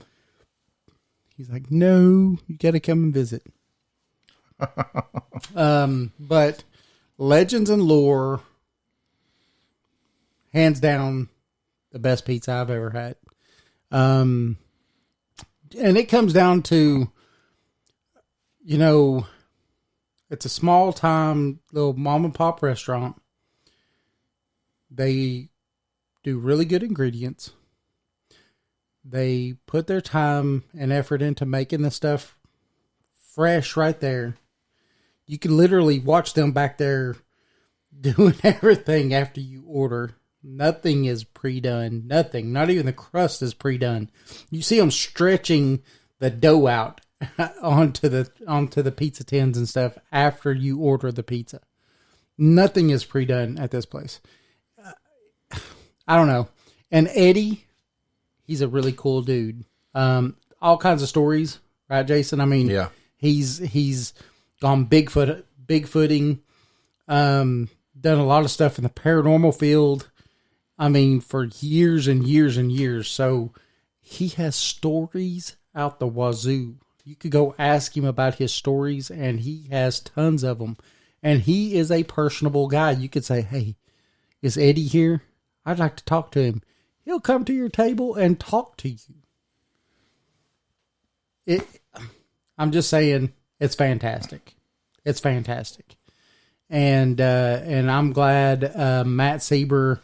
He's like, no, you got to come and visit. But legends and lore, hands down, the best pizza I've ever had. And it comes down to, you know, it's a small time little mom and pop restaurant. They do really good ingredients. They put their time and effort into making the stuff fresh right there. You can literally watch them back there doing everything after you order. Nothing is pre-done. Nothing. Not even the crust is pre-done. You see them stretching the dough out onto the pizza tins and stuff after you order the pizza. Nothing is pre-done at this place. I don't know. And Eddie, he's a really cool dude. All kinds of stories, right, Jason? I mean, yeah. He's gone bigfooting, done a lot of stuff in the paranormal field. I mean, for years and years and years. So he has stories out the wazoo. You could go ask him about his stories, and he has tons of them. And he is a personable guy. You could say, hey, is Eddie here? I'd like to talk to him. He'll come to your table and talk to you. I'm just saying, it's fantastic. It's fantastic. And I'm glad Matt Seeber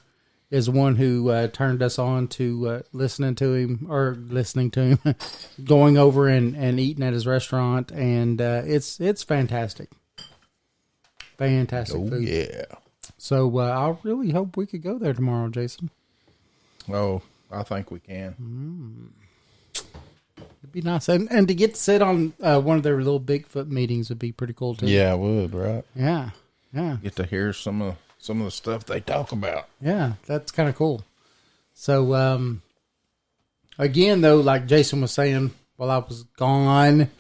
is one who turned us on to listening to him, going over and eating at his restaurant. And it's fantastic. Fantastic food. Yeah. So I really hope we could go there tomorrow, Jason. Oh, I think we can. It'd be nice. And to get to sit on one of their little Bigfoot meetings would be pretty cool, too. Yeah, it would, right? Yeah. Yeah. Get to hear some of the stuff they talk about. Yeah, that's kind of cool. So, again, though, like Jason was saying while I was gone,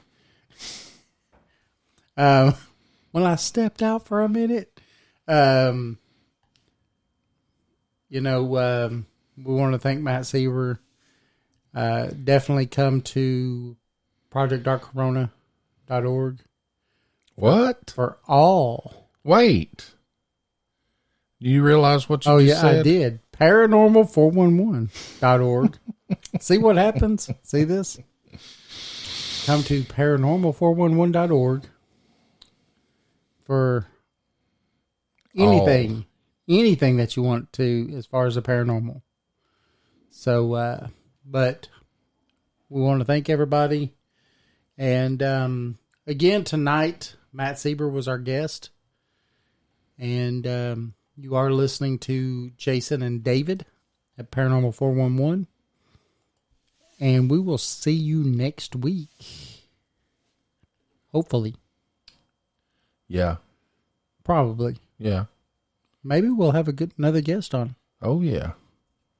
when I stepped out for a minute, we want to thank Matt Seeber. Definitely come to projectdarkcorona.org. What? For all. Wait. Do you realize what you just said? I did. Paranormal411.org. See what happens? See this? Come to paranormal411.org for anything. Anything that you want to as far as the paranormal. So, but we want to thank everybody. And again, tonight, Matt Seeber was our guest. And you are listening to Jason and David at Paranormal 411. And we will see you next week. Hopefully. Yeah. Probably. Yeah. Maybe we'll have another guest on. Oh, yeah.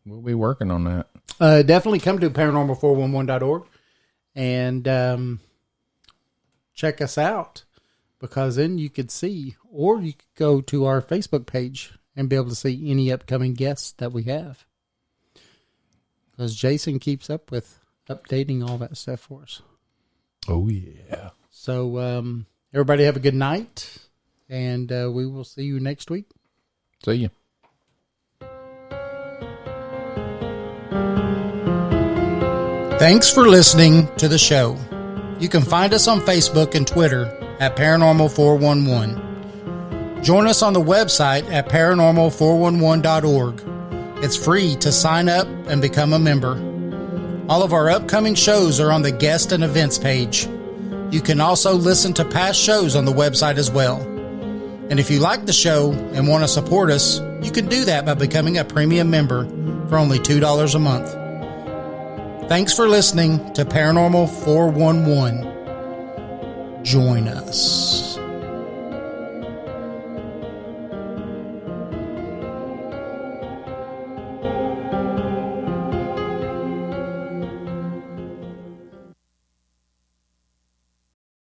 We'll be working on that. Definitely come to paranormal411.org and check us out, because then you could see, or you could go to our Facebook page and be able to see any upcoming guests that we have. Because Jason keeps up with updating all that stuff for us. Oh, yeah. So, everybody have a good night, and we will see you next week. See you. Thanks for listening to the show. You can find us on Facebook and Twitter at Paranormal411. Join us on the website at paranormal411.org. It's free to sign up and become a member. All of our upcoming shows are on the guest and events page. You can also listen to past shows on the website as well. And if you like the show and want to support us, you can do that by becoming a premium member for only $2 a month. Thanks for listening to Paranormal 411. Join us.